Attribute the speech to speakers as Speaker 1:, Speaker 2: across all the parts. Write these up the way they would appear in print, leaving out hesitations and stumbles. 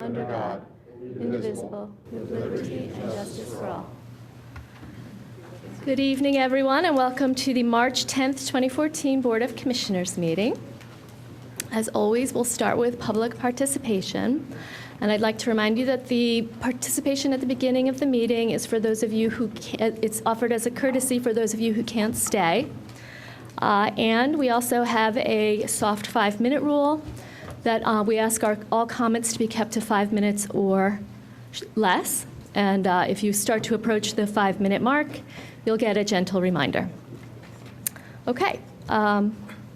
Speaker 1: under God, indivisible, with liberty and justice for all. Good evening, everyone, and welcome to the March 10th, 2014 Board of Commissioners meeting. As always, we'll start with public participation. And I'd like to remind you that the participation at the beginning of the meeting is for those of you who it's offered as a courtesy for those of you who can't stay. And we also have a soft 5-minute rule that we ask all comments to be kept to 5 minutes or less. And if you start to approach the 5-minute mark, you'll get a gentle reminder. Okay,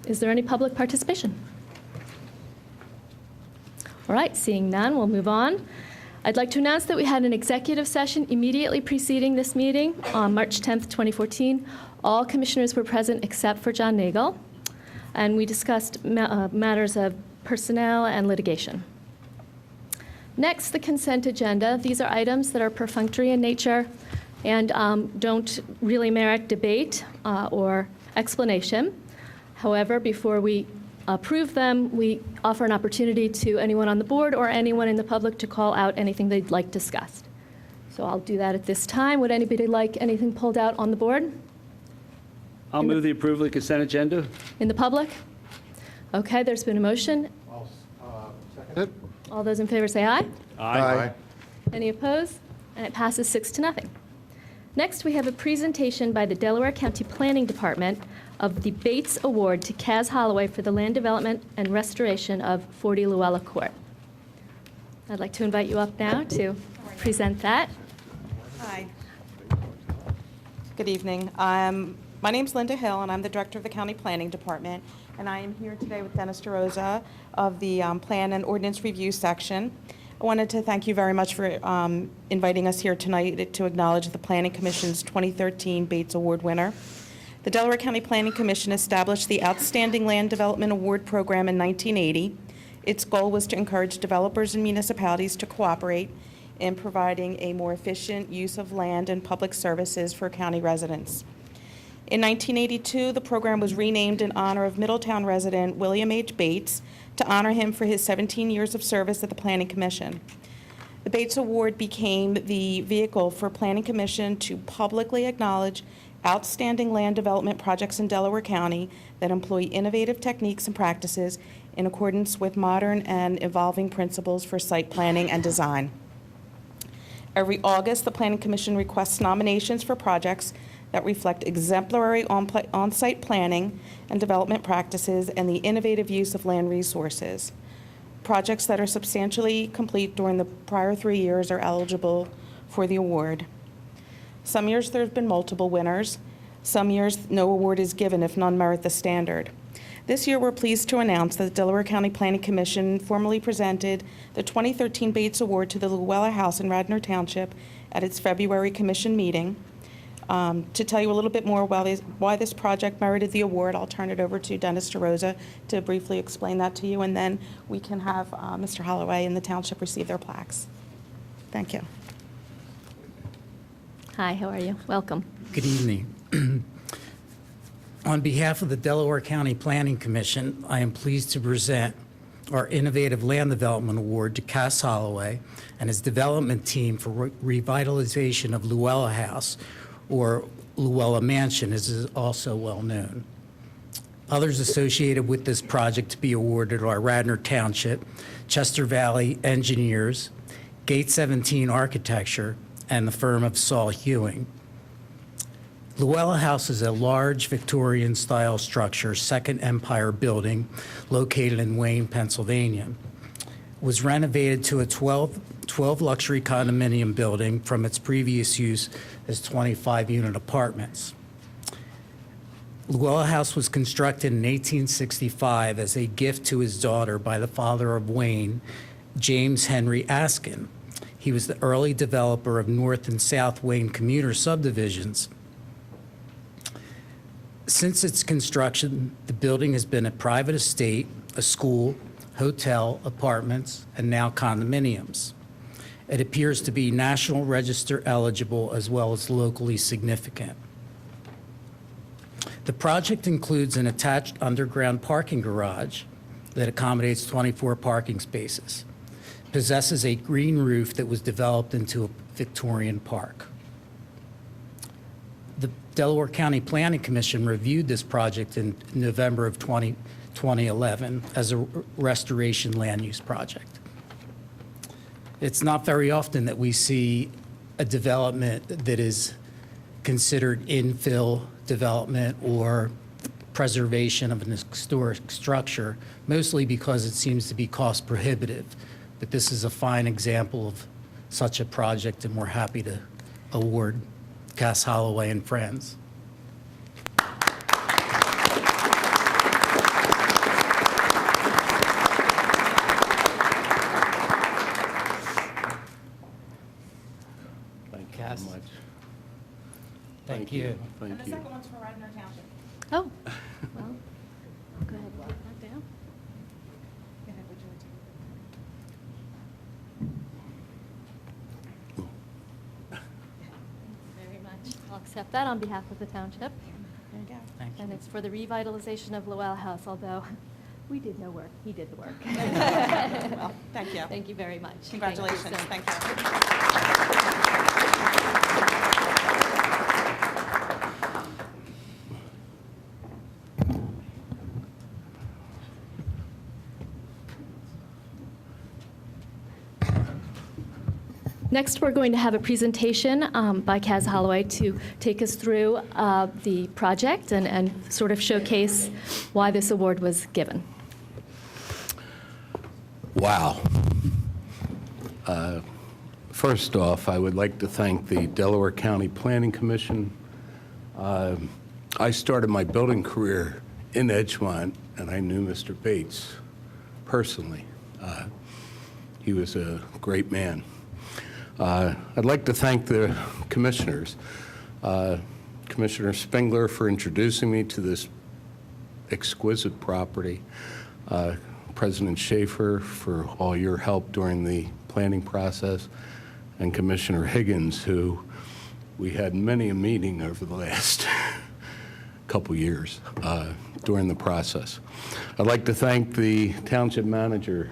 Speaker 1: is there any public participation? All right, seeing none, we'll move on. I'd like to announce that we had an executive session immediately preceding this meeting on March 10th, 2014. All commissioners were present except for John Nagel, and we discussed matters of personnel and litigation. Next, the consent agenda. These are items that are perfunctory in nature and don't really merit debate or explanation. However, before we approve them, we offer an opportunity to anyone on the board or anyone in the public to call out anything they'd like discussed. So I'll do that at this time. Would anybody like anything pulled out on the board?
Speaker 2: I'll move the approval of the consent agenda.
Speaker 1: In the public? Okay, there's been a motion.
Speaker 3: I'll second it.
Speaker 1: All those in favor say aye.
Speaker 3: Aye.
Speaker 1: Any opposed? And it passes 6-0. Next, we have a presentation by the Delaware County Planning Department of the Bates Award to Cas Holloway for the land development and restoration of 40 Louella Court. I'd like to invite you up now to present that.
Speaker 4: Hi. Good evening. My name's Linda Hill, and I'm the director of the County Planning Department. And I am here today with Dennis DeRosa of the Plan and Ordinance Review Section. I wanted to thank you very much for inviting us here tonight to acknowledge the Planning Commission's 2013 Bates Award winner. The Delaware County Planning Commission established the Outstanding Land Development Award Program in 1980. Its goal was to encourage developers and municipalities to cooperate in providing a more efficient use of land and public services for county residents. In 1982, the program was renamed in honor of Middletown resident William H. Bates to honor him for his 17 years of service at the Planning Commission. The Bates Award became the vehicle for Planning Commission to publicly acknowledge outstanding land development projects in Delaware County that employ innovative techniques and practices in accordance with modern and evolving principles for site planning and design. Every August, the Planning Commission requests nominations for projects that reflect exemplary on-site planning and development practices and the innovative use of land resources. Projects that are substantially complete during the prior 3 years are eligible for the award. Some years there have been multiple winners. Some years no award is given if none merit the standard. This year we're pleased to announce that the Delaware County Planning Commission formally presented the 2013 Bates Award to the Louella House in Radnor Township at its February commission meeting. To tell you a little bit more about why this project merited the award, I'll turn it over to Dennis DeRosa to briefly explain that to you, and then we can have Mr. Holloway and the township receive their plaques. Thank you.
Speaker 1: Hi, how are you? Welcome.
Speaker 5: Good evening. On behalf of the Delaware County Planning Commission, I am pleased to present our Innovative Land Development Award to Cas Holloway and his development team for revitalization of Louella House, or Louella Mansion, as is also well known. Others associated with this project to be awarded are Radnor Township, Chester Valley Engineers, Gate 17 Architecture, and the firm of Saul Hewing. Louella House is a large Victorian-style structure, Second Empire building, located in Wayne, Pennsylvania. It was renovated to a 12 luxury condominium building from its previous use as 25-unit apartments. Louella House was constructed in 1865 as a gift to his daughter by the father of Wayne, James Henry Askin. He was the early developer of North and South Wayne commuter subdivisions. Since its construction, the building has been a private estate, a school, hotel, apartments, and now condominiums. It appears to be National Register eligible as well as locally significant. The project includes an attached underground parking garage that accommodates 24 parking spaces. possesses a green roof that was developed into a Victorian park. The Delaware County Planning Commission reviewed this project in November of 2011 as a restoration land use project. It's not very often that we see a development that is considered infill development or preservation of an historic structure, mostly because it seems to be cost prohibitive. But this is a fine example of such a project, and we're happy to award Cas Holloway and Friends.
Speaker 2: Thank you
Speaker 5: Cass.
Speaker 2: very much.
Speaker 5: Thank you.
Speaker 4: And
Speaker 2: Thank
Speaker 4: the
Speaker 2: you.
Speaker 4: second one's for Radnor Township.
Speaker 1: Oh, well, go ahead and take that down.
Speaker 4: Go ahead, would you like to-
Speaker 1: Very much. I'll accept that on behalf of the township.
Speaker 4: There you go.
Speaker 5: Thank you.
Speaker 1: And it's for the revitalization of Louella House, although we did no work. He did the work.
Speaker 4: Well, thank you.
Speaker 1: Thank you very much. Thank you
Speaker 4: Congratulations.
Speaker 1: so-
Speaker 4: Thank you.
Speaker 1: Next, we're going to have a presentation by Cas Holloway to take us through the project and sort of showcase why this award was given.
Speaker 6: Wow. First off, I would like to thank the Delaware County Planning Commission. I started my building career in Edgemont, and I knew Mr. Bates personally. He was a great man. I'd like to thank the commissioners, Commissioner Spengler for introducing me to this exquisite property, President Schaefer for all your help during the planning process, and Commissioner Higgins, who we had many a meeting over the last couple years during the process. I'd like to thank the Township Manager,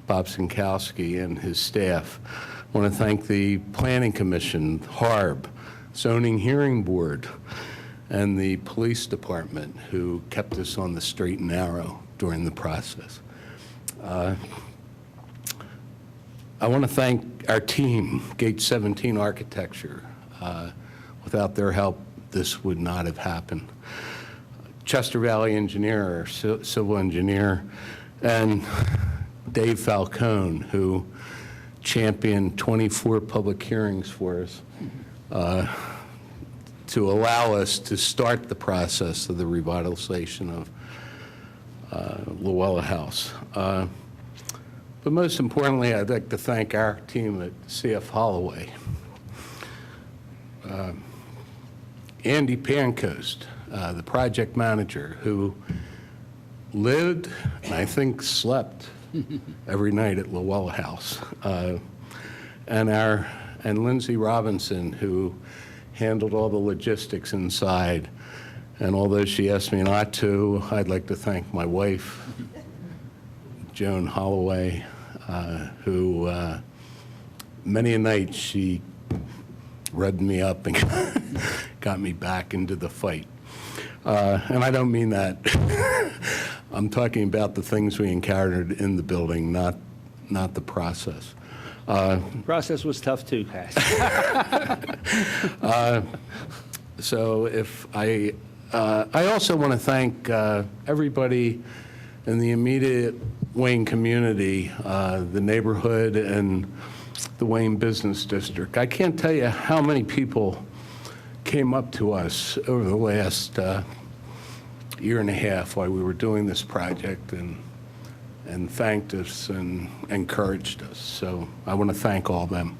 Speaker 6: Bob Zienkowski, and his staff. I want to thank the Planning Commission, HARB, Zoning Hearing Board, and the Police Department, who kept us on the straight and narrow during the process. I want to thank our team, Gate 17 Architecture. Without their help, this would not have happened. Chester Valley Engineer, our civil engineer, and Dave Falcone, who championed 24 public hearings for us to allow us to start the process of the revitalization of Louella House. But most importantly, I'd like to thank our team at CF Holloway. Andy Pancoast, the project manager, who lived and I think slept every night at Louella House, and Lindsay Robinson, who handled all the logistics inside. And although she asked me not to, I'd like to thank my wife, Joan Holloway, who many a night she revved me up and got me back into the fight. And I don't mean that. I'm talking about the things we encountered in the building, not the process.
Speaker 2: The process was tough too, Cass.
Speaker 6: So if I also want to thank everybody in the immediate Wayne community, the neighborhood, and the Wayne Business District. I can't tell you how many people came up to us over the last year and a half while we were doing this project and thanked us and encouraged us. So I want to thank all of them.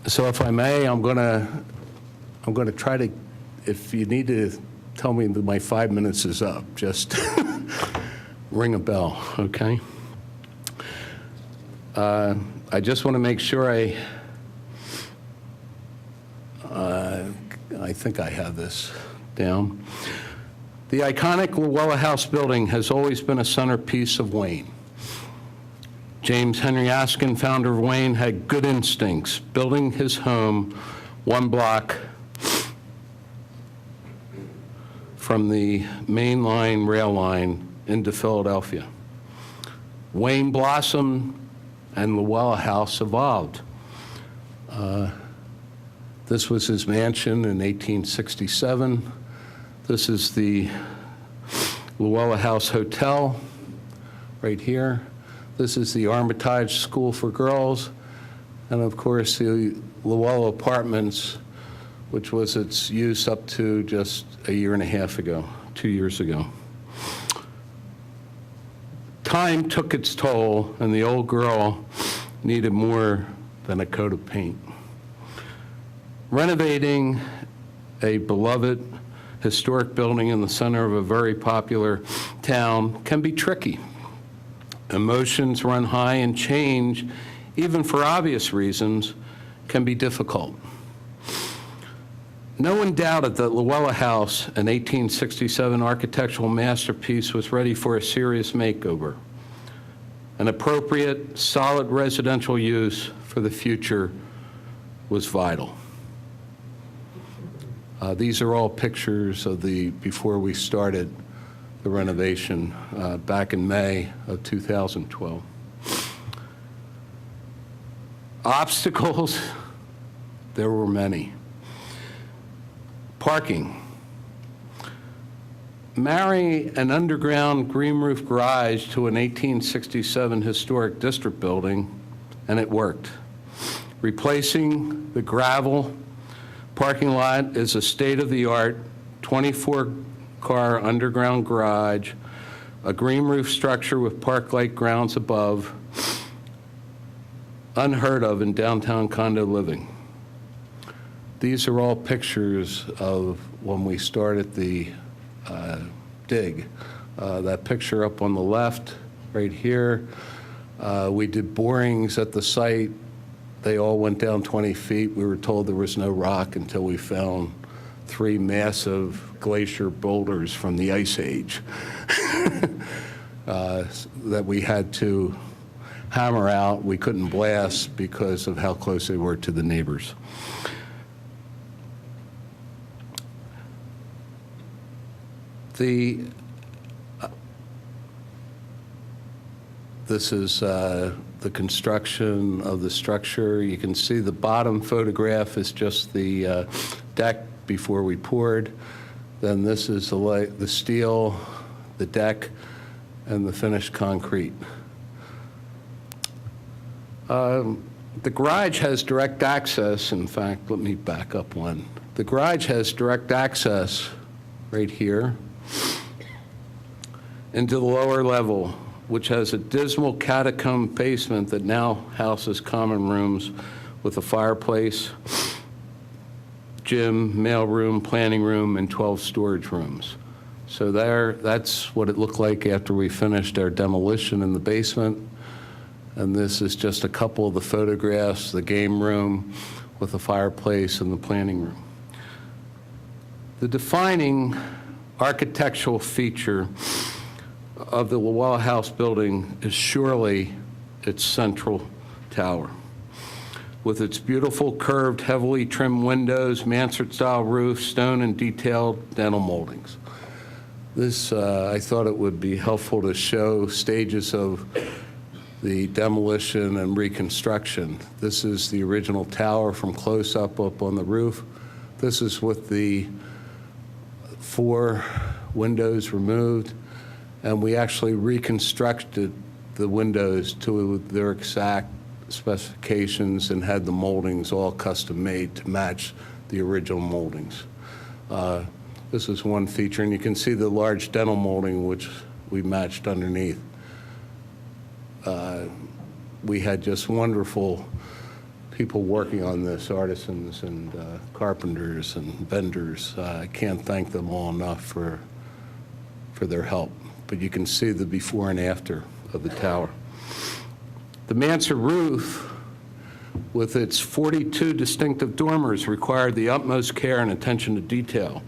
Speaker 6: So if I may, I'm going to try to, if you need to tell me that my 5 minutes is up, just ring a bell, okay? I just want to make sure I think I have this down. The iconic Louella House building has always been a centerpiece of Wayne. James Henry Askin, founder of Wayne, had good instincts, building his home one block from the main line, rail line, into Philadelphia. Wayne blossomed and Louella House evolved. This was his mansion in 1867. This is the Louella House Hotel right here. This is the Armitage School for Girls. And of course, the Louella Apartments, which was its use up to just a year and a half ago, 2 years ago. Time took its toll, and the old girl needed more than a coat of paint. Renovating a beloved historic building in the center of a very popular town can be tricky. Emotions run high, and change, even for obvious reasons, can be difficult. No one doubted that Louella House, an 1867 architectural masterpiece, was ready for a serious makeover. An appropriate, solid residential use for the future was vital. These are all pictures of before we started the renovation back in May of 2012. Obstacles, there were many. Parking. Marry an underground green roof garage to an 1867 historic district building, and it worked. Replacing the gravel parking lot is a state-of-the-art 24-car underground garage, a green roof structure with park-like grounds above, unheard of in downtown condo living. These are all pictures of when we started the dig. That picture up on the left, right here, we did borings at the site. They all went down 20 feet. We were told there was no rock until we found 3 massive glacier boulders from the Ice Age that we had to hammer out. We couldn't blast because of how close they were to the neighbors. This is the construction of the structure. You can see the bottom photograph is just the deck before we poured. Then this is the steel, the deck, and the finished concrete. The garage has direct access. In fact, let me back up one. The garage has direct access right here into the lower level, which has a dismal catacomb basement that now houses common rooms with a fireplace, gym, mailroom, planning room, and 12 storage rooms. So that's what it looked like after we finished our demolition in the basement. And this is just a couple of the photographs, the game room with the fireplace and the planning room. The defining architectural feature of the Louella House building is surely its central tower. With its beautiful curved, heavily trimmed windows, mansard-style roof, stone and detailed dental moldings. This, I thought it would be helpful to show stages of the demolition and reconstruction. This is the original tower from close-up up on the roof. This is with the 4 windows removed, and we actually reconstructed the windows to their exact specifications and had the moldings all custom made to match the original moldings. This is one feature, and you can see the large dental molding which we matched underneath. We had just wonderful people working on this, artisans and carpenters and vendors. I can't thank them all enough for their help. But you can see the before and after of the tower. The mansard roof, with its 42 distinctive dormers, required the utmost care and attention to detail.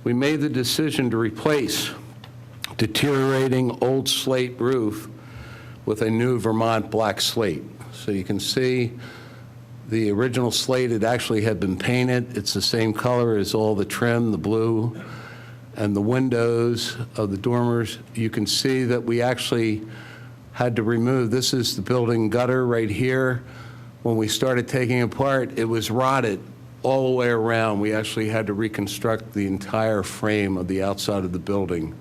Speaker 6: We made the decision to replace deteriorating old slate roof with a new Vermont black slate. So you can see the original slate, it actually had been painted. It's the same color as all the trim, the blue, and the windows of the dormers. You can see that we actually had to remove, this is the building gutter right here. When we started taking it apart, it was rotted all the way around. We actually had to reconstruct the entire frame of the outside of the building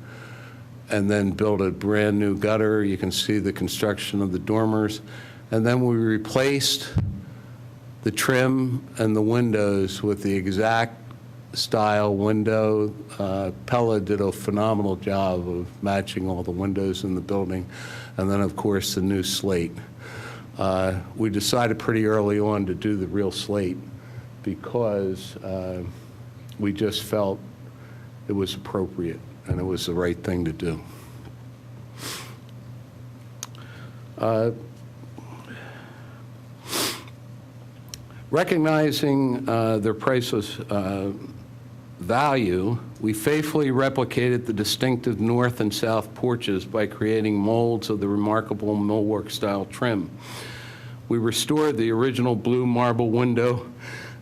Speaker 6: and then build a brand new gutter. You can see the construction of the dormers. And then we replaced the trim and the windows with the exact style window. Pella did a phenomenal job of matching all the windows in the building. And then, of course, the new slate. We decided pretty early on to do the real slate because we just felt it was appropriate and it was the right thing to do. Recognizing their priceless value, we faithfully replicated the distinctive north and south porches by creating molds of the remarkable millwork-style trim. We restored the original blue marble window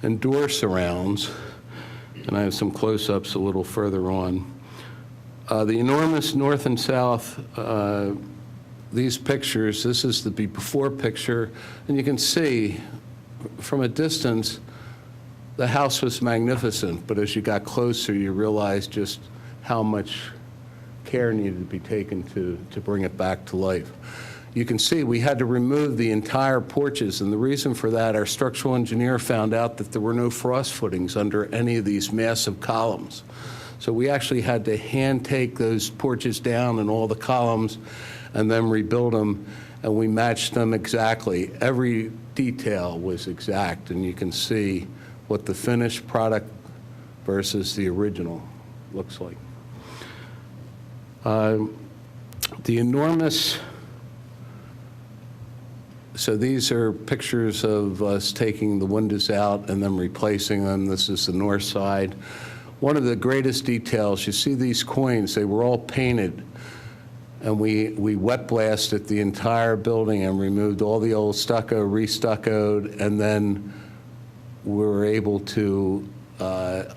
Speaker 6: and door surrounds, and I have some close-ups a little further on. The enormous north and south, these pictures, this is the before picture, and you can see from a distance, the house was magnificent, but as you got closer, you realized just how much care needed to be taken to bring it back to life. You can see we had to remove the entire porches, and the reason for that, our structural engineer found out that there were no frost footings under any of these massive columns. So we actually had to hand take those porches down and all the columns and then rebuild them, and we matched them exactly. Every detail was exact, and you can see what the finished product versus the original looks like. The enormous, so these are pictures of us taking the windows out and then replacing them. This is the north side. One of the greatest details, you see these coins, they were all painted, and we wet blasted the entire building and removed all the old stucco, re-stuccoed, and then we were able to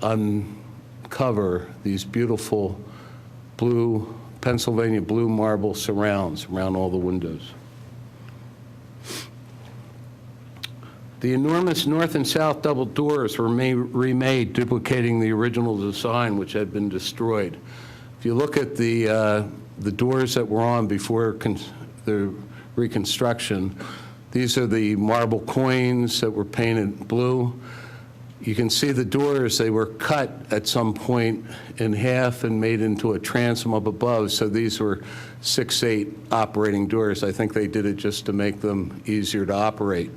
Speaker 6: uncover these beautiful blue, Pennsylvania blue marble surrounds around all the windows. The enormous north and south double doors were remade, duplicating the original design, which had been destroyed. If you look at the doors that were on before the reconstruction, these are the marble coins that were painted blue. You can see the doors, they were cut at some point in half and made into a transom up above, so these were 6/8 operating doors. I think they did it just to make them easier to operate.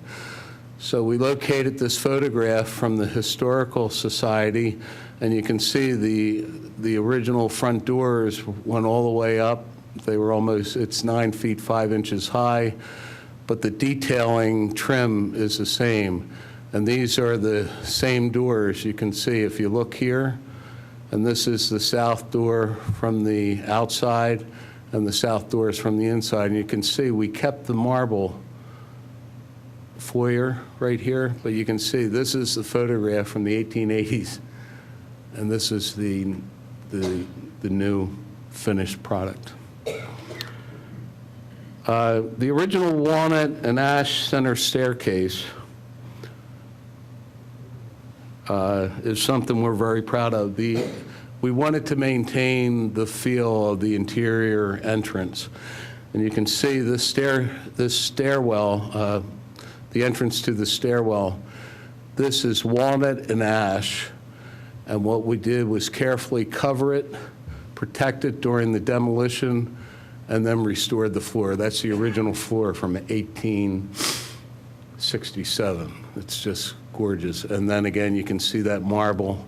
Speaker 6: So we located this photograph from the Historical Society, and you can see the original front doors went all the way up. They were almost, it's 9 feet 5 inches high, but the detailing trim is the same. And these are the same doors you can see if you look here. And this is the south door from the outside and the south doors from the inside. And you can see we kept the marble foyer right here, but you can see this is the photograph from the 1880s, and this is the new finished product. The original walnut and ash center staircase is something we're very proud of. We wanted to maintain the feel of the interior entrance, and you can see this stairwell. The entrance to the stairwell, this is walnut and ash, and what we did was carefully cover it, protect it during the demolition, and then restored the floor. That's the original floor from 1867. It's just gorgeous. And then again, you can see that marble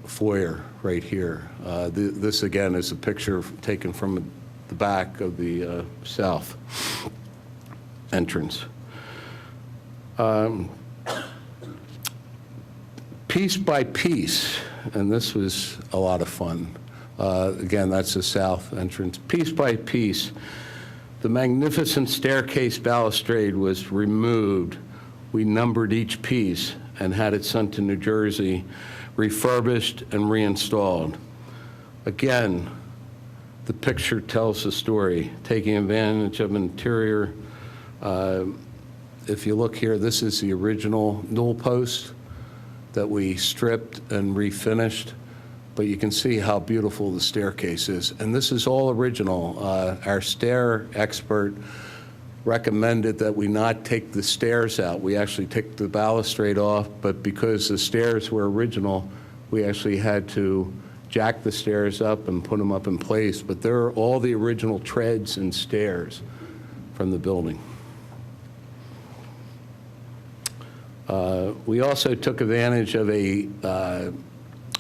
Speaker 6: foyer right here. This again is a picture taken from the back of the south entrance. Piece by piece, and this was a lot of fun. Again, that's the south entrance. Piece by piece, The magnificent staircase balustrade was removed. We numbered each piece and had it sent to New Jersey, refurbished and reinstalled. Again, the picture tells the story, taking advantage of interior. If you look here, this is the original newel post that we stripped and refinished, but you can see how beautiful the staircase is. And this is all original. Our stair expert recommended that we not take the stairs out. We actually took the balustrade off, but because the stairs were original, we actually had to jack the stairs up and put them up in place. But they're all the original treads and stairs from the building. We also took advantage of a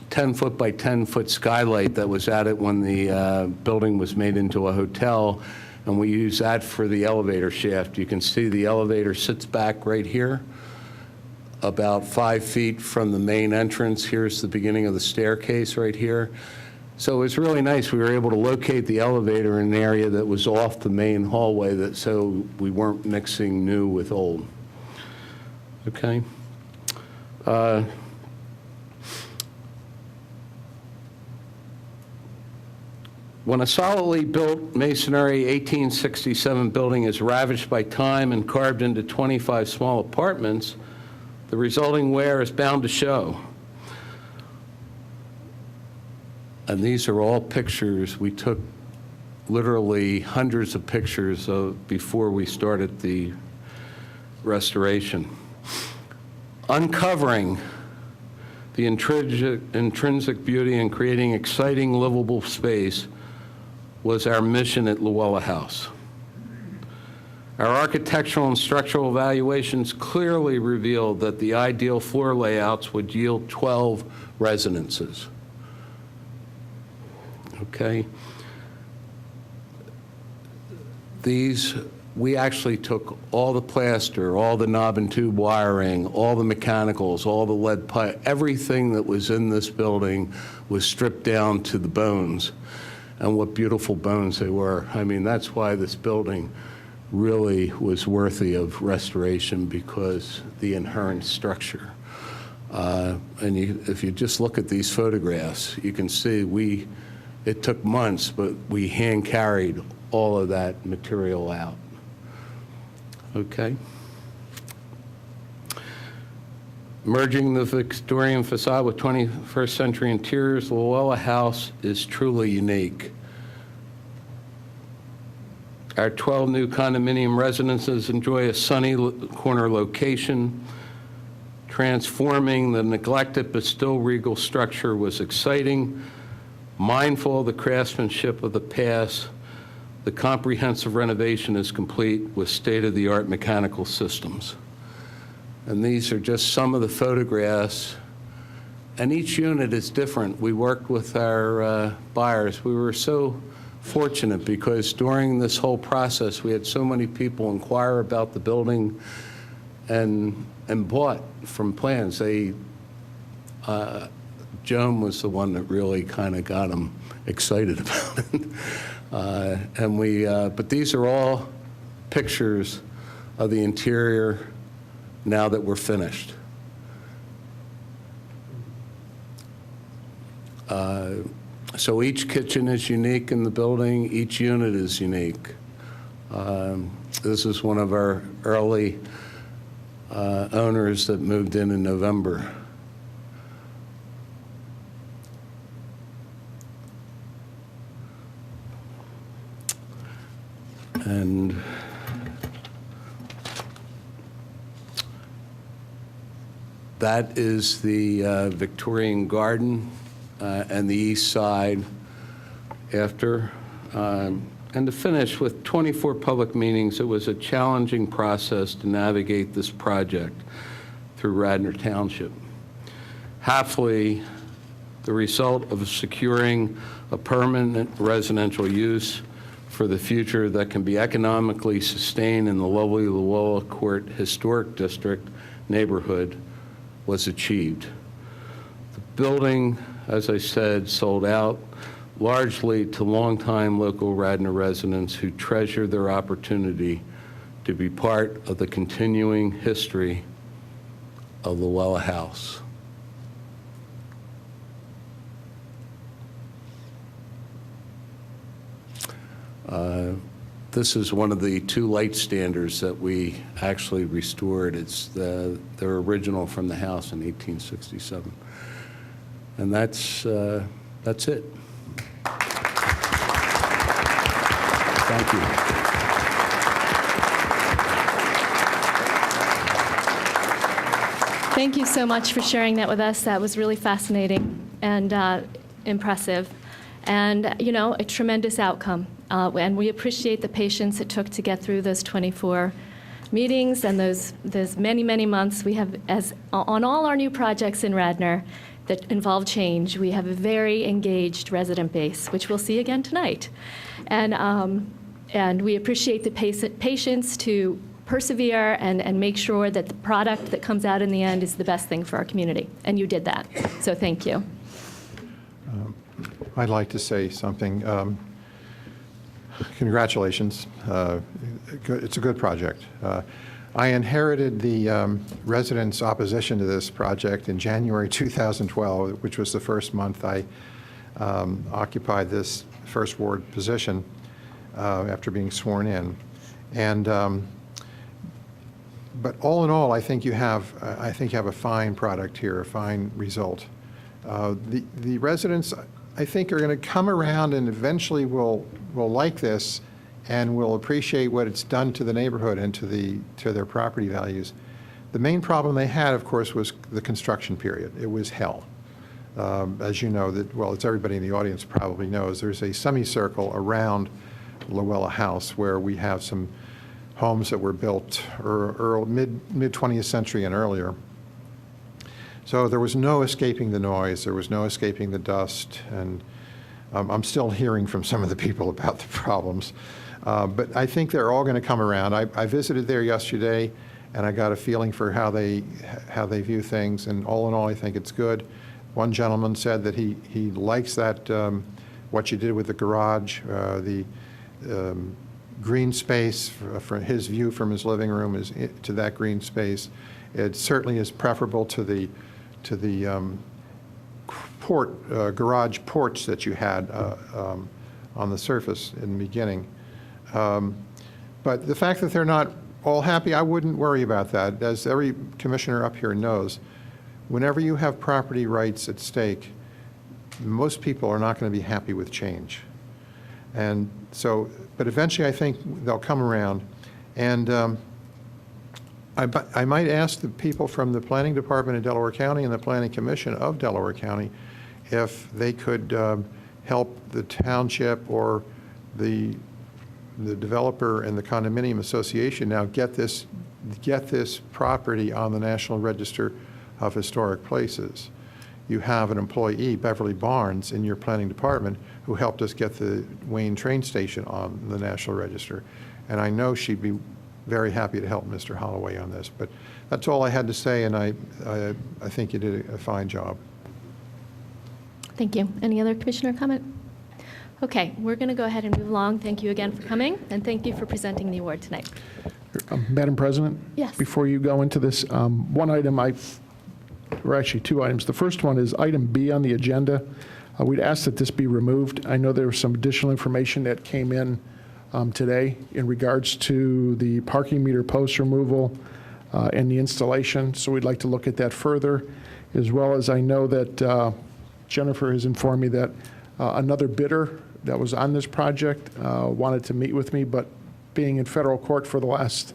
Speaker 6: 10-foot by 10-foot skylight that was added when the building was made into a hotel, and we used that for the elevator shaft. You can see the elevator sits back right here, about 5 feet from the main entrance. Here's the beginning of the staircase right here. So it was really nice. We were able to locate the elevator in an area that was off the main hallway, so we weren't mixing new with old. Okay. When a solidly built masonry 1867 building is ravished by time and carved into 25 small apartments, the resulting wear is bound to show. And these are all pictures. We took literally hundreds of pictures of before we started the restoration. Uncovering the intrinsic beauty and creating exciting, livable space was our mission at Louella House. Our architectural and structural evaluations clearly revealed that the ideal floor layouts would yield 12 residences. Okay. We actually took all the plaster, all the knob and tube wiring, all the mechanicals, all the lead pipe, everything that was in this building was stripped down to the bones. And what beautiful bones they were. I mean, that's why this building really was worthy of restoration, because the inherent structure. If you just look at these photographs, you can see it took months, but we hand carried all of that material out. Okay. Merging the Victorian facade with 21st century interiors, Louella House is truly unique. Our 12 new condominium residences enjoy a sunny corner location. Transforming the neglected but still regal structure was exciting. Mindful of the craftsmanship of the past, the comprehensive renovation is complete with state-of-the-art mechanical systems. And these are just some of the photographs. And each unit is different. We worked with our buyers. We were so fortunate because during this whole process, we had so many people inquire about the building and bought from plans. Joan was the one that really kind of got them excited about it. But these are all pictures of the interior now that we're finished. So each kitchen is unique in the building. Each unit is unique. This is one of our early owners that moved in November. And that is the Victorian garden and the east side after. And to finish, with 24 public meetings, it was a challenging process to navigate this project through Radnor Township. Happily, the result of securing a permanent residential use for the future that can be economically sustained in the lovely Louella Court Historic District neighborhood was achieved. The building, as I said, sold out. largely to longtime local Radnor residents who treasure their opportunity to be part of the continuing history of Louella House. This is one of the 2 light standers that we actually restored. They're original from the house in 1867. And that's it. Thank you.
Speaker 1: Thank you so much for sharing that with us. That was really fascinating and impressive, and a tremendous outcome. And we appreciate the patience it took to get through those 24 meetings and those many, many months. We have, as on all our new projects in Radnor that involve change, we have a very engaged resident base, which we'll see again tonight. And we appreciate the patience to persevere and make sure that the product that comes out in the end is the best thing for our community. And you did that. So thank you.
Speaker 3: I'd like to say something. Congratulations. It's a good project. I inherited the residents' opposition to this project in January 2012, which was the first month I occupied this first ward position after being sworn in. But all in all, I think you have a fine product here, a fine result. The residents, I think, are going to come around and eventually will like this and will appreciate what it's done to the neighborhood and to their property values. The main problem they had, of course, was the construction period. It was hell. As you know, as everybody in the audience probably knows, there's a semicircle around Louella House where we have some homes that were built mid-20th century and earlier. So there was no escaping the noise, there was no escaping the dust, and I'm still hearing from some of the people about the problems. But I think they're all going to come around. I visited there yesterday, and I got a feeling for how they view things, and all in all, I think it's good. One gentleman said that he likes that, what you did with the garage, the green space, for his view from his living room is to that green space. It certainly is preferable to the garage porch that you had on the surface in the beginning. But the fact that they're not all happy, I wouldn't worry about that. As every commissioner up here knows, whenever you have property rights at stake, most people are not going to be happy with change. And so, but eventually I think they'll come around. And I might ask the people from the Planning Department in Delaware County and the Planning Commission of Delaware County if they could help the township or the developer and the condominium association now get this property on the National Register of Historic Places. You have an employee, Beverly Barnes, in your planning department who helped us get the Wayne train station on the National Register. And I know she'd be very happy to help Mr. Holloway on this. But that's all I had to say, and I think you did a fine job.
Speaker 1: Thank you. Any other commissioner comment? Okay, we're going to go ahead and move along. Thank you again for coming, and thank you for presenting the award tonight.
Speaker 7: Madam President?
Speaker 1: Yes.
Speaker 7: Before you go into this, one item or actually 2 items. The first one is item B on the agenda. We'd ask that this be removed. I know there was some additional information that came in today in regards to the parking meter post removal and the installation, so we'd like to look at that further, as well as I know that Jennifer has informed me that another bidder that was on this project wanted to meet with me, but being in federal court for the last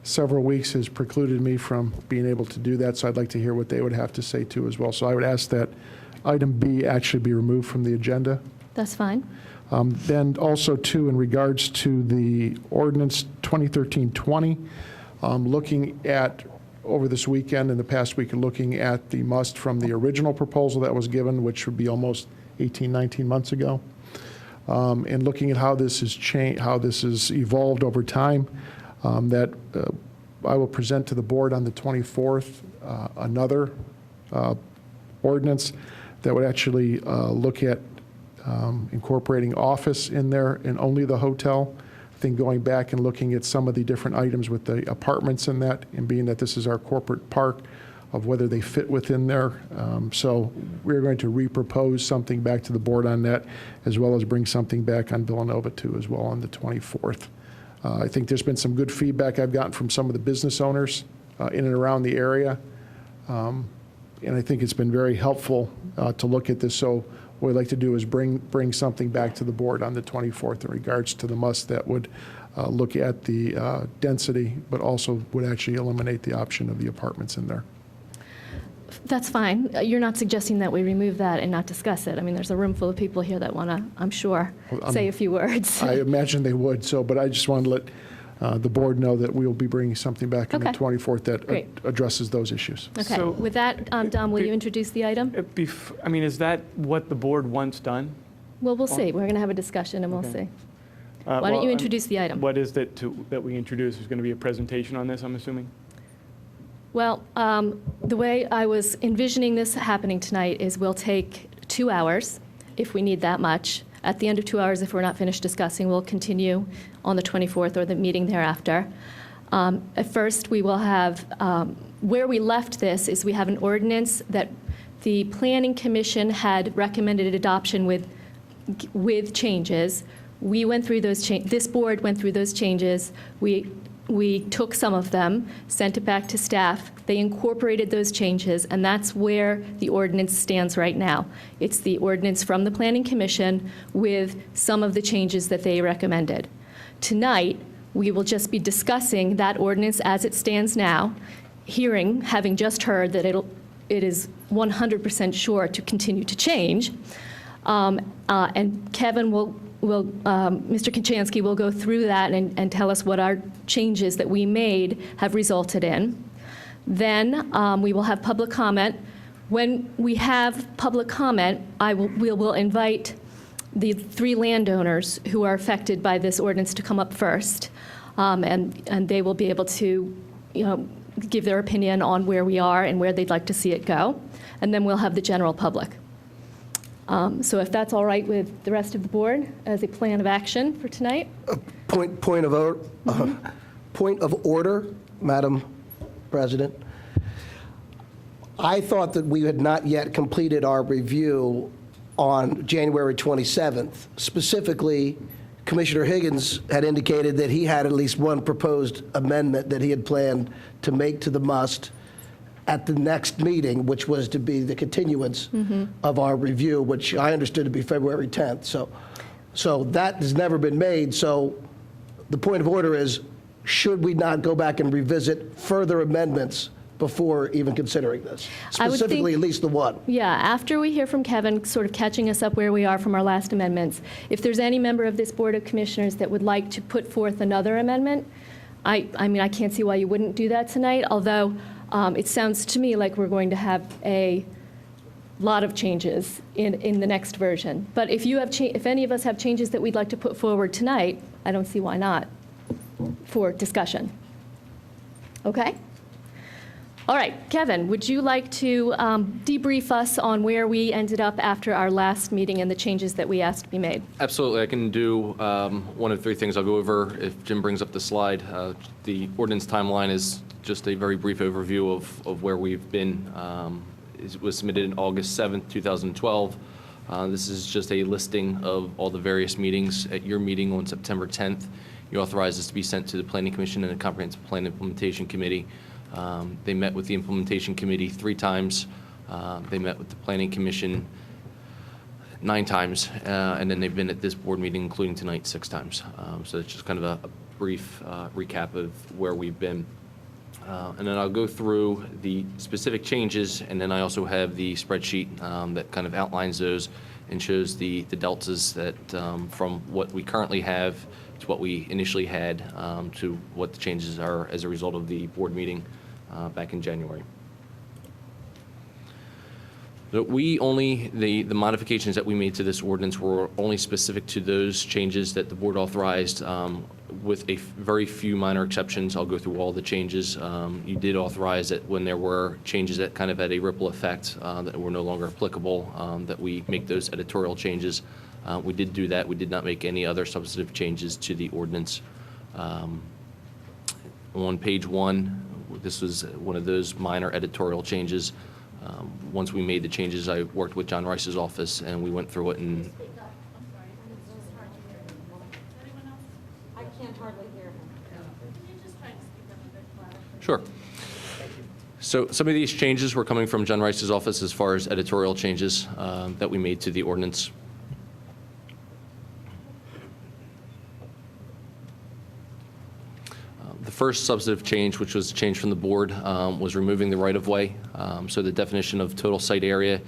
Speaker 7: several weeks has precluded me from being able to do that, so I'd like to hear what they would have to say too as well. So I would ask that item B actually be removed from the agenda.
Speaker 1: That's fine.
Speaker 7: Then also too, in regards to the ordinance 2013-20, looking at over this weekend and the past week, looking at the must from the original proposal that was given, which would be almost 18, 19 months ago, and looking at how this has changed, how this has evolved over time, that I will present to the board on the 24th another ordinance that would actually look at incorporating office in there and only the hotel. I think going back and looking at some of the different items with the apartments in that, and being that this is our corporate park, of whether they fit within there. So we're going to re-propose something back to the board on that, as well as bring something back on Villanova too as well on the 24th. I think there's been some good feedback I've gotten from some of the business owners in and around the area. And I think it's been very helpful to look at this. So what we'd like to do is bring something back to the board on the 24th in regards to the must that would look at the density, but also would actually eliminate the option of the apartments in there.
Speaker 1: That's fine. You're not suggesting that we remove that and not discuss it. I mean, there's a room full of people here that want to, I'm sure, say a few words.
Speaker 7: I imagine they would, but I just wanted to let the board know that we will be bringing something back on the
Speaker 1: Okay.
Speaker 7: 24th that
Speaker 1: Great.
Speaker 7: addresses those issues.
Speaker 1: Okay.
Speaker 8: So-
Speaker 1: With that, Dom, will you introduce the item?
Speaker 8: I mean, is that what the board wants done?
Speaker 1: Well, we'll see. We're going to have a discussion, and we'll
Speaker 8: Okay.
Speaker 1: see. Why don't you introduce the item?
Speaker 8: What is that that we introduce? There's going to be a presentation on this, I'm assuming?
Speaker 1: Well, the way I was envisioning this happening tonight is we'll take 2 hours, if we need that much. At the end of 2 hours, if we're not finished discussing, we'll continue on the 24th or the meeting thereafter. At first, we will have, where we left this is we have an ordinance that the Planning Commission had recommended adoption with changes. We went through those this board went through those changes. We took some of them, sent it back to staff. They incorporated those changes, and that's where the ordinance stands right now. It's the ordinance from the Planning Commission with some of the changes that they recommended. Tonight, we will just be discussing that ordinance as it stands now, having just heard that it is 100% sure to continue to change. And Kevin Mr. Kochanski will go through that and tell us what our changes that we made have resulted in. Then we will have public comment. When we have public comment, we will invite the 3 landowners who are affected by this ordinance to come up first, and they will be able to, give their opinion on where we are and where they'd like to see it go. And then we'll have the general public. So if that's all right with the rest of the board as a plan of action for tonight?
Speaker 9: Point of order, Madam President. I thought that we had not yet completed our review on January 27th. Specifically, Commissioner Higgins had indicated that he had at least one proposed amendment that he had planned to make to the must at the next meeting, which was to be the continuance of our review, which I understood to be February 10th. So that has never been made. So the point of order is, should we not go back and revisit further amendments before even considering this? Specifically, at least the one.
Speaker 1: Yeah, after we hear from Kevin, sort of catching us up where we are from our last amendments, if there's any member of this Board of Commissioners that would like to put forth another amendment, I mean, I can't see why you wouldn't do that tonight, although it sounds to me like we're going to have a lot of changes in the next version. But if any of us have changes that we'd like to put forward tonight, I don't see why not for discussion. Okay? All right, Kevin, would you like to debrief us on where we ended up after our last meeting and the changes that we asked to be made?
Speaker 10: Absolutely. I can do one of 3 things. I'll go over, if Jim brings up the slide. The ordinance timeline is just a very brief overview of where we've been. It was submitted on August 7th, 2012. This is just a listing of all the various meetings. At your meeting on September 10th, you authorized this to be sent to the Planning Commission and the Comprehensive Plan Implementation Committee. They met with the Implementation Committee 3 times. They met with the Planning Commission 9 times, and then they've been at this board meeting, including tonight, 6 times. So it's just kind of a brief recap of where we've been. And then I'll go through the specific changes, and then I also have the spreadsheet that kind of outlines those and shows the deltas that from what we currently have to what we initially had to what the changes are as a result of the board meeting back in January. So the modifications that we made to this ordinance were only specific to those changes that the board authorized, with a very few minor exceptions. I'll go through all the changes. You did authorize it when there were changes that kind of had a ripple effect that were no longer applicable, that we make those editorial changes. We did do that. We did not make any other substantive changes to the ordinance. On page 1, this was one of those minor editorial changes. Once we made the changes, I worked with John Rice's office, and we went through it and
Speaker 4: I can't hardly hear him.
Speaker 10: Sure. So some of these changes were coming from John Rice's office as far as editorial changes that we made to the ordinance. The first substantive change, which was a change from the board, was removing the right-of-way. So the definition of total site area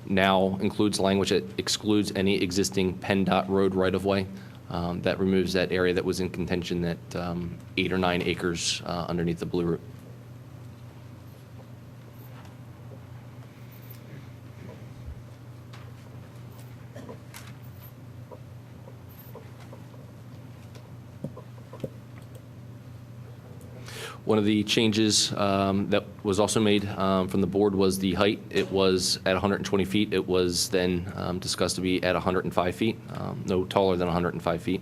Speaker 10: now includes language that excludes any existing PennDOT road right-of-way. That removes that area that was in contention, that 8 or 9 acres underneath the Blue Route. One of the changes that was also made from the board was the height. It was at 120 feet. It was then discussed to be at 105 feet, no taller than 105 feet.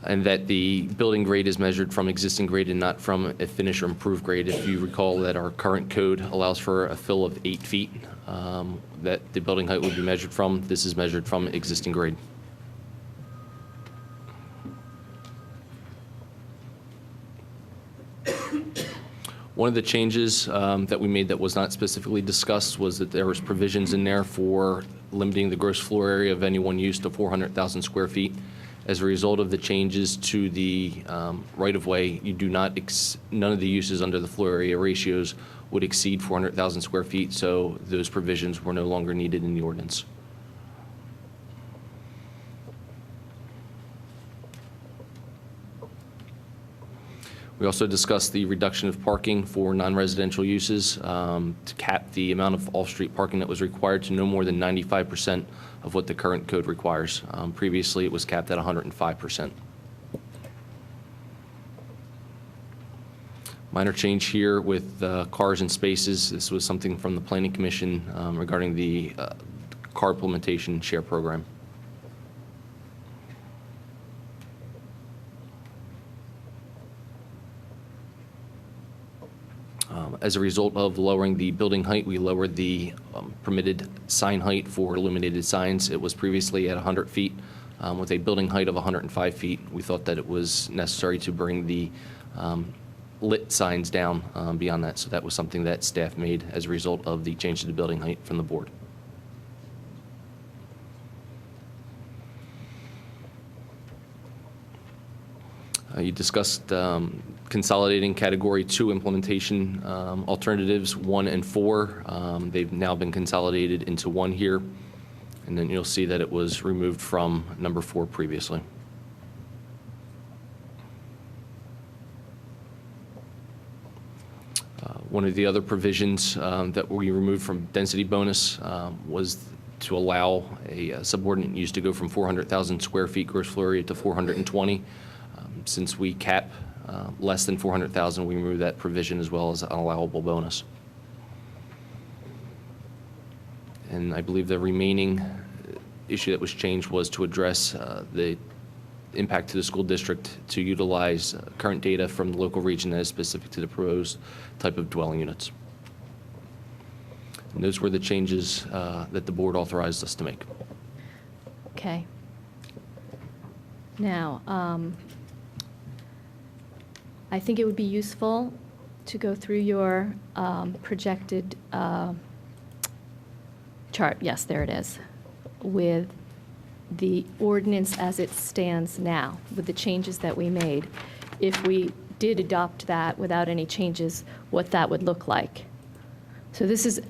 Speaker 10: And that the building grade is measured from existing grade and not from a finish or improved grade. If you recall that our current code allows for a fill of 8 feet, that the building height would be measured from. This is measured from existing grade. One of the changes that we made that was not specifically discussed was that there was provisions in there for limiting the gross floor area of any one use to 400,000 square feet. As a result of the changes to the right-of-way, you do not none of the uses under the floor area ratios would exceed 400,000 square feet, so those provisions were no longer needed in the ordinance. We also discussed the reduction of parking for non-residential uses to cap the amount of off-street parking that was required to no more than 95% of what the current code requires. Previously, it was capped at 105%. Minor change here with cars and spaces. This was something from the Planning Commission regarding the car implementation share program. As a result of lowering the building height, we lowered the permitted sign height for illuminated signs. It was previously at 100 feet. With a building height of 105 feet, we thought that it was necessary to bring the lit signs down beyond that. So that was something that staff made as a result of the change to the building height from the board. You discussed consolidating Category 2 implementation alternatives 1 and 4. They've now been consolidated into 1 here, and then you'll see that it was removed from number 4 previously. One of the other provisions that we removed from density bonus was to allow a subordinate use to go from 400,000 square feet gross floor area to 420. Since we cap less than 400,000, we remove that provision as well as an allowable bonus. And I believe the remaining issue that was changed was to address the impact to the school district to utilize current data from the local region that is specific to the proposed type of dwelling units. And those were the changes that the board authorized us to make.
Speaker 1: Okay. Now, I think it would be useful to go through your projected chart. Yes, there it is. With the ordinance as it stands now, with the changes that we made. If we did adopt that without any changes, what that would look like. So this is,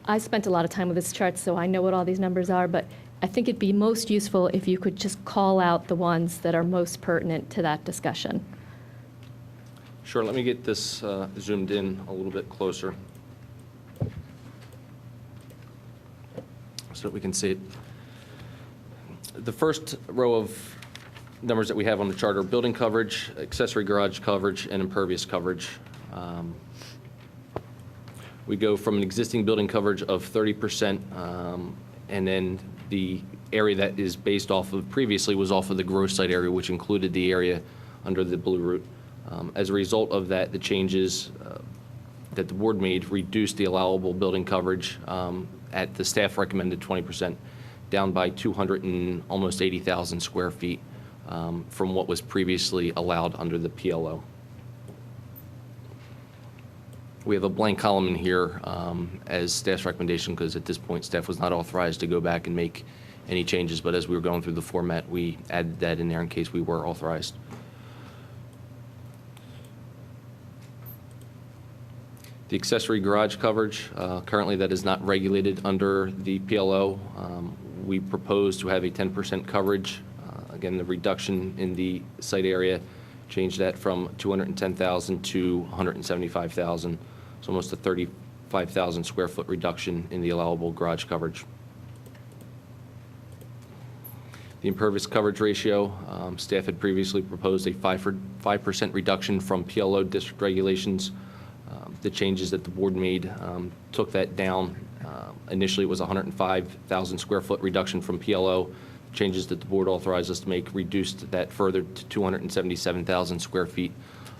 Speaker 1: I spent a lot of time with this chart, so I know what all these numbers are, but I think it'd be most useful if you could just call out the ones that are most pertinent to that discussion.
Speaker 10: Sure, let me get this zoomed in a little bit closer so that we can see it. The first row of numbers that we have on the chart are building coverage, accessory garage coverage, and impervious coverage. We go from an existing building coverage of 30%, and then the area that is based off of previously was off of the gross site area, which included the area under the blue route. As a result of that, the changes that the board made reduced the allowable building coverage at the staff recommended 20%, down by 200 and almost 80,000 square feet from what was previously allowed under the PLO. We have a blank column in here as staff's recommendation because at this point staff was not authorized to go back and make any changes, but as we were going through the format, we added that in there in case we were authorized. The accessory garage coverage, currently that is not regulated under the PLO. We propose to have a 10% coverage. Again, the reduction in the site area changed that from 210,000 to 175,000. So almost a 35,000 square foot reduction in the allowable garage coverage. The impervious coverage ratio, staff had previously proposed a 5% reduction from PLO district regulations. The changes that the board made took that down. Initially, it was 105,000 square foot reduction from PLO. Changes that the board authorized us to make reduced that further to 277,000 square feet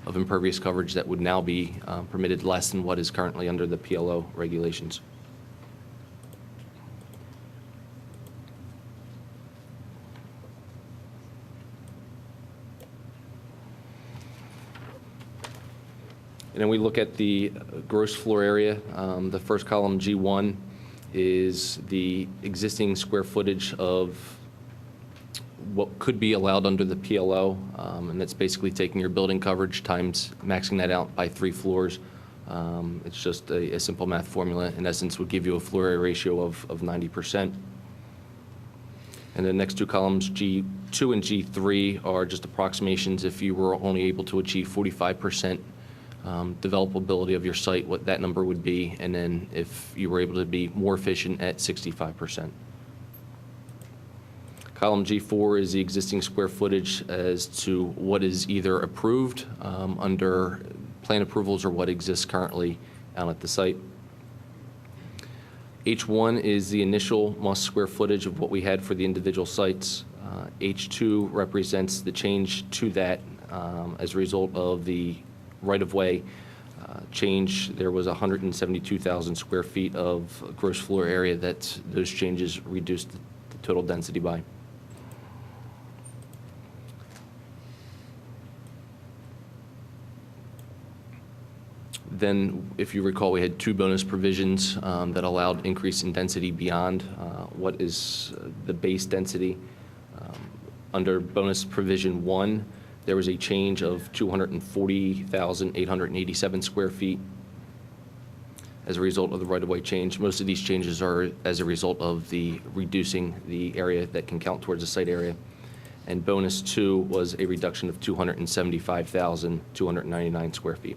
Speaker 10: of impervious coverage that would now be permitted less than what is currently under the PLO regulations. And then we look at the gross floor area. The first column, G1, is the existing square footage of what could be allowed under the PLO, and that's basically taking your building coverage times maxing that out by 3 floors. It's just a simple math formula. In essence, would give you a floor area ratio of 90%. And the next 2 columns, G2 and G3, are just approximations if you were only able to achieve 45% developability of your site, what that number would be, and then if you were able to be more efficient at 65%. Column G4 is the existing square footage as to what is either approved under plan approvals or what exists currently out at the site. H1 is the initial must square footage of what we had for the individual sites. H2 represents the change to that as a result of the right-of-way change. There was 172,000 square feet of gross floor area that those changes reduced the total density by. Then, if you recall, we had 2 bonus provisions that allowed increase in density beyond what is the base density. Under bonus provision 1, there was a change of 240,887 square feet as a result of the right-of-way change. Most of these changes are as a result of the reducing the area that can count towards the site area. And bonus 2 was a reduction of 275,299 square feet.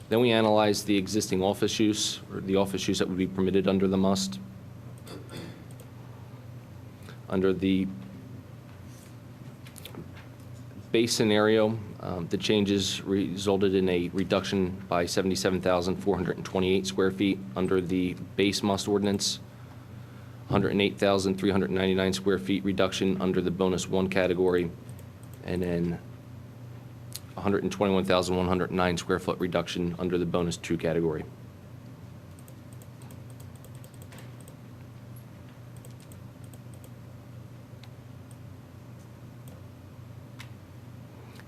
Speaker 10: Then we analyzed the existing office use, or the office use that would be permitted under the must. Under the base scenario, the changes resulted in a reduction by 77,428 square feet under the base must ordinance, 108,399 square feet reduction under the bonus 1 category, and then 121,109 square foot reduction under the bonus 2 category.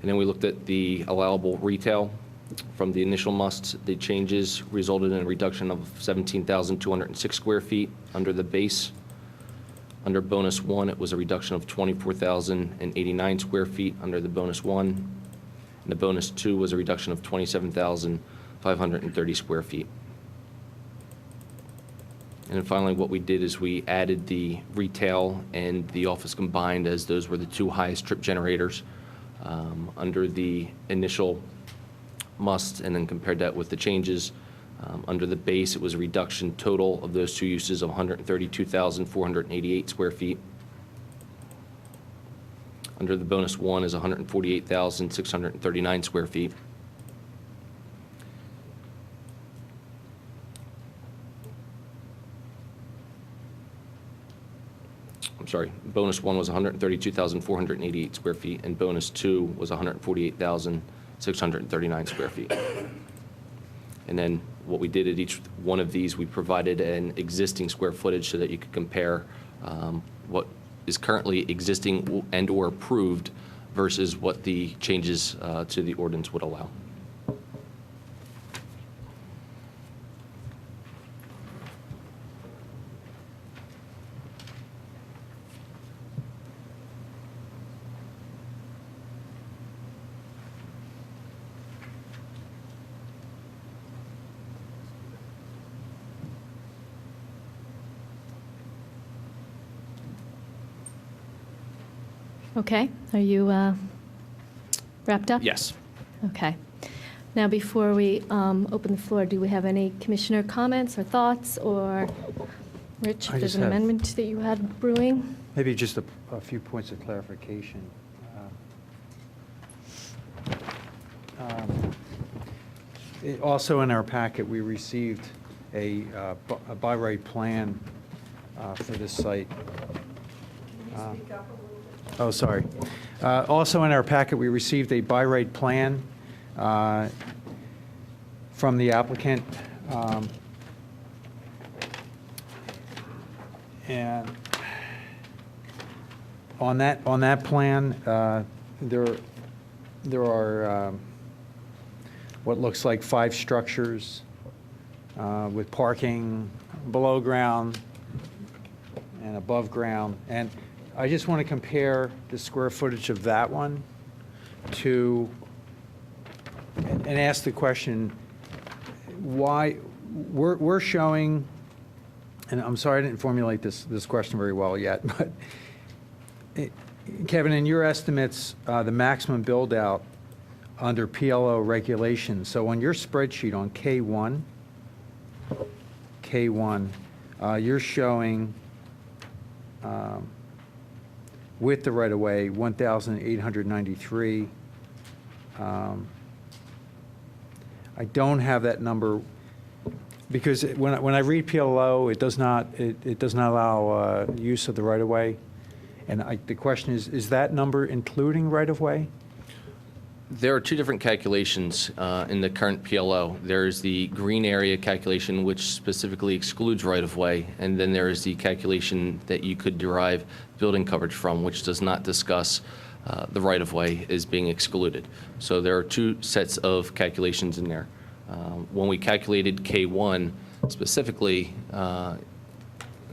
Speaker 10: And then we looked at the allowable retail. From the initial musts, the changes resulted in a reduction of 17,206 square feet under the base. Under bonus 1, it was a reduction of 24,089 square feet under the bonus 1. And the bonus 2 was a reduction of 27,530 square feet. And then finally, what we did is we added the retail and the office combined, as those were the 2 highest trip generators under the initial must, and then compared that with the changes. Under the base, it was a reduction total of those 2 uses of 132,488 square feet. under the bonus one is 148,639 square feet. I'm sorry, bonus one was 132,488 square feet, and bonus two was 148,639 square feet. And then what we did at each one of these, we provided an existing square footage so that you could compare what is currently existing and/or approved versus what the changes to the ordinance would allow.
Speaker 1: Okay, are you wrapped up?
Speaker 10: Yes.
Speaker 1: Okay. Now, before we open the floor, do we have any commissioner comments or thoughts? Or, Rich,
Speaker 11: I
Speaker 1: if there's
Speaker 11: just
Speaker 1: an
Speaker 11: have-
Speaker 1: amendment that you had brewing?
Speaker 11: Maybe just a few points of clarification. Also in our packet, we received a by right plan for this site. Oh, sorry. Also in our packet, we received a by right plan from the applicant. And on that plan, there are what looks like 5 structures with parking below ground and above ground. And I just want to compare the square footage of that one to, and ask the question, why, we're showing, and I'm sorry I didn't formulate this question very well yet, but Kevin, in your estimates, the maximum build-out under PLO regulations, so on your spreadsheet on K1, you're showing with the right-of-way, 1,893. I don't have that number, because when I read PLO, it does not allow use of the right-of-way. And the question is that number including right-of-way?
Speaker 10: There are 2 different calculations in the current PLO. There's the green area calculation, which specifically excludes right-of-way, and then there is the calculation that you could derive building coverage from, which does not discuss the right-of-way as being excluded. So there are 2 sets of calculations in there. When we calculated K1 specifically, and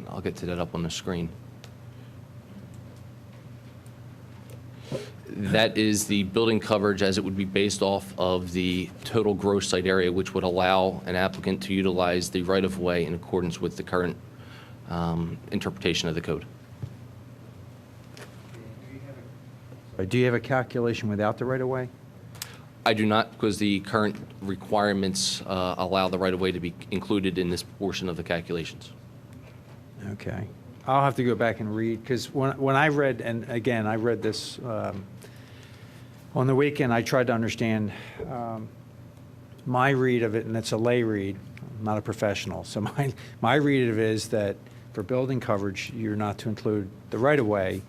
Speaker 10: I'll get to that up on the screen. That is the building coverage as it would be based off of the total gross site area, which would allow an applicant to utilize the right-of-way in accordance with the current interpretation of the code.
Speaker 11: Do you have a calculation without the right-of-way?
Speaker 10: I do not, because the current requirements allow the right-of-way to be included in this portion of the calculations.
Speaker 11: Okay. I'll have to go back and read, because when I read, and again, I read this on the weekend, I tried to understand my read of it, and it's a lay read. I'm not a professional. So my read of it is that for building coverage, you're not to include the right-of-way.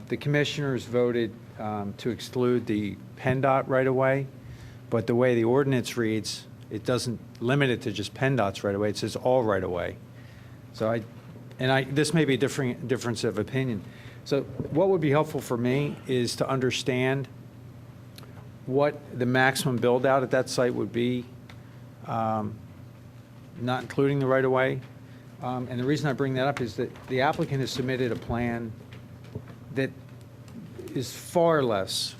Speaker 11: The commissioners voted to exclude the PennDOT right-of-way, but the way the ordinance reads, it doesn't limit it to just PennDOT's right-of-way. It says all right-of-way. So this may be a difference of opinion. So what would be helpful for me is to understand what the maximum build-out at that site would be, not including the right-of-way. And the reason I bring that up is that the applicant has submitted a plan that is far less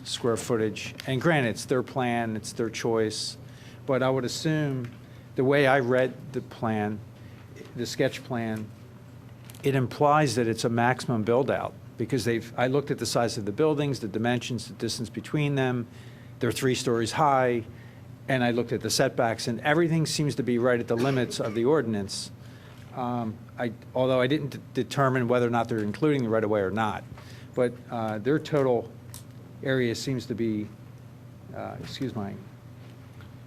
Speaker 11: square footage. And granted, it's their plan, it's their choice. But I would assume, the way I read the plan, the sketch plan, it implies that it's a maximum build-out, because I looked at the size of the buildings, the dimensions, the distance between them. They're 3 stories high, and I looked at the setbacks, and everything seems to be right at the limits of the ordinance. Although I didn't determine whether or not they're including the right-of-way or not. but their total area seems to be, excuse my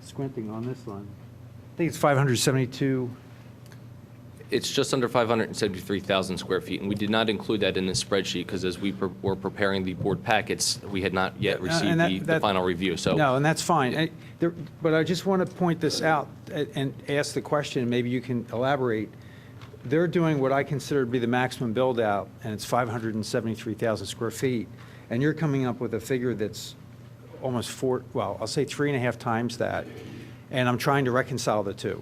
Speaker 11: squinting on this one. I think it's 572.
Speaker 10: It's just under 573,000 square feet, and we did not include that in the spreadsheet because as we were preparing the board packets, we had not yet received the final review, so.
Speaker 11: No, and that's fine. But I just want to point this out and ask the question, maybe you can elaborate. They're doing what I consider to be the maximum build-out, and it's 573,000 square feet, and you're coming up with a figure that's almost I'll say 3.5 times that, and I'm trying to reconcile the two.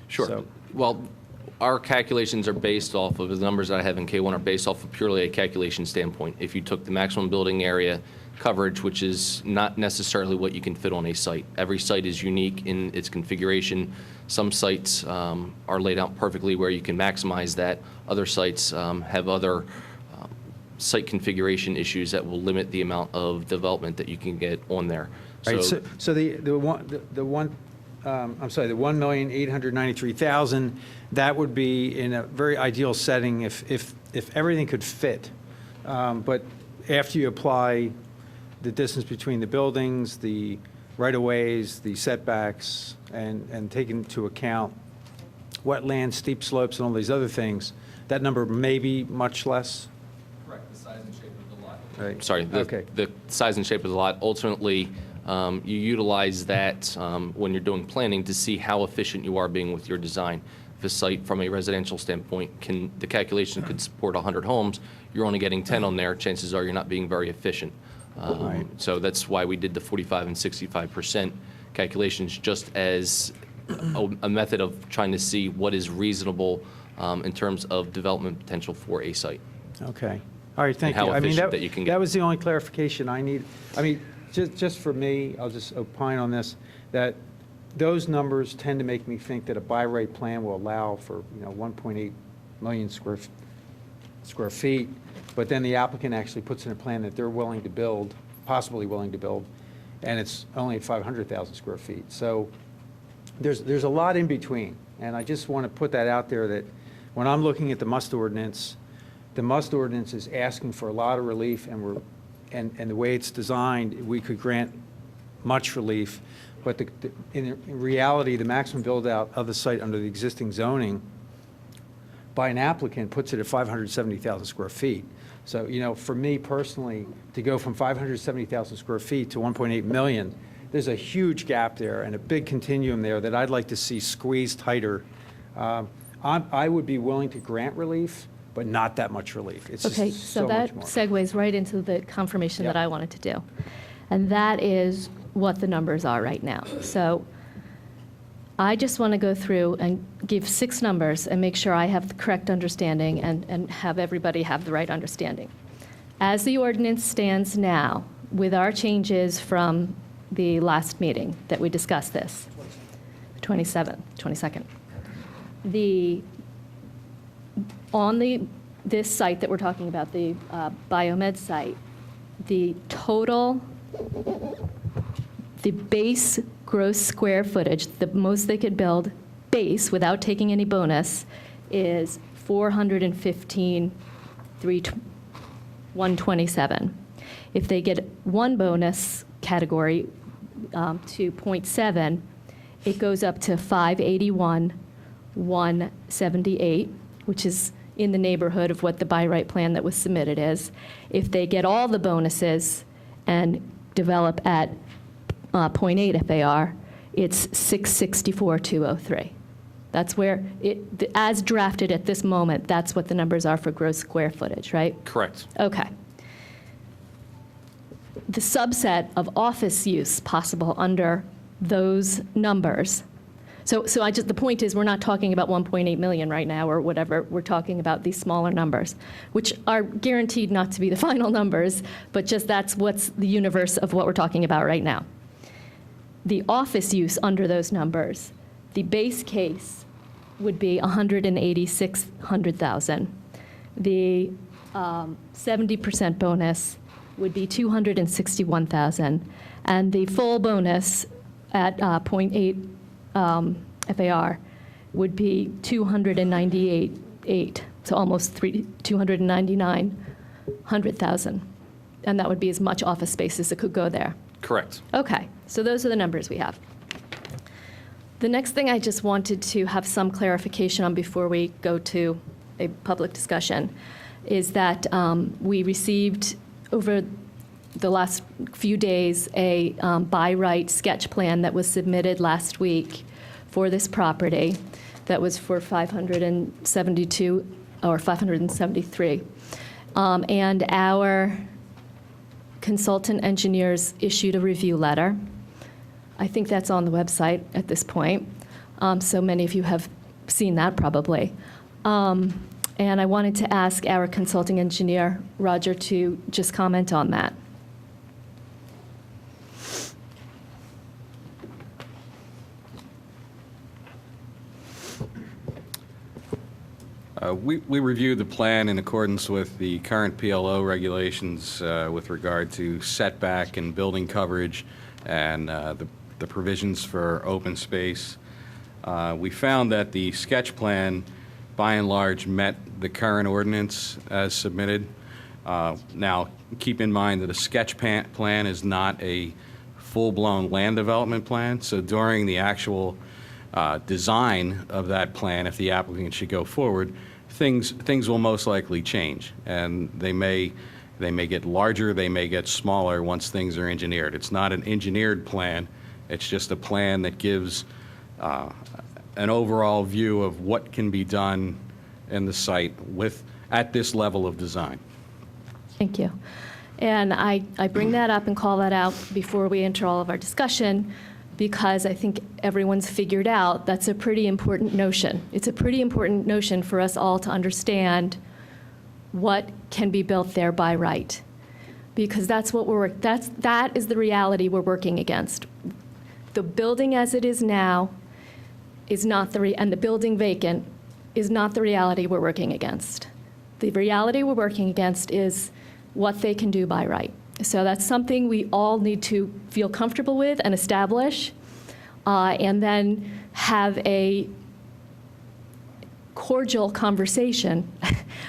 Speaker 10: Sure.
Speaker 11: So-
Speaker 10: Well, our calculations are based off of, the numbers that I have in K1 are based off of purely a calculation standpoint. If you took the maximum building area coverage, which is not necessarily what you can fit on a site. Every site is unique in its configuration. Some sites are laid out perfectly where you can maximize that. Other sites have other site configuration issues that will limit the amount of development that you can get on there.
Speaker 11: Right, so the 1,893,000, that would be in a very ideal setting if everything could fit. But after you apply the distance between the buildings, the right-of-ways, the setbacks, and take into account wetlands, steep slopes, and all these other things, that number may be much less?
Speaker 10: Correct, the size and shape of the lot.
Speaker 11: Right.
Speaker 10: Sorry, the size and shape of the lot. Ultimately, you utilize that when you're doing planning to see how efficient you are being with your design. If a site from a residential standpoint the calculation could support 100 homes, you're only getting 10 on there, chances are you're not being very efficient. So that's why we did the 45 and 65% calculations, just as a method of trying to see what is reasonable in terms of development potential for a site.
Speaker 11: Okay. All right, thank you.
Speaker 10: How efficient that you can get.
Speaker 11: That was the only clarification I need. I mean, just for me, I'll just opine on this, that those numbers tend to make me think that a by-right plan will allow for, 1.8 million square feet, but then the applicant actually puts in a plan that they're willing to build, possibly willing to build, and it's only at 500,000 square feet. So there's a lot in between, and I just want to put that out there that when I'm looking at the must ordinance is asking for a lot of relief, and the way it's designed, we could grant much relief, but in reality, the maximum build-out of the site under the existing zoning by an applicant puts it at 570,000 square feet. So, for me personally, to go from 570,000 square feet to 1.8 million, there's a huge gap there and a big continuum there that I'd like to see squeezed tighter. I would be willing to grant relief, but not that much relief. It's
Speaker 1: Okay,
Speaker 11: just
Speaker 1: so
Speaker 11: so
Speaker 1: that
Speaker 11: much more.
Speaker 1: segues right into the confirmation that
Speaker 11: Yeah.
Speaker 1: I wanted to do. And that is what the numbers are right now. So I just want to go through and give 6 numbers and make sure I have the correct understanding and have everybody have the right understanding. As the ordinance stands now, with our changes from the last meeting that we discussed this, 22nd. This site that we're talking about, the Biomed site, the base gross square footage, the most they could build base without taking any bonus is 415,127. If they get one bonus category to 0.7, it goes up to 581,178, which is in the neighborhood of what the by right plan that was submitted is. If they get all the bonuses and develop at 0.8 FAR, it's 664,203. That's where as drafted at this moment, that's what the numbers are for gross square footage, right?
Speaker 10: Correct.
Speaker 1: Okay. The subset of office use possible under those numbers. So the point is, we're not talking about 1.8 million right now or whatever. We're talking about these smaller numbers, which are guaranteed not to be the final numbers, but just that's what's the universe of what we're talking about right now. The office use under those numbers, the base case would be 186,000. The 70% bonus would be 261,000, and the full bonus at 0.8 FAR would be 298,800, so almost 299 100,000. And that would be as much office space as it could go there.
Speaker 10: Correct.
Speaker 1: Okay, so those are the numbers we have. The next thing I just wanted to have some clarification on before we go to a public discussion is that we received over the last few days a by right sketch plan that was submitted last week for this property that was for 572 or 573. And our consultant engineers issued a review letter. I think that's on the website at this point. So many of you have seen that probably. And I wanted to ask our consulting engineer, Roger, to just comment on that.
Speaker 12: We reviewed the plan in accordance with the current PLO regulations with regard to setback and building coverage and the provisions for open space. We found that the sketch plan, by and large, met the current ordinance as submitted. Now, keep in mind that a sketch plan is not a full-blown land development plan, so during the actual design of that plan, if the applicant should go forward, things will most likely change, and they may get larger, they may get smaller once things are engineered. It's not an engineered plan, it's just a plan that gives an overall view of what can be done in the site at this level of design.
Speaker 1: Thank you. And I bring that up and call that out before we enter all of our discussion, because I think everyone's figured out that's a pretty important notion. It's a pretty important notion for us all to understand what can be built there by right, because that's what that is the reality we're working against. The building as it is now is not and the building vacant is not the reality we're working against. The reality we're working against is what they can do by right. So that's something we all need to feel comfortable with and establish, and then have a cordial conversation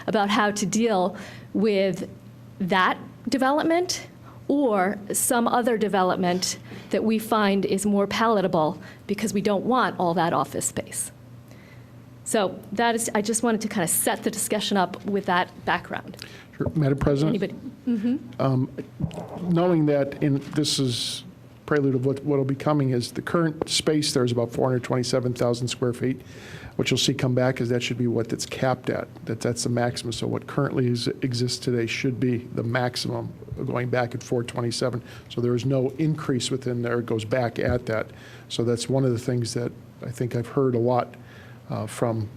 Speaker 1: about how to deal with that development or some other development that we find is more palatable because we don't want all that office space. So that is, I just wanted to kind of set the discussion up with that background.
Speaker 7: Sure. Madam President?
Speaker 1: Anybody?
Speaker 7: Knowing that this is prelude of what will be coming, is the current space there is about 427,000 square feet. What you'll see come back is that should be what it's capped at. That's the maximum. So what currently exists today should be the maximum, going back at 427. So there is no increase within there. It goes back at that. So that's one of the things that I think I've heard a lot from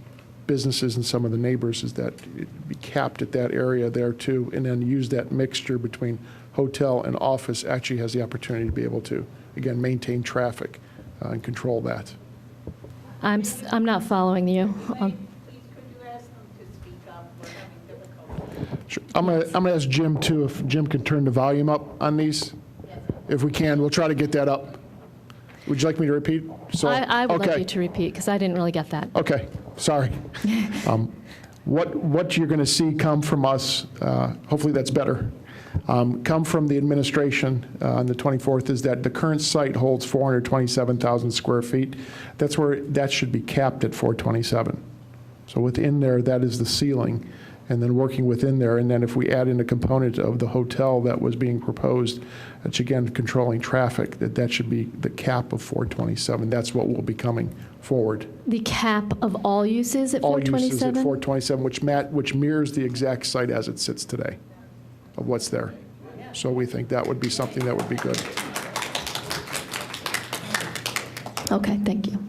Speaker 7: businesses and some of the neighbors, is that it be capped at that area there too, and then use that mixture between hotel and office actually has the opportunity to be able to, again, maintain traffic and control that.
Speaker 1: I'm not following you.
Speaker 13: Please, could you ask them to speak up? We're having difficulty.
Speaker 7: Sure. I'm gonna ask Jim too, if Jim can turn the volume up on these. If we can, we'll try to get that up. Would you like me to repeat? So,
Speaker 1: I would like
Speaker 7: okay.
Speaker 1: you to repeat, because I didn't really get that.
Speaker 7: Okay, sorry. What you're going to see come from us, hopefully that's better, come from the administration on the 24th, is that the current site holds 427,000 square feet. That's where that should be capped at 427. So within there, that is the ceiling. And then working within there, and then if we add in a component of the hotel that was being proposed, that's again controlling traffic, that should be the cap of 427. That's what will be coming forward.
Speaker 1: The cap of all uses at
Speaker 7: All
Speaker 1: 427?
Speaker 7: uses at 427, which mirrors the exact site as it sits today of what's there. So we think that would be something that would be good.
Speaker 1: Okay, thank you.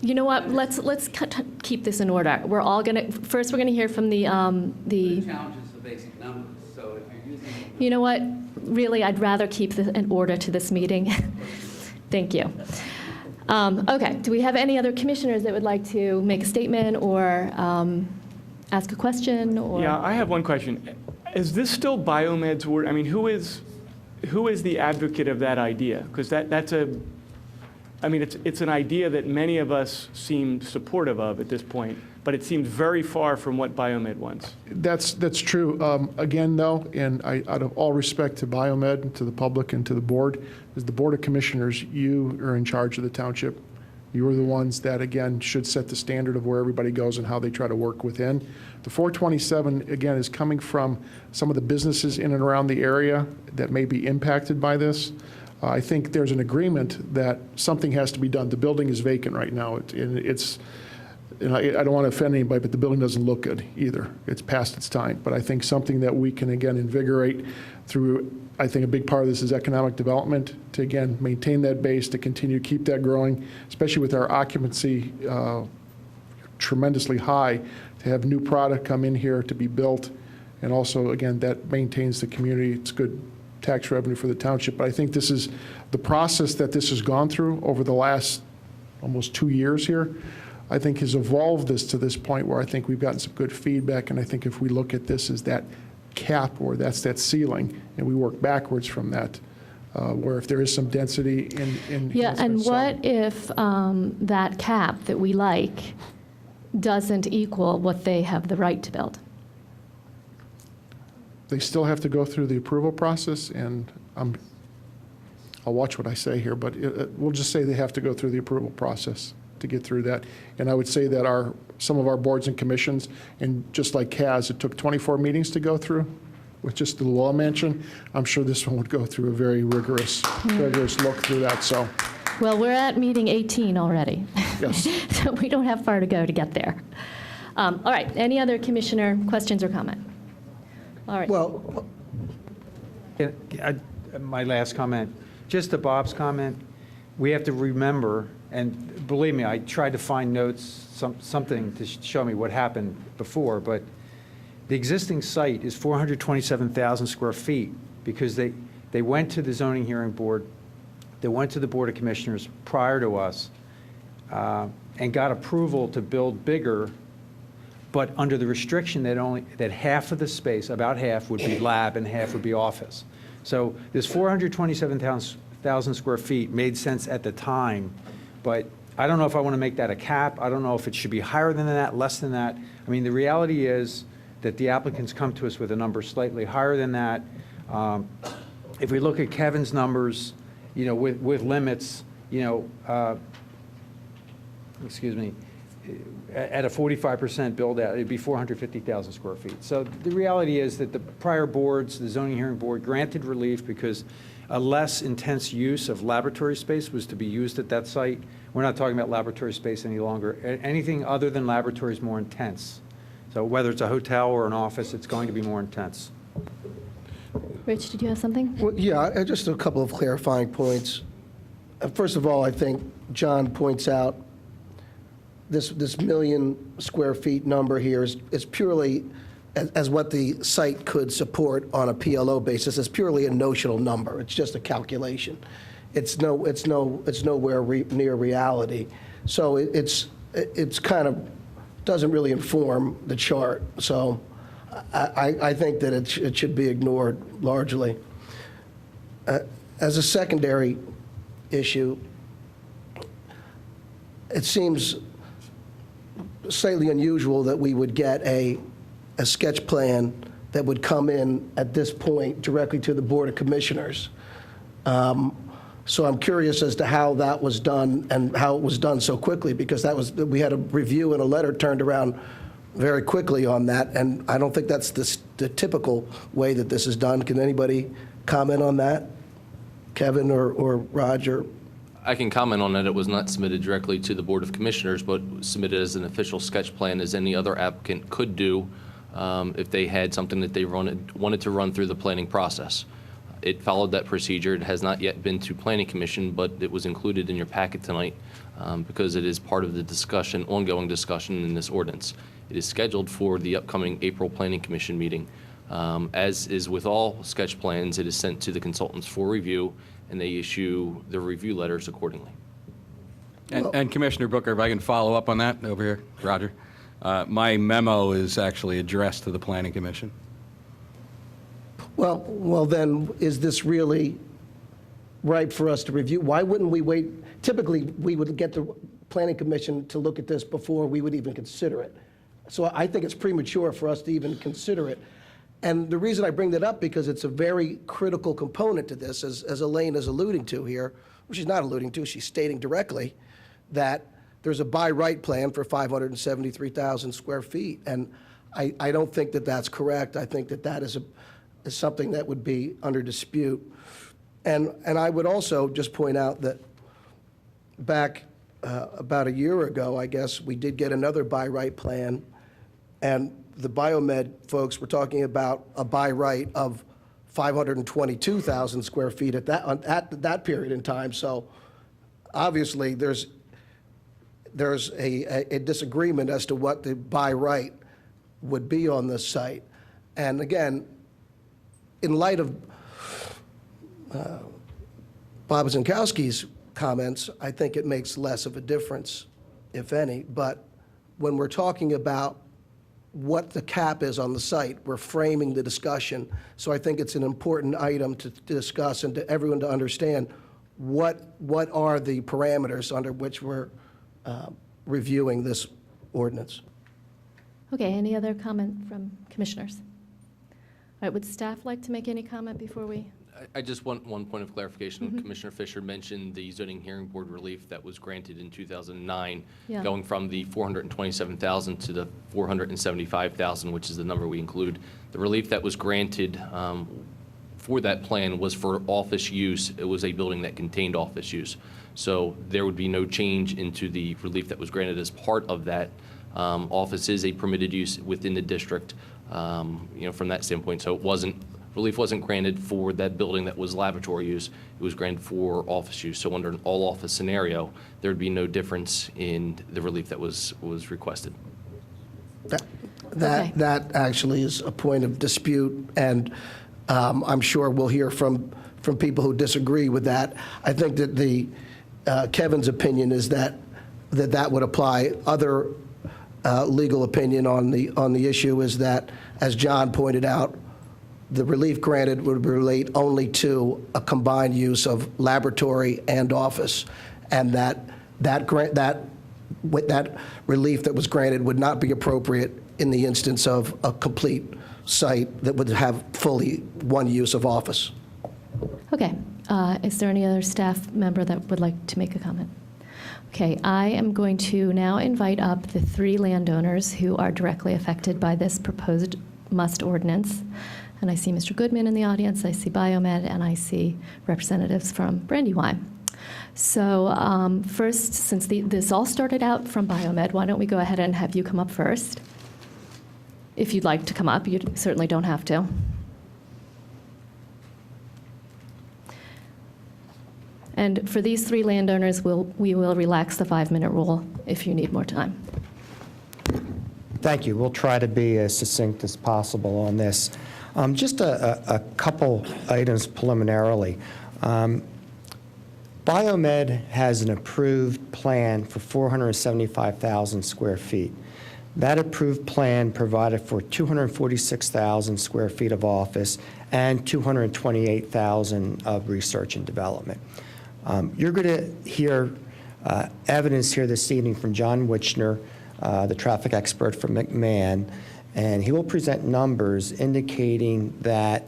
Speaker 1: You know what, let's keep this in order. We're all gonna, first we're gonna hear from the
Speaker 2: Challenges the basic numbers, so if you're using...
Speaker 1: You know what, really, I'd rather keep this in order to this meeting. Thank you. Okay, do we have any other commissioners that would like to make a statement or ask a question or?
Speaker 8: Yeah, I have one question. Is this still Biomed's word? I mean, who is the advocate of that idea? Because that's a I mean, it's an idea that many of us seem supportive of at this point, but it seems very far from what Biomed wants.
Speaker 7: That's true. Again, though, and out of all respect to Biomed, and to the public, and to the board, as the Board of Commissioners, you are in charge of the township. You are the ones that, again, should set the standard of where everybody goes and how they try to work within. The 427, again, is coming from some of the businesses in and around the area that may be impacted by this. I think there's an agreement that something has to be done. The building is vacant right now. It's and I don't want to offend anybody, but the building doesn't look good either. It's past its time. But I think something that we can, again, invigorate through, I think a big part of this is economic development, to, again, maintain that base, to continue to keep that growing, especially with our occupancy tremendously high, to have new product come in here to be built. And also, again, that maintains the community. It's good tax revenue for the township. But I think this is the process that this has gone through over the last almost 2 years here, I think has evolved this to this point where I think we've gotten some good feedback. And I think if we look at this as that cap, or that's that ceiling, and we work backwards from that, where if there is some density in
Speaker 1: Yeah, and what if that cap that we like doesn't equal what they have the right to build?
Speaker 7: They still have to go through the approval process, and I'll watch what I say here, but we'll just say they have to go through the approval process to get through that. And I would say that some of our boards and commissions, and just like Cas, it took 24 meetings to go through with just the Louella Mansion. I'm sure this one would go through a very rigorous look through that. So,
Speaker 1: Well, we're at meeting 18 already.
Speaker 7: yes.
Speaker 1: So we don't have far to go to get there. All right, any other commissioner questions or comment? All right.
Speaker 9: Well,
Speaker 11: My last comment, just to Bob's comment, we have to remember, and believe me, I tried to find notes, something to show me what happened before, but the existing site is 427,000 square feet because they went to the zoning hearing board, they went to the Board of Commissioners prior to us, and got approval to build bigger, but under the restriction that half of the space, about half, would be lab and half would be office. So this 427,000 square feet made sense at the time, but I don't know if I want to make that a cap. I don't know if it should be higher than that, less than that. I mean, the reality is that the applicants come to us with a number slightly higher than that. If we look at Kevin's numbers, with limits, excuse me, at a 45% build out, it'd be 450,000 square feet. So the reality is that the prior boards, the zoning hearing board, granted relief because a less intense use of laboratory space was to be used at that site. We're not talking about laboratory space any longer. Anything other than laboratory is more intense. So whether it's a hotel or an office, it's going to be more intense.
Speaker 1: Rich, did you have something?
Speaker 9: well, yeah, just a couple of clarifying points. First of all, I think John points out this million square feet number here is purely as what the site could support on a PLO basis. It's purely a notional number. It's just a calculation. It's nowhere near reality. So it's kind of doesn't really inform the chart. So I think that it should be ignored largely. As a secondary issue, it seems slightly unusual that we would get a sketch plan that would come in at this point directly to the Board of Commissioners. So I'm curious as to how that was done and how it was done so quickly, because we had a review and a letter turned around very quickly on that, and I don't think that's the typical way that this is done. Can anybody comment on that? Kevin or Roger?
Speaker 10: I can comment on that. It was not submitted directly to the Board of Commissioners, but submitted as an official sketch plan as any other applicant could do if they had something that they wanted to run through the planning process. It followed that procedure. It has not yet been to Planning Commission, but it was included in your packet tonight because it is part of the ongoing discussion in this ordinance. It is scheduled for the upcoming April Planning Commission meeting. As is with all sketch plans, it is sent to the consultants for review, and they issue the review letters accordingly.
Speaker 12: And Commissioner Booker, if I can follow up on that over here, Roger. My memo is actually addressed to the Planning Commission.
Speaker 9: Well, then, is this really ripe for us to review? Why wouldn't we wait? typically, we would get the Planning Commission to look at this before we would even consider it. So I think it's premature for us to even consider it. And the reason I bring that up, because it's a very critical component to this, as Elaine is alluding to here, well, she's not alluding to, she's stating directly that there's a by right plan for 573,000 square feet. And I don't think that that's correct. I think that that is something that would be under dispute. And I would also just point out that back about a year ago, I guess, we did get another by right plan, and the biomed folks were talking about a by right of 522,000 square feet at that period in time. So obviously there's a disagreement as to what the by right would be on this site. And again, in light of Bob Zienkowski's comments, I think it makes less of a difference, if any. But when we're talking about what the cap is on the site, we're framing the discussion. So I think it's an important item to discuss and to everyone to understand what are the parameters under which we're reviewing this ordinance.
Speaker 1: Okay, any other comment from commissioners? All right, would staff like to make any comment before we?
Speaker 10: I just want one point of clarification.
Speaker 1: Mm-hmm.
Speaker 10: Commissioner Fisher mentioned the zoning hearing board relief that was granted in 2009,
Speaker 1: Yeah.
Speaker 10: going from the 427,000 to the 475,000, which is the number we include. The relief that was granted for that plan was for office use. It was a building that contained office use. So there would be no change into the relief that was granted as part of that. Office is a permitted use within the district, from that standpoint. So relief wasn't granted for that building that was laboratory use. It was granted for office use. So under an all-office scenario, there would be no difference in the relief that was requested.
Speaker 9: That actually is a point of dispute, and I'm sure we'll hear from people who disagree with that. I think that Kevin's opinion is that would apply. Other legal opinion on the issue is that, as John pointed out, the relief granted would relate only to a combined use of laboratory and office, and that relief that was granted would not be appropriate in the instance of a complete site that would have fully one use of office.
Speaker 1: Okay, is there any other staff member that would like to make a comment? Okay, I am going to now invite up the three landowners who are directly affected by this proposed must ordinance. And I see Mr. Goodman in the audience, I see Biomed, and I see representatives from Brandywine. So first, since this all started out from Biomed, why don't we go ahead and have you come up first? If you'd like to come up, you certainly don't have to. And for these three landowners, we will relax the 5-minute rule if you need more time.
Speaker 14: Thank you. We'll try to be as succinct as possible on this. Just a couple items preliminarily. Biomed has an approved plan for 475,000 square feet. That approved plan provided for 246,000 square feet of office and 228,000 of research and development. You're going to hear evidence here this evening from John Wichner, the traffic expert from McMahon, and he will present numbers indicating that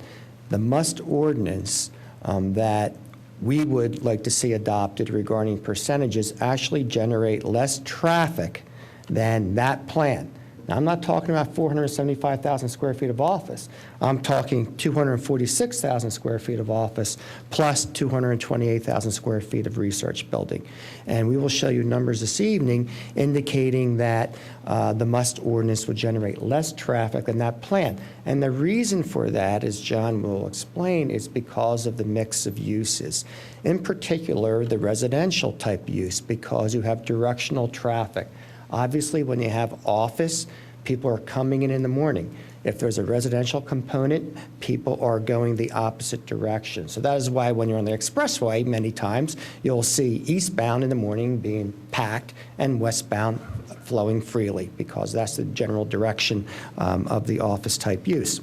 Speaker 14: the must ordinance that we would like to see adopted regarding percentages actually generate less traffic than that plan. Now, I'm not talking about 475,000 square feet of office. I'm talking 246,000 square feet of office plus 228,000 square feet of research building. And we will show you numbers this evening indicating that the must ordinance would generate less traffic than that plan. And the reason for that, as John will explain, is because of the mix of uses. In particular, the residential type use, because you have directional traffic. Obviously, when you have office, people are coming in the morning. If there's a residential component, people are going the opposite direction. So that is why when you're on the expressway, many times, you'll see eastbound in the morning being packed and westbound flowing freely, because that's the general direction of the office type use.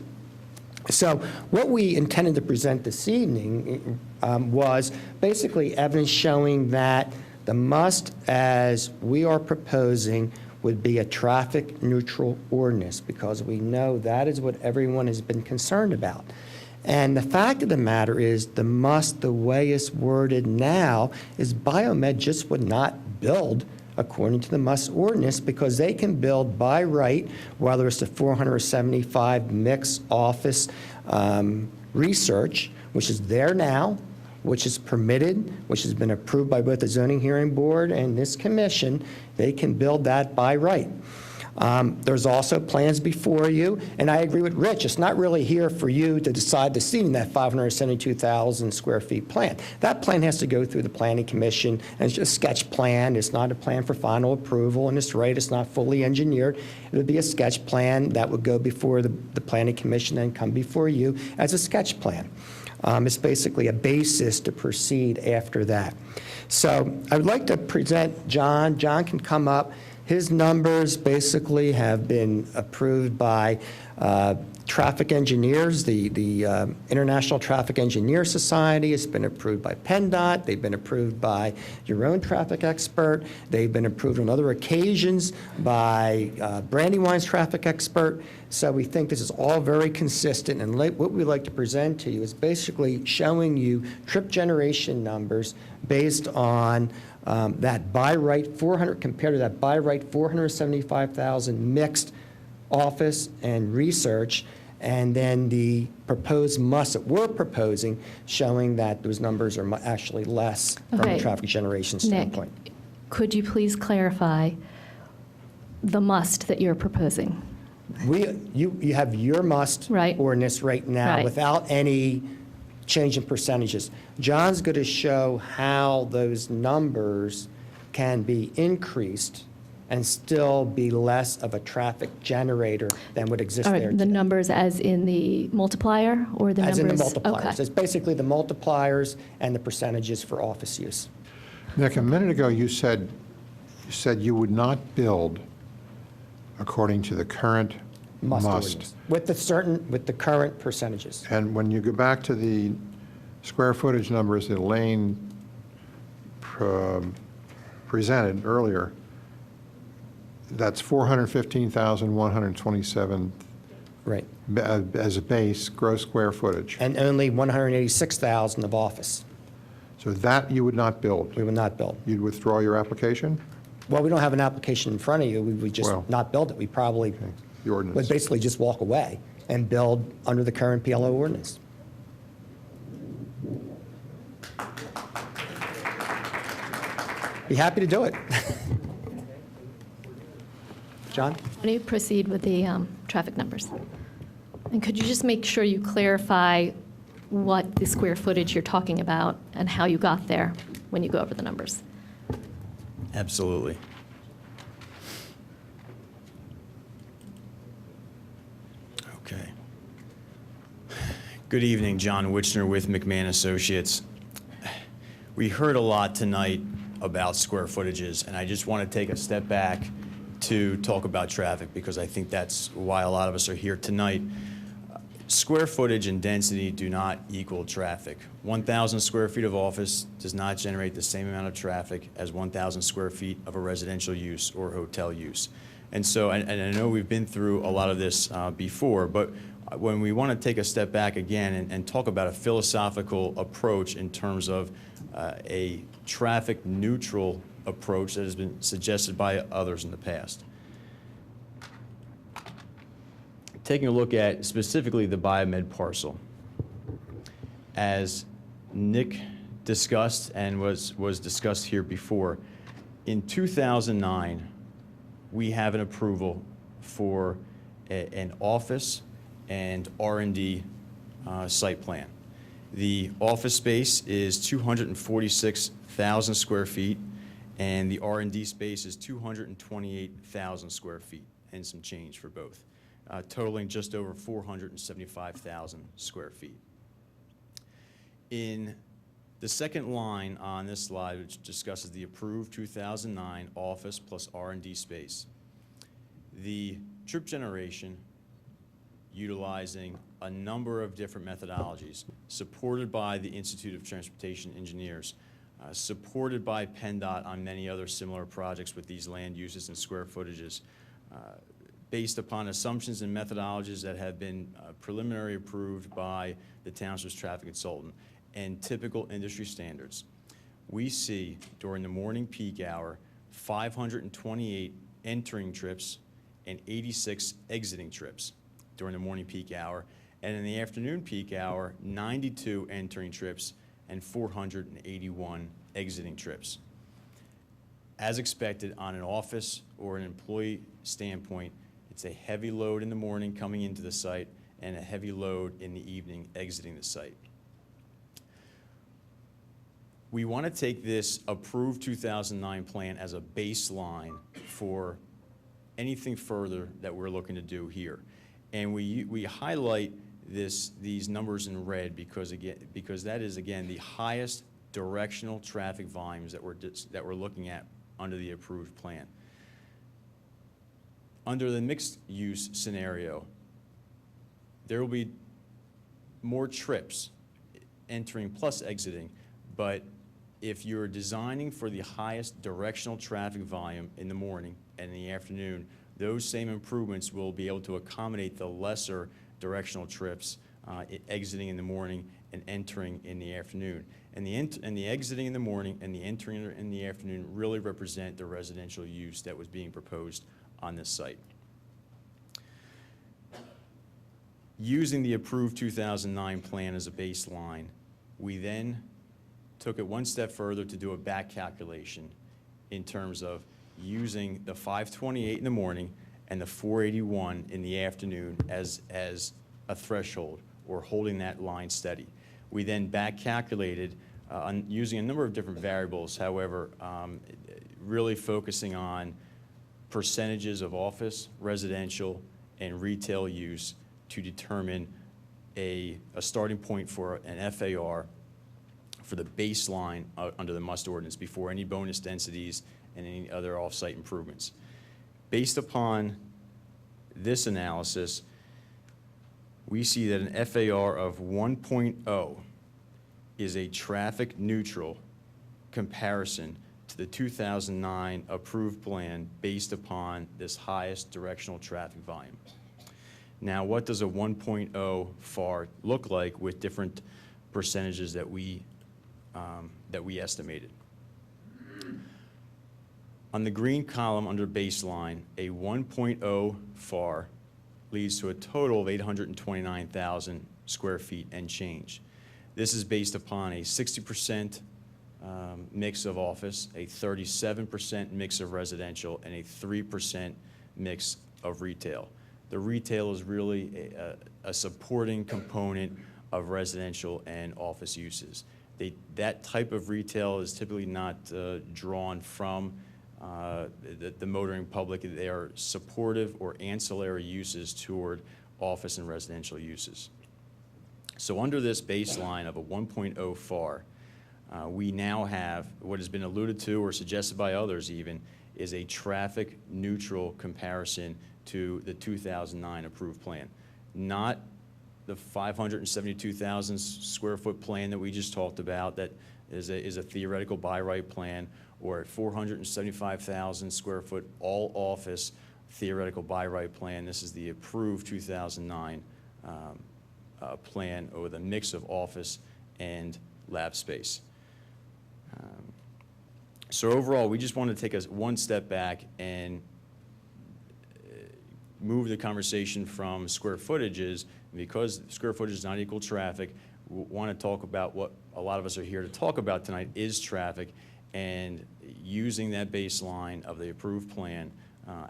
Speaker 14: So what we intended to present this evening was basically evidence showing that The must, as we are proposing, would be a traffic-neutral ordinance, because we know that is what everyone has been concerned about. And the fact of the matter is, the must, the way it's worded now, is Biomed just would not build according to the must ordinance, because they can build by right, whether it's the 475 mixed office research, which is there now, which is permitted, which has been approved by both the zoning hearing board and this commission. They can build that by right. There's also plans before you, and I agree with Rich, it's not really here for you to decide this evening, that 572,000 square feet plan. That plan has to go through the planning commission, and it's just a sketch plan. It's not a plan for final approval, and it's right, it's not fully engineered. It would be a sketch plan that would go before the planning commission and come before you as a sketch plan. It's basically a basis to proceed after that. So I would like to present John. John can come up. His numbers basically have been approved by traffic engineers. The International Traffic Engineer Society has been approved by PennDOT. They've been approved by your own traffic expert. They've been approved on other occasions by Brandywine's traffic expert. So we think this is all very consistent. And what we'd like to present to you is basically showing you trip generation numbers based on that by right 400 compared to that by right 475,000 mixed office and research, and then the proposed must that we're proposing, showing that those numbers are actually less from
Speaker 1: Okay.
Speaker 14: a traffic generation standpoint.
Speaker 1: Nick, could you please clarify the must that you're proposing?
Speaker 14: You have your must
Speaker 1: Right.
Speaker 14: ordinance right now
Speaker 1: Right.
Speaker 14: without any change in percentages. John's going to show how those numbers can be increased and still be less of a traffic generator than would exist
Speaker 1: All
Speaker 14: there
Speaker 1: right, the
Speaker 14: today.
Speaker 1: numbers as in the multiplier or the
Speaker 14: As in
Speaker 1: numbers?
Speaker 14: the multipliers.
Speaker 1: Okay.
Speaker 14: It's basically the multipliers and the percentages for office use.
Speaker 3: Nick, a minute ago, you said you would not build according to the current must.
Speaker 14: Ordinance. With the current percentages.
Speaker 3: And when you go back to the square footage numbers that Elaine presented earlier, that's 415,127
Speaker 14: Right.
Speaker 3: as a base gross square footage.
Speaker 14: And only 186,000 of office.
Speaker 3: So that you would not build?
Speaker 14: We would not build.
Speaker 3: You'd withdraw your application?
Speaker 14: Well, we don't have an application in front of you. We would just
Speaker 3: Well,
Speaker 14: not build it. We probably
Speaker 3: The ordinance.
Speaker 14: would basically just walk away and build under the current PLO ordinance. Be happy to do it. John?
Speaker 1: Why don't you proceed with the traffic numbers? And could you just make sure you clarify what the square footage you're talking about and how you got there when you go over the numbers?
Speaker 15: Absolutely. Okay. Good evening, John Wichner with McMahon Associates. We heard a lot tonight about square footages, and I just want to take a step back to talk about traffic, because I think that's why a lot of us are here tonight. Square footage and density do not equal traffic. 1,000 square feet of office does not generate the same amount of traffic as 1,000 square feet of a residential use or hotel use. And so, and I know we've been through a lot of this before, but when we want to take a step back again and talk about a philosophical approach in terms of a traffic neutral approach that has been suggested by others in the past. Taking a look at specifically the Biomed parcel. As Nick discussed and was discussed here before, in 2009, we have an approval for an office and R&D site plan. The office space is 246,000 square feet, and the R&D space is 228,000 square feet, and some change for both, totaling just over 475,000 square feet. In the second line on this slide, which discusses the approved 2009 office plus R&D space, the trip generation, utilizing a number of different methodologies supported by the Institute of Transportation Engineers, supported by PennDOT on many other similar projects with these land uses and square footages, based upon assumptions and methodologies that have been preliminary approved by the Township's traffic consultant and typical industry standards. We see during the morning peak hour 528 entering trips and 86 exiting trips during the morning peak hour, and in the afternoon peak hour, 92 entering trips and 481 exiting trips. As expected, on an office or an employee standpoint, it's a heavy load in the morning coming into the site and a heavy load in the evening exiting the site. We want to take this approved 2009 plan as a baseline for anything further that we're looking to do here. And we highlight these numbers in red because that is, again, the highest directional traffic volumes that we're looking at under the approved plan. Under the mixed-use scenario, there will be more trips entering plus exiting, but if you're designing for the highest directional traffic volume in the morning and in the afternoon, those same improvements will be able to accommodate the lesser directional trips exiting in the morning and entering in the afternoon. And the exiting in the morning and the entering in the afternoon really represent the residential use that was being proposed on this site. Using the approved 2009 plan as a baseline, we then took it one step further to do a back calculation in terms of using the 528 in the morning and the 481 in the afternoon as a threshold, or holding that line steady. We then back calculated using a number of different variables, however, really focusing on percentages of office, residential, and retail use to determine a starting point for an FAR for the baseline under the MUST ordinance before any bonus densities and any other off-site improvements. Based upon this analysis, we see that an FAR of 1.0 is a traffic neutral comparison to the 2009 approved plan based upon this highest directional traffic volume. Now, what does a 1.0 FAR look like with different percentages that we estimated? On the green column under baseline, a 1.0 FAR leads to a total of 829,000 square feet and change. This is based upon a 60% mix of office, a 37% mix of residential, and a 3% mix of retail. The retail is really a supporting component of residential and office uses. That type of retail is typically not drawn from the motoring public. They are supportive or ancillary uses toward office and residential uses. So under this baseline of a 1.0 FAR, we now have what has been alluded to or suggested by others even is a traffic neutral comparison to the 2009 approved plan. Not the 572,000 square foot plan that we just talked about that is a theoretical by right plan, or at 475,000 square foot all office theoretical by right plan. This is the approved 2009 plan with a mix of office and lab space. So overall, we just want to take us one step back and move the conversation from square footages, because square footage is not equal traffic. We want to talk about what a lot of us are here to talk about tonight is traffic, and using that baseline of the approved plan,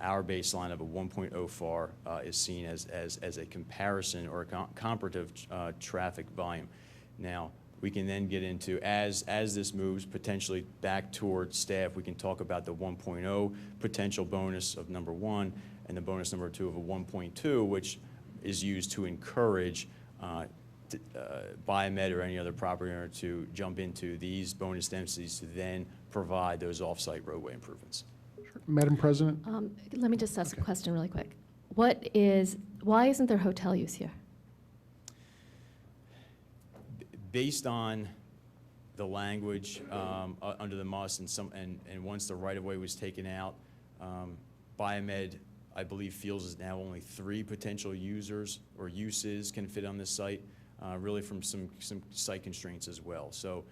Speaker 15: our baseline of a 1.0 FAR is seen as a comparison or a comparative traffic volume. Now, we can then get into, as this moves potentially back towards staff, we can talk about the 1.0 potential bonus of number one and the bonus number two of a 1.2, which is used to encourage Biomed or any other property owner to jump into these bonus densities to then provide those off-site roadway improvements.
Speaker 7: Madam President?
Speaker 1: Let me just ask a question really quick. Why isn't there hotel use here?
Speaker 15: Based on the language under the must, and once the right-of-way was taken out, Biomed, I believe, feels is now only 3 potential users or uses can fit on this site, really from some site constraints as well. So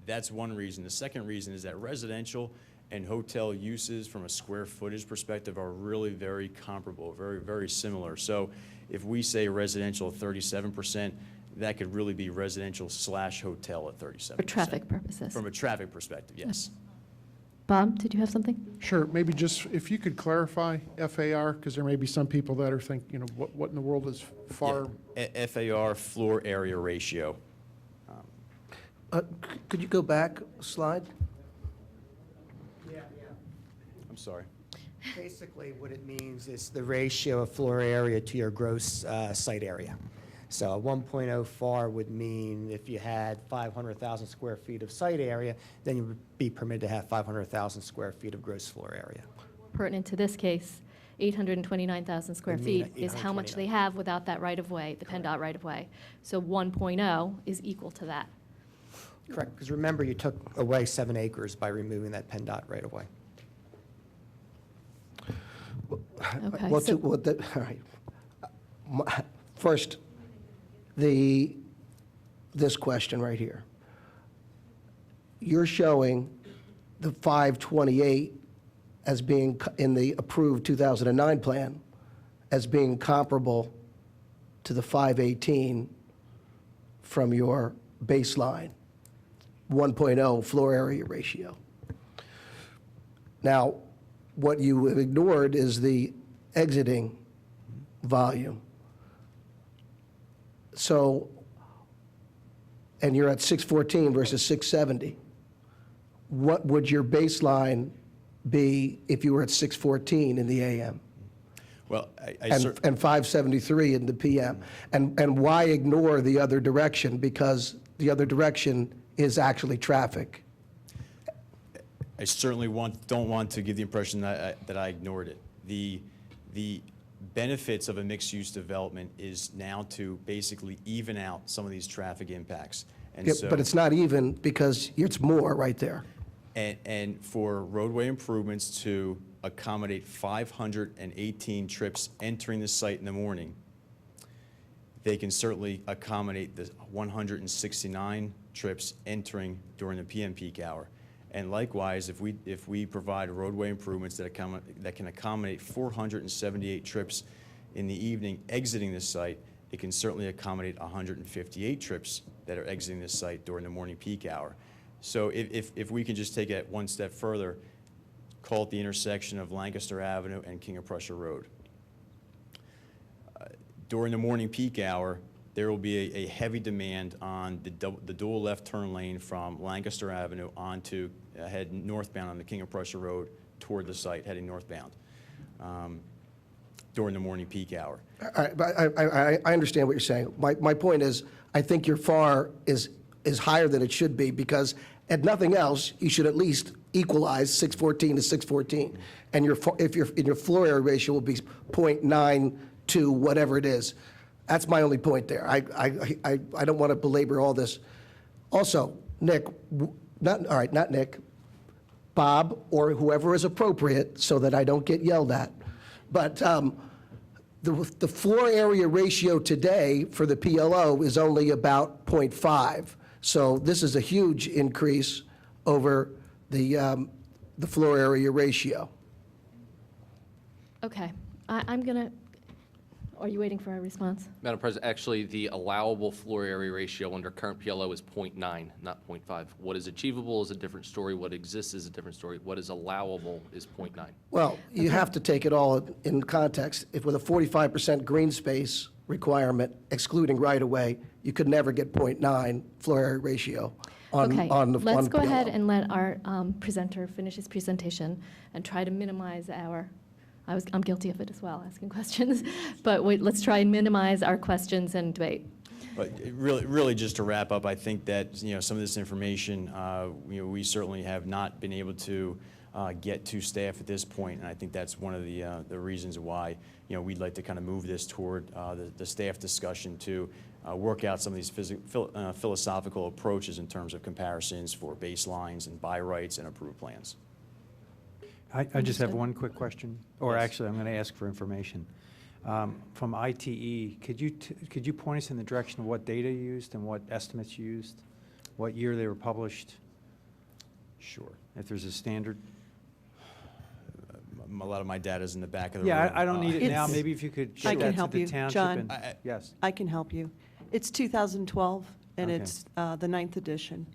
Speaker 15: that's one reason. The second reason is that residential and hotel uses from a square footage perspective are really very comparable, very, very similar. So if we say residential at 37%, that could really be residential/hotel at 37%.
Speaker 1: For traffic purposes.
Speaker 15: From a traffic perspective, yes.
Speaker 1: Bob, did you have something?
Speaker 7: Sure, maybe just if you could clarify FAR, because there may be some people that are what in the world is FAR?
Speaker 15: Yeah. FAR, floor area ratio.
Speaker 9: Could you go back a slide?
Speaker 15: I'm sorry.
Speaker 14: Basically, what it means is the ratio of floor area to your gross site area. So a 1.0 FAR would mean if you had 500,000 square feet of site area, then you would be permitted to have 500,000 square feet of gross floor area.
Speaker 1: Pertinent to this case, 829,000 square
Speaker 14: Would mean
Speaker 1: feet is how much they
Speaker 14: 829.
Speaker 1: have without that right-of-way, the PennDOT right-of-way. So 1.0 is equal to that.
Speaker 14: Correct, because remember, you took away 7 acres by removing that PennDOT right away.
Speaker 1: Okay.
Speaker 9: All
Speaker 1: so-
Speaker 9: right. First, this question right here. You're showing the 528 as being in the approved 2009 plan as being comparable to the 518 from your baseline 1.0 floor area ratio. Now, what you have ignored is the exiting volume. So, and you're at 614 versus 670. What would your baseline be if you were at 614 in the AM?
Speaker 15: Well,
Speaker 9: And 573 in the PM? And why ignore the other direction? Because the other direction is actually traffic.
Speaker 15: I certainly don't want to give the impression that I ignored it. The benefits of a mixed-use development is now to basically even out some of these traffic impacts. And
Speaker 9: Yeah,
Speaker 15: so,
Speaker 9: but it's not even because it's more right there.
Speaker 15: and for roadway improvements to accommodate 518 trips entering the site in the morning, they can certainly accommodate the 169 trips entering during the PM peak hour. And likewise, if we provide roadway improvements that can accommodate 478 trips in the evening exiting this site, it can certainly accommodate 158 trips that are exiting this site during the morning peak hour. So if we can just take it one step further, call it the intersection of Lancaster Avenue and King of Prussia Road. During the morning peak hour, there will be a heavy demand on the dual left turn lane from Lancaster Avenue onto head northbound on the King of Prussia Road toward the site, heading northbound during the morning peak hour.
Speaker 9: I understand what you're saying. My point is, I think your FAR is higher than it should be because at nothing else, you should at least equalize 614 to 614. And your floor area ratio will be 0.92, whatever it is. That's my only point there. I don't want to belabor all this. Also, Nick, not Nick, Bob, or whoever is appropriate so that I don't get yelled at. But the floor area ratio today for the PLO is only about 0.5. So this is a huge increase over the floor area ratio.
Speaker 1: Okay, I'm going to, are you waiting for a response?
Speaker 10: Madam President, actually, the allowable floor area ratio under current PLO is 0.9, not 0.5. What is achievable is a different story. What exists is a different story. What is allowable is 0.9.
Speaker 9: Well, you have to take it all in context. If with a 45% green space requirement, excluding right-of-way, you could never get 0.9 floor area ratio on
Speaker 1: Okay,
Speaker 9: on the
Speaker 1: let's go
Speaker 9: PLO.
Speaker 1: ahead and let our presenter finish his presentation and try to minimize I'm guilty of it as well, asking questions, but let's try and minimize our questions and debate.
Speaker 15: But really, just to wrap up, I think that some of this information, we certainly have not been able to get to staff at this point, and I think that's one of the reasons why, we'd like to kind of move this toward the staff discussion to work out some of these philosophical approaches in terms of comparisons for baselines and by rights and approved plans.
Speaker 11: I just have
Speaker 1: Understood.
Speaker 11: one quick question, or
Speaker 15: Yes.
Speaker 11: actually, I'm going to ask for information. From ITE, could you point us in the direction of what data you used and what estimates you used? What year they were published?
Speaker 15: Sure.
Speaker 11: If there's a standard?
Speaker 15: A lot of my data is in the back of the room.
Speaker 11: Yeah, I don't need it now.
Speaker 16: It's-
Speaker 11: Maybe if you could
Speaker 16: I
Speaker 11: show
Speaker 16: can
Speaker 11: that to
Speaker 16: help
Speaker 11: the
Speaker 16: you,
Speaker 11: township.
Speaker 16: John.
Speaker 11: and- Yes.
Speaker 16: I can help you. It's 2012, and
Speaker 11: Okay.
Speaker 16: it's the 9th edition.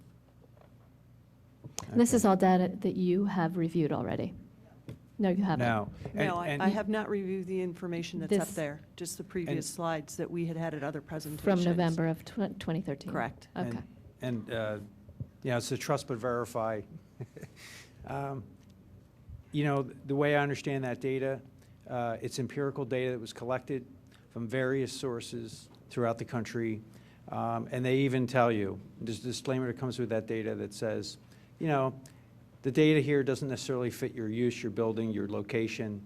Speaker 1: This is all data that you have reviewed already? No, you haven't?
Speaker 11: No.
Speaker 16: No, I have not reviewed the information that's up
Speaker 1: This-
Speaker 16: there, just the previous slides that we had at other presentations.
Speaker 1: From November of 2013?
Speaker 16: Correct.
Speaker 1: Okay.
Speaker 11: And, it's a trust but verify. The way I understand that data, it's empirical data that was collected from various sources throughout the country. And they even tell you, there's a disclaimer that comes with that data that says, the data here doesn't necessarily fit your use, your building, your location.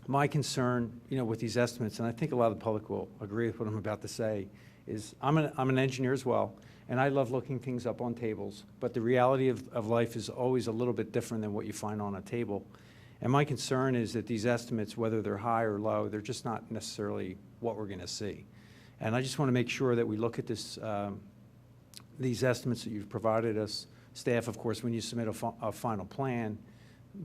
Speaker 11: My concern, with these estimates, and I think a lot of the public will agree with what I'm about to say, is I'm an engineer as well, and I love looking things up on tables, but the reality of life is always a little bit different than what you find on a table. And my concern is that these estimates, whether they're high or low, they're just not necessarily what we're going to see. And I just want to make sure that we look at these estimates that you've provided us. Staff, of course, when you submit a final plan,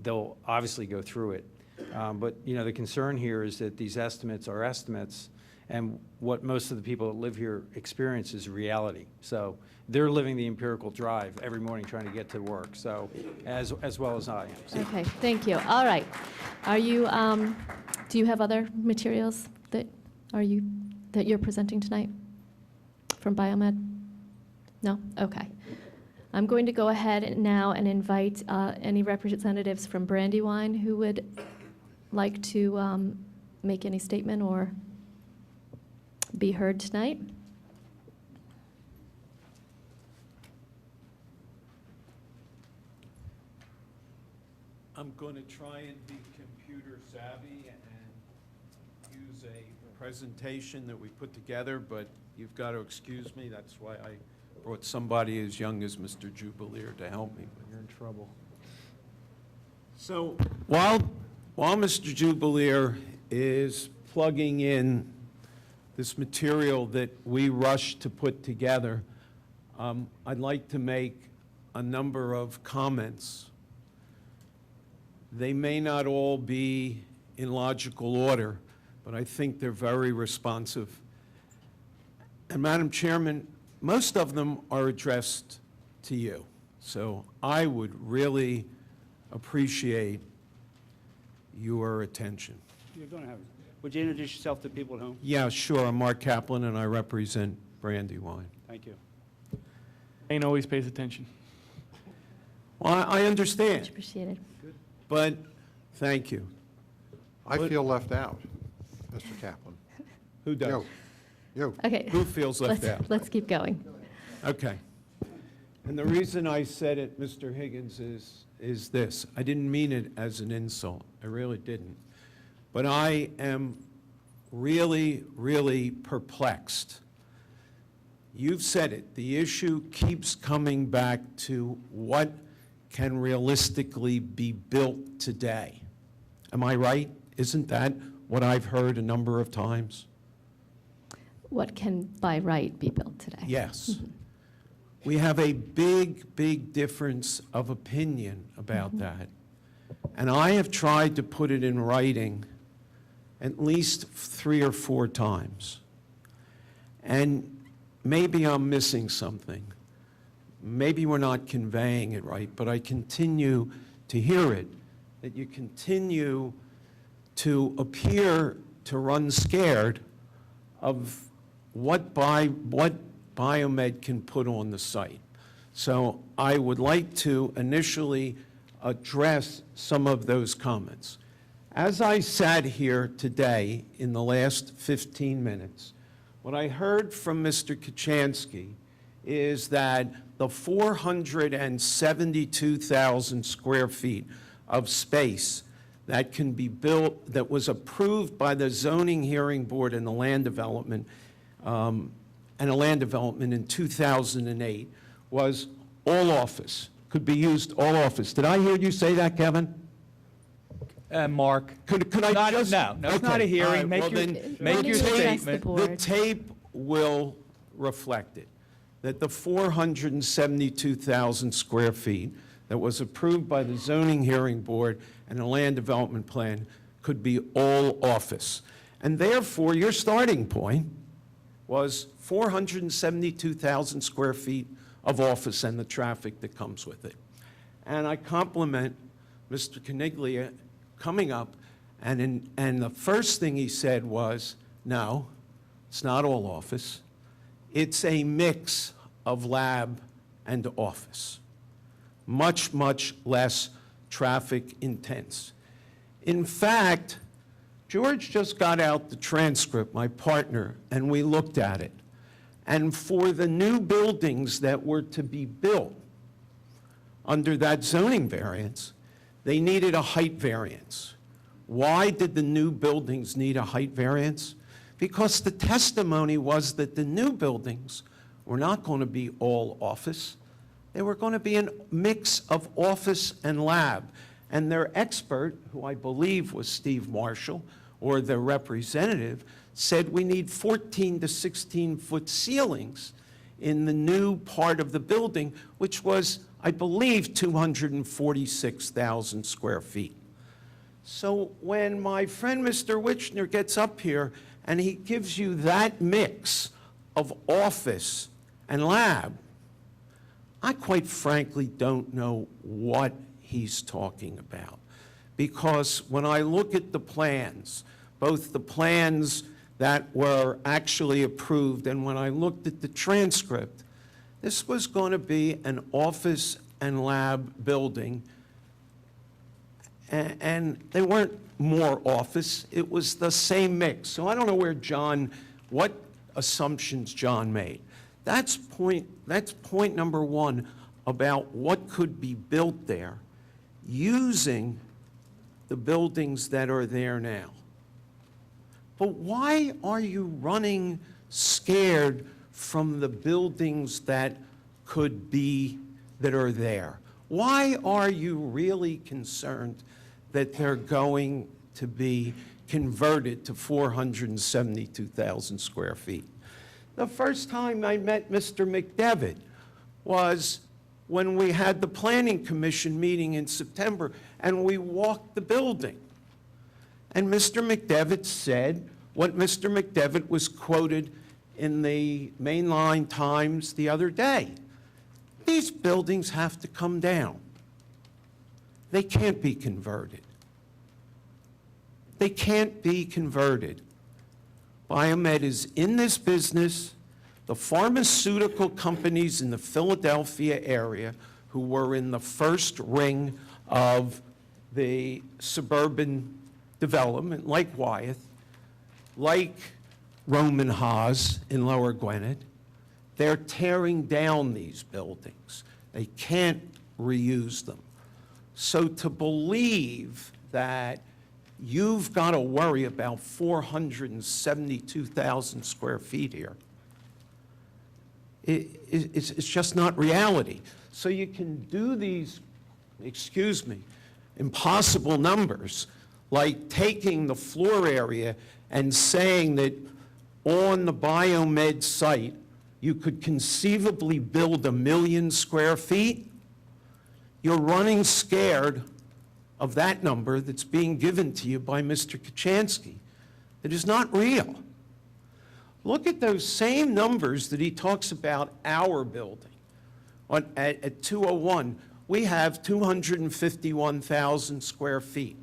Speaker 11: they'll obviously go through it. But, the concern here is that these estimates are estimates, and what most of the people that live here experience is reality. So they're living the empirical drive every morning trying to get to work, so as well as I am. So-
Speaker 1: Okay, thank you. All right. Do you have other materials that you're presenting tonight from Biomed? No? Okay. I'm going to go ahead now and invite any representatives from Brandywine who would like to make any statement or be heard tonight.
Speaker 17: I'm going to try and be computer savvy and use a presentation that we put together, but you've got to excuse me. That's why I brought somebody as young as Mr. Jubileer to help me.
Speaker 11: You're in trouble.
Speaker 17: So while Mr. Jubileer is plugging in this material that we rushed to put together, I'd like to make a number of comments. They may not all be in logical order, but I think they're very responsive. And Madam Chairman, most of them are addressed to you. So I would really appreciate your attention.
Speaker 2: You're going to have it. Would you introduce yourself to people at home?
Speaker 17: Yeah, sure. I'm Mark Kaplan, and I represent Brandywine.
Speaker 2: Thank you.
Speaker 8: Elaine always pays attention.
Speaker 17: Well, I understand,
Speaker 1: Much appreciated.
Speaker 17: but thank you.
Speaker 3: I feel left out, Mr. Kaplan.
Speaker 17: Who does?
Speaker 3: You.
Speaker 1: Okay.
Speaker 17: Who feels left out?
Speaker 1: Let's keep going.
Speaker 17: Okay. And the reason I said it, Mr. Higgins, is this. I didn't mean it as an insult. I really didn't. But I am really, really perplexed. You've said it. The issue keeps coming back to what can realistically be built today. Am I right? Isn't that what I've heard a number of times?
Speaker 1: What can by right be built today?
Speaker 17: Yes. We have a big, big difference of opinion about that. And I have tried to put it in writing at least 3 or 4 times. And maybe I'm missing something. Maybe we're not conveying it right, but I continue to hear it, that you continue to appear to run scared of what Biomed can put on the site. So I would like to initially address some of those comments. As I sat here today in the last 15 minutes, what I heard from Mr. Kochanski is that the 472,000 square feet of space that can be built, that was approved by the zoning hearing board and the land development, in 2008, was all office, could be used all office. Did I hear you say that, Kevin?
Speaker 8: Mark.
Speaker 17: Could I
Speaker 8: Not-
Speaker 17: just?
Speaker 8: no, it's not a
Speaker 17: Okay,
Speaker 8: hearing.
Speaker 17: all right,
Speaker 8: Make
Speaker 17: well,
Speaker 8: your-
Speaker 17: then
Speaker 8: make your statement.
Speaker 17: The tape will reflect it, that the 472,000 square feet that was approved by the zoning hearing board and the land development plan could be all office. And therefore, your starting point was 472,000 square feet of office and the traffic that comes with it. And I compliment Mr. Coniglia coming up, and the first thing he said was, no, it's not all office. It's a mix of lab and office. Much, much less traffic intense. In fact, George just got out the transcript, my partner, and we looked at it. And for the new buildings that were to be built under that zoning variance, they needed a height variance. Why did the new buildings need a height variance? Because the testimony was that the new buildings were not going to be all office. They were going to be a mix of office and lab. And their expert, who I believe was Steve Marshall, or their representative, said we need 14 to 16-foot ceilings in the new part of the building, which was, I believe, 246,000 square feet. So when my friend Mr. Wichner gets up here and he gives you that mix of office and lab, I quite frankly don't know what he's talking about. Because when I look at the plans, both the plans that were actually approved and when I looked at the transcript, this was going to be an office and lab building. And they weren't more office, it was the same mix. So I don't know what assumptions John made. That's point number one about what could be built there using the buildings that are there now. But why are you running scared from the buildings that are there? Why are you really concerned that they're going to be converted to 472,000 square feet? The first time I met Mr. McDevitt was when we had the Planning Commission meeting in September, and we walked the building. And Mr. McDevitt said what Mr. McDevitt was quoted in the Mainline Times the other day. These buildings have to come down. They can't be converted. They can't be converted. Biomed is in this business. The pharmaceutical companies in the Philadelphia area who were in the first ring of the suburban development, like Wyeth, like Roman Haas in Lower Gwinnett, they're tearing down these buildings. They can't reuse them. So to believe that you've got to worry about 472,000 square feet here, it's just not reality. So you can do these, impossible numbers, like taking the floor area and saying that on the Biomed site, you could conceivably build 1 million square feet. You're running scared of that number that's being given to you by Mr. Kochanski. It is not real. Look at those same numbers that he talks about our building. At 201, we have 251,000 square feet.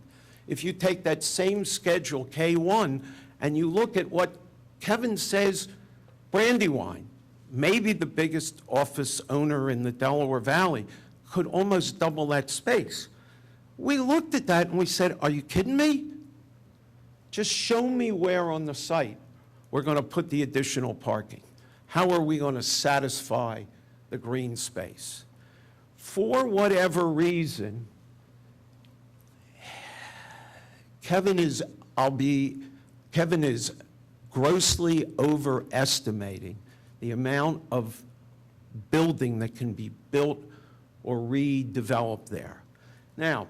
Speaker 17: If you take that same schedule, K1, and you look at what Kevin says, Brandywine, maybe the biggest office owner in the Delaware Valley, could almost double that space. We looked at that and we said, are you kidding me? Just show me where on the site we're going to put the additional parking. How are we going to satisfy the green space? For whatever reason, Kevin is grossly overestimating the amount of building that can be built or redeveloped there. Now,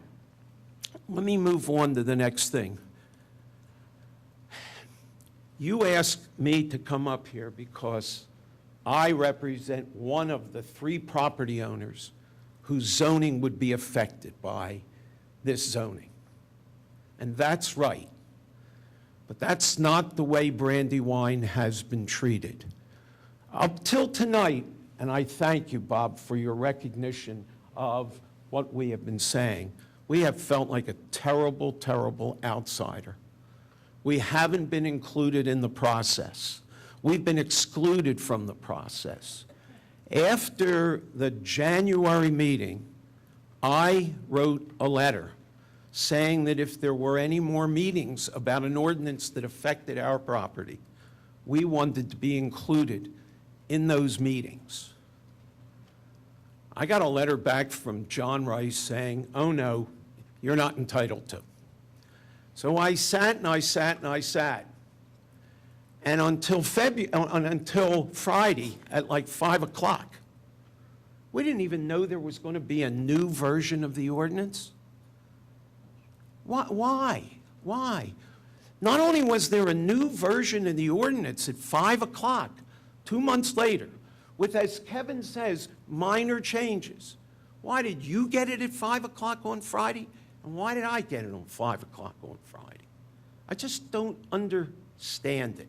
Speaker 17: let me move on to the next thing. You asked me to come up here because I represent one of the 3 property owners whose zoning would be affected by this zoning. And that's right. But that's not the way Brandywine has been treated. Up till tonight, and I thank you, Bob, for your recognition of what we have been saying, we have felt like a terrible, terrible outsider. We haven't been included in the process. We've been excluded from the process. After the January meeting, I wrote a letter saying that if there were any more meetings about an ordinance that affected our property, we wanted to be included in those meetings. I got a letter back from John Rice saying, oh no, you're not entitled to. So I sat and I sat and I sat. And until Friday at like 5 o'clock, we didn't even know there was going to be a new version of the ordinance. Why? Not only was there a new version of the ordinance at 5 o'clock, 2 months later, with, as Kevin says, minor changes. Why did you get it at 5 o'clock on Friday? And why did I get it on 5 o'clock on Friday? I just don't understand it.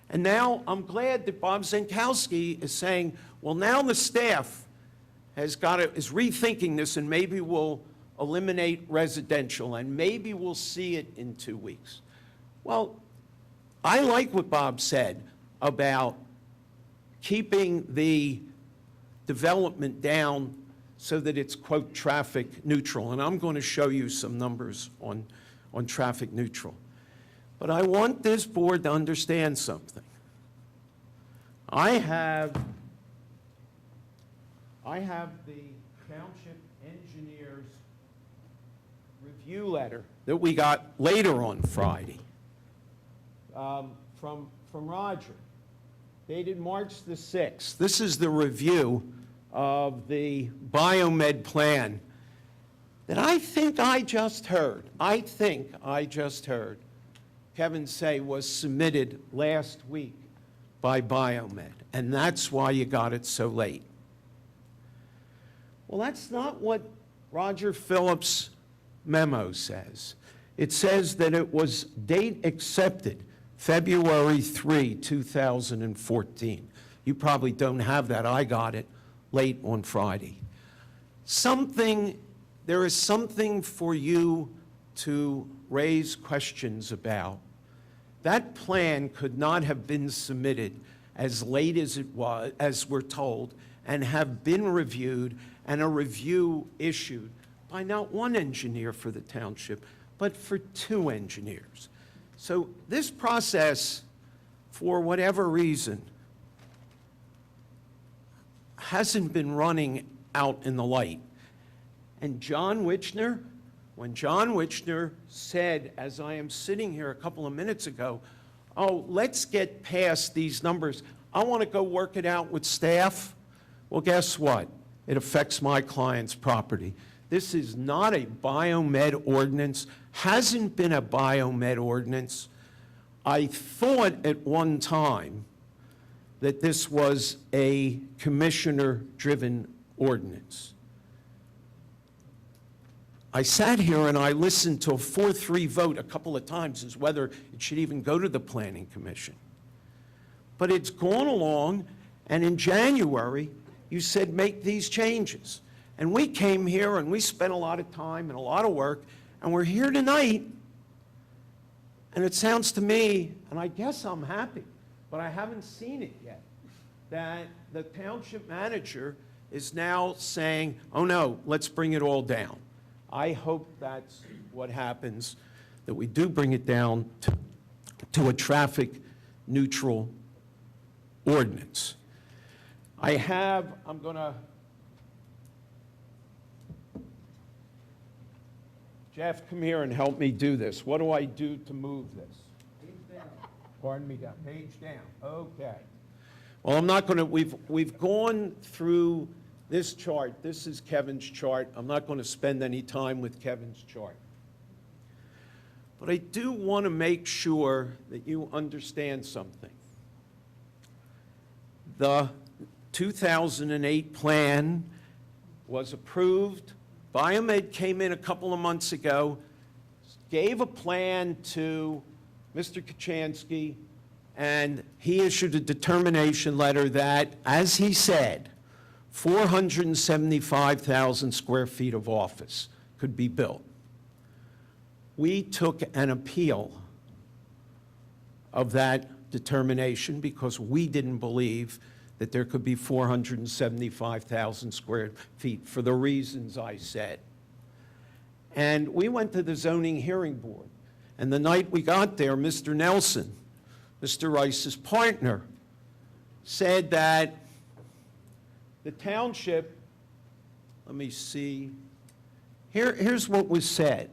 Speaker 17: And now I'm glad that Bob Zienkowski is saying, well, now the staff is rethinking this, and maybe we'll eliminate residential, and maybe we'll see it in 2 weeks. Well, I like what Bob said about keeping the development down so that it's, quote, traffic neutral. And I'm going to show you some numbers on traffic neutral. But I want this board to understand something. I have the Township engineer's review letter that we got later on Friday from Roger, dated March the 6th. This is the review of the biomed plan that I think I just heard Kevin say was submitted last week by Biomed, and that's why you got it so late. Well, that's not what Roger Phillips' memo says. It says that it was date accepted February 3, 2014. You probably don't have that. I got it late on Friday. There is something for you to raise questions about. That plan could not have been submitted as late as it was, as we're told, and have been reviewed and a review issued by not one engineer for the township, but for 2 engineers. So this process, for whatever reason, hasn't been running out in the light. And John Wichner, when John Wichner said, as I am sitting here a couple of minutes ago, oh, let's get past these numbers. I want to go work it out with staff. Well, guess what? It affects my client's property. This is not a biomed ordinance, hasn't been a biomed ordinance. I thought at one time that this was a commissioner-driven ordinance. I sat here and I listened to a 4-3 vote a couple of times as whether it should even go to the Planning Commission. But it's gone along, and in January, you said make these changes. And we came here and we spent a lot of time and a lot of work, and we're here tonight, and it sounds to me, and I guess I'm happy, but I haven't seen it yet, that the township manager is now saying, oh no, let's bring it all down. I hope that's what happens, that we do bring it down to a traffic neutral ordinance. I'm going to, Jeff, come here and help me do this. What do I do to move this? Page down. Pardon me, down. Page down. Okay. Well, I'm not going to, we've gone through this chart. This is Kevin's chart. I'm not going to spend any time with Kevin's chart. But I do want to make sure that you understand something. The 2008 plan was approved. Biomed came in a couple of months ago, gave a plan to Mr. Kochanski, and he issued a determination letter that, as he said, 475,000 square feet of office could be built. We took an appeal of that determination because we didn't believe that there could be 475,000 square feet for the reasons I said. And we went to the zoning hearing board. And the night we got there, Mr. Nelson, Mr. Rice's partner, said that the township, let me see, here's what was said.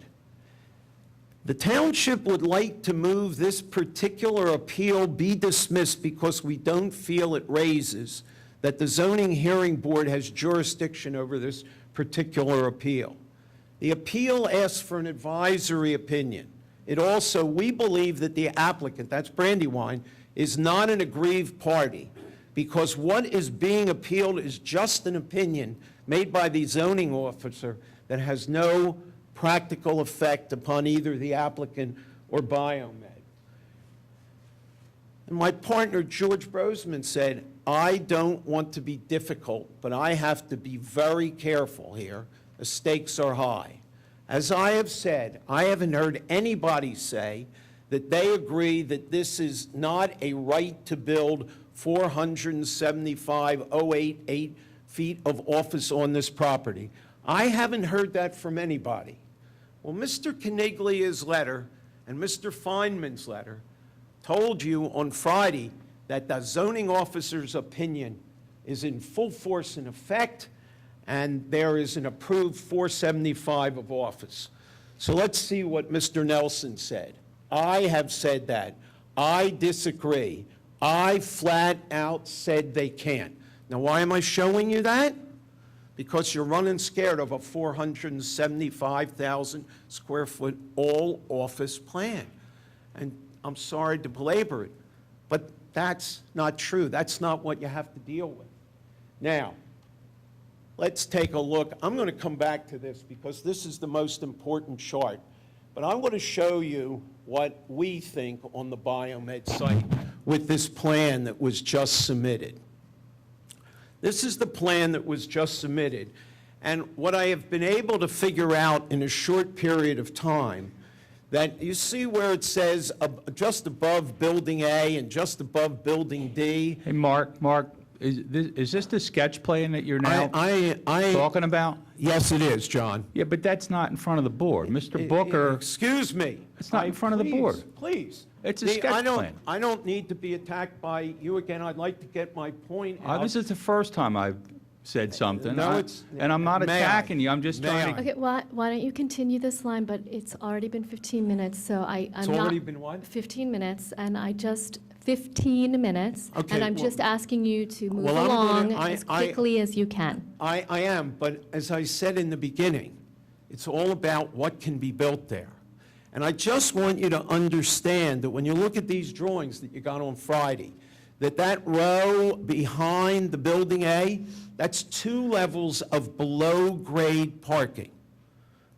Speaker 17: The township would like to move this particular appeal be dismissed because we don't feel it raises that the zoning hearing board has jurisdiction over this particular appeal. The appeal asks for an advisory opinion. It also, we believe that the applicant, that's Brandywine, is not an aggrieved party because what is being appealed is just an opinion made by the zoning officer that has no practical effect upon either the applicant or Biomed. And my partner, George Brosman, said, I don't want to be difficult, but I have to be very careful here. The stakes are high. As I have said, I haven't heard anybody say that they agree that this is not a right to build 475,088 feet of office on this property. I haven't heard that from anybody. Well, Mr. Caniglia's letter and Mr. Feynman's letter told you on Friday that the zoning officer's opinion is in full force and effect, and there is an approved 475 of office. So let's see what Mr. Nelson said. I have said that. I disagree. I flat out said they can't. Now, why am I showing you that? Because you're running scared of a 475,000 square foot all office plan. And I'm sorry to belabor it, but that's not true. That's not what you have to deal with. Now, let's take a look. I'm going to come back to this because this is the most important chart. But I want to show you what we think on the Biomed site with this plan that was just submitted. This is the plan that was just submitted. And what I have been able to figure out in a short period of time, that you see where it says just above Building A and just above Building D.
Speaker 2: Hey, Mark, is this the sketch plan that you're now talking about?
Speaker 17: Yes, it is, John.
Speaker 2: Yeah, but that's not in front of the board. Mr. Booker.
Speaker 17: Excuse me.
Speaker 2: It's not in front of the board.
Speaker 17: Please.
Speaker 2: It's a sketch plan.
Speaker 17: I don't need to be attacked by you again. I'd like to get my point out.
Speaker 2: This is the first time I've said something.
Speaker 17: No,
Speaker 2: and I'm not attacking you. I'm just trying to.
Speaker 1: Okay, why don't you continue this line, but it's already been 15 minutes, so I'm not.
Speaker 17: It's already been what?
Speaker 1: 15 minutes, and 15 minutes,
Speaker 17: Okay,
Speaker 1: and I'm
Speaker 17: well-
Speaker 1: just asking you to move
Speaker 17: Well, I'm
Speaker 1: along
Speaker 17: gonna-
Speaker 1: as quickly as you can.
Speaker 17: I am, but as I said in the beginning, it's all about what can be built there. And I just want you to understand that when you look at these drawings that you got on Friday, that row behind the Building A, that's 2 levels of below-grade parking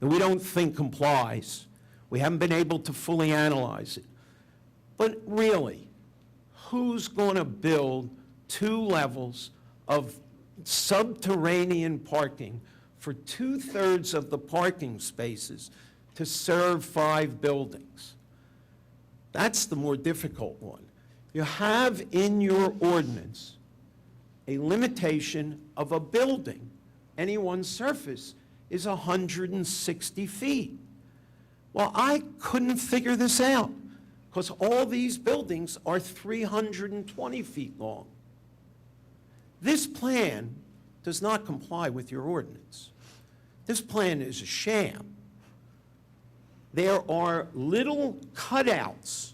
Speaker 17: that we don't think complies. We haven't been able to fully analyze it. But really, who's going to build 2 levels of subterranean parking for 2/3 of the parking spaces to serve 5 buildings? That's the more difficult one. You have in your ordinance a limitation of a building. Any one surface is 160 feet. Well, I couldn't figure this out because all these buildings are 320 feet long. This plan does not comply with your ordinance. This plan is a sham. There are little cutouts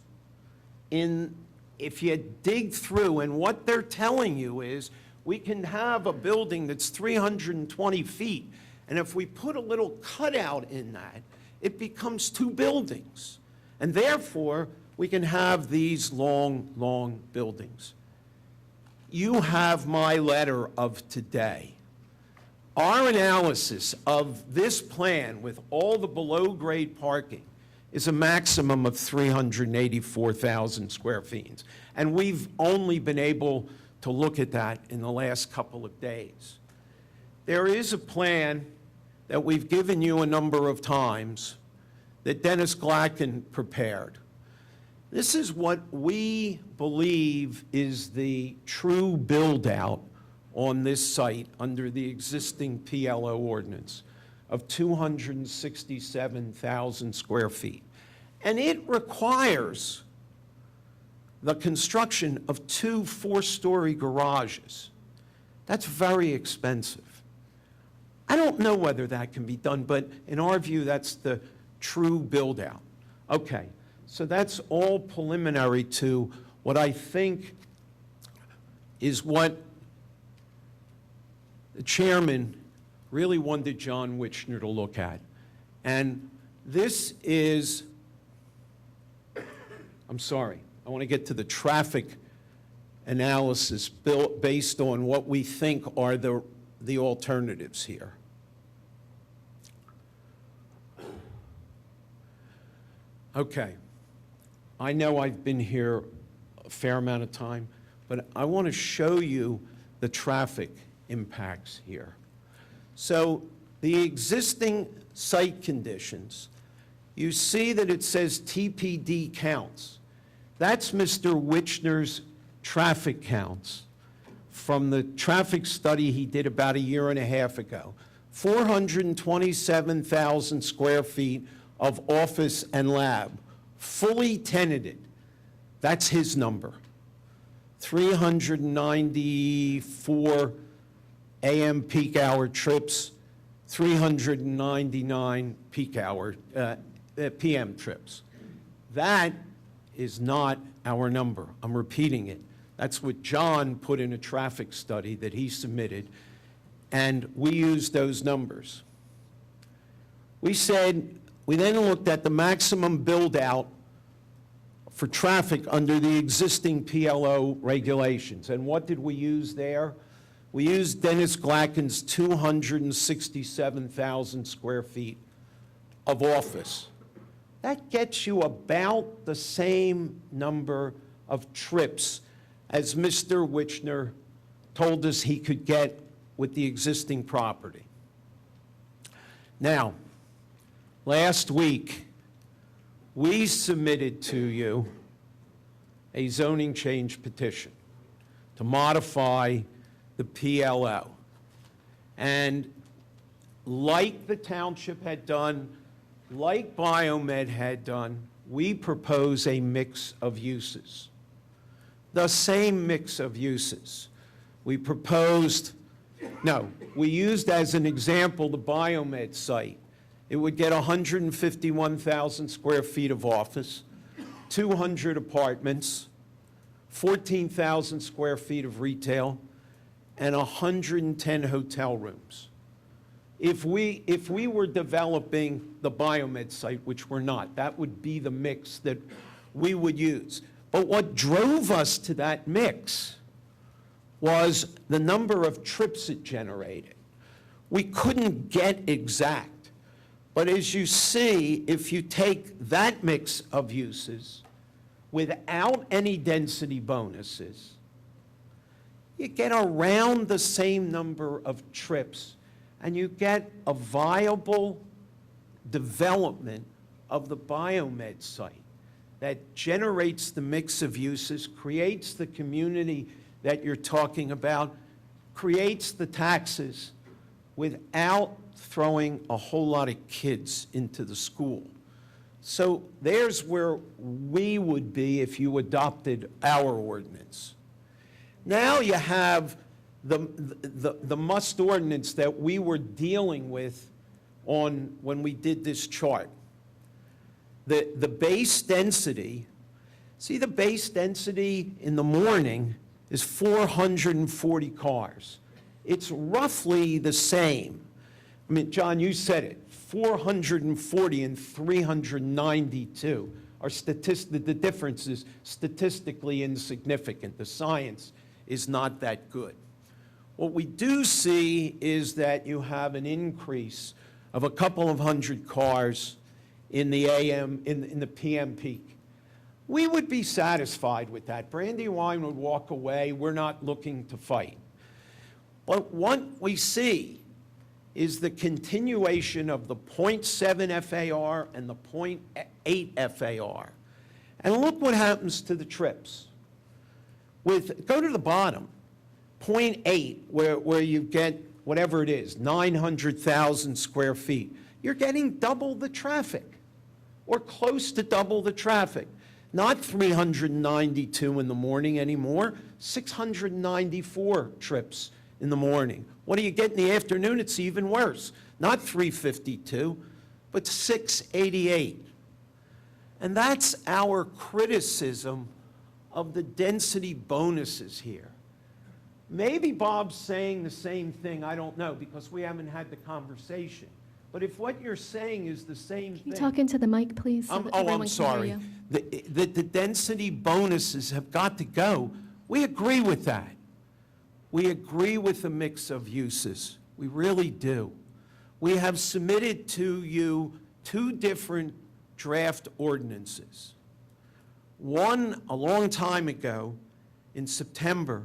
Speaker 17: if you dig through, and what they're telling you is we can have a building that's 320 feet, and if we put a little cutout in that, it becomes 2 buildings. And therefore, we can have these long, long buildings. You have my letter of today. Our analysis of this plan with all the below-grade parking is a maximum of 384,000 square feet. And we've only been able to look at that in the last couple of days. There is a plan that we've given you a number of times that Dennis Glacken prepared. This is what we believe is the true build-out on this site under the existing PLO ordinance of 267,000 square feet. And it requires the construction of 2 4-story garages. That's very expensive. I don't know whether that can be done, but in our view, that's the true build-out. Okay, so that's all preliminary to what I think is what the chairman really wanted John Wichner to look at. And this is, I'm sorry, I want to get to the traffic analysis based on what we think are the alternatives here. Okay, I know I've been here a fair amount of time, but I want to show you the traffic impacts here. So the existing site conditions, you see that it says TPD counts. That's Mr. Wichner's traffic counts from the traffic study he did about a year and a half ago. 427,000 square feet of office and lab, fully tenanted. That's his number. 394 AM peak hour trips, 399 peak hour PM trips. That is not our number. I'm repeating it. That's what John put in a traffic study that he submitted, and we used those numbers. We then looked at the maximum build-out for traffic under the existing PLO regulations. And what did we use there? We used Dennis Glacken's 267,000 square feet of office. That gets you about the same number of trips as Mr. Wichner told us he could get with the existing property. Now, last week, we submitted to you a zoning change petition to modify the PLO. And like the township had done, like Biomed had done, we propose a mix of uses. The same mix of uses. We used as an example the Biomed site. It would get 151,000 square feet of office, 200 apartments, 14,000 square feet of retail, and 110 hotel rooms. If we were developing the Biomed site, which we're not, that would be the mix that we would use. But what drove us to that mix was the number of trips it generated. We couldn't get exact. But as you see, if you take that mix of uses without any density bonuses, you get around the same number of trips, and you get a viable development of the Biomed site that generates the mix of uses, creates the community that you're talking about, creates the taxes without throwing a whole lot of kids into the school. So there's where we would be if you adopted our ordinance. Now you have the must ordinance that we were dealing with when we did this chart. The base density, see the base density in the morning is 440 cars. It's roughly the same. I mean, John, you said it, 440 and 392 are the difference is statistically insignificant. The science is not that good. What we do see is that you have an increase of a couple of hundred cars in the AM, in the PM peak. We would be satisfied with that. Brandywine would walk away. We're not looking to fight. But what we see is the continuation of the 0.7 FAR and the 0.8 FAR. And look what happens to the trips. Go to the bottom, 0.8, where you get whatever it is, 900,000 square feet. You're getting double the traffic, or close to double the traffic. Not 392 in the morning anymore, 694 trips in the morning. What do you get in the afternoon? It's even worse. Not 352, but 688. And that's our criticism of the density bonuses here. Maybe Bob's saying the same thing, I don't know, because we haven't had the conversation. But if what you're saying is the same thing...
Speaker 1: Can you talk into the mic, please? So that everyone
Speaker 17: I'm
Speaker 1: can
Speaker 17: sorry.
Speaker 1: hear you?
Speaker 17: The density bonuses have got to go. We agree with that. We agree with the mix of uses. We really do. We have submitted to you 2 different draft ordinances. One, a long time ago, in September,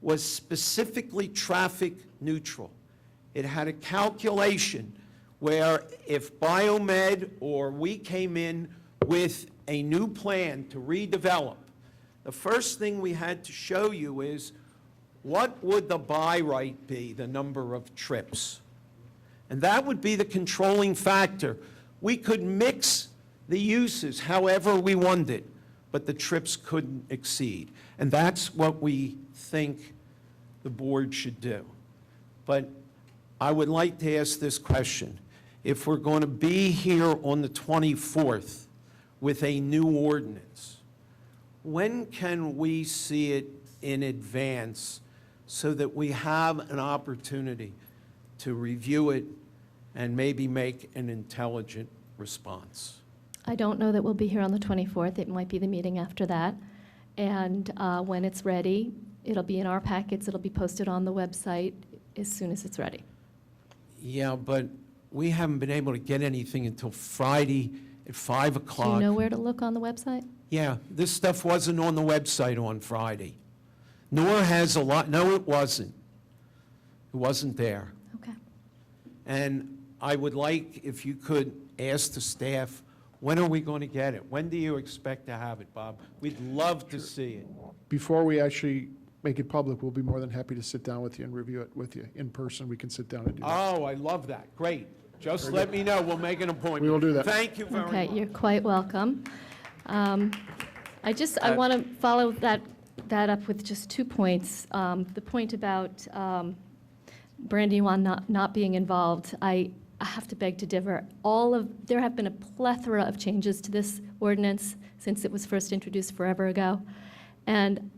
Speaker 17: was specifically traffic neutral. It had a calculation where if Biomed or we came in with a new plan to redevelop, the first thing we had to show you is what would the buy right be, the number of trips? And that would be the controlling factor. We could mix the uses however we wanted, but the trips couldn't exceed. And that's what we think the board should do. But I would like to ask this question. If we're going to be here on the 24th with a new ordinance, when can we see it in advance so that we have an opportunity to review it and maybe make an intelligent response?
Speaker 1: I don't know that we'll be here on the 24th. It might be the meeting after that. And when it's ready, it'll be in our packets. It'll be posted on the website as soon as it's ready.
Speaker 17: Yeah, but we haven't been able to get anything until Friday at 5
Speaker 1: Do
Speaker 17: o'clock.
Speaker 1: you know where to look on the website?
Speaker 17: Yeah, this stuff wasn't on the website on Friday. Nor has a lot, no, it wasn't. It wasn't there.
Speaker 1: Okay.
Speaker 17: And I would like, if you could ask the staff, when are we going to get it? When do you expect to have it, Bob? We'd love to see it.
Speaker 7: Before we actually make it public, we'll be more than happy to sit down with you and review it with you in person. We can sit down and do that.
Speaker 17: Oh, I love that. Great. Just let me know. We'll make an appointment.
Speaker 7: We will do that.
Speaker 17: Thank you very much.
Speaker 1: Okay, you're quite welcome. I want to follow that up with just 2 points. The point about Brandywine not being involved, I have to beg to differ. There have been a plethora of changes to this ordinance since it was first introduced forever ago, and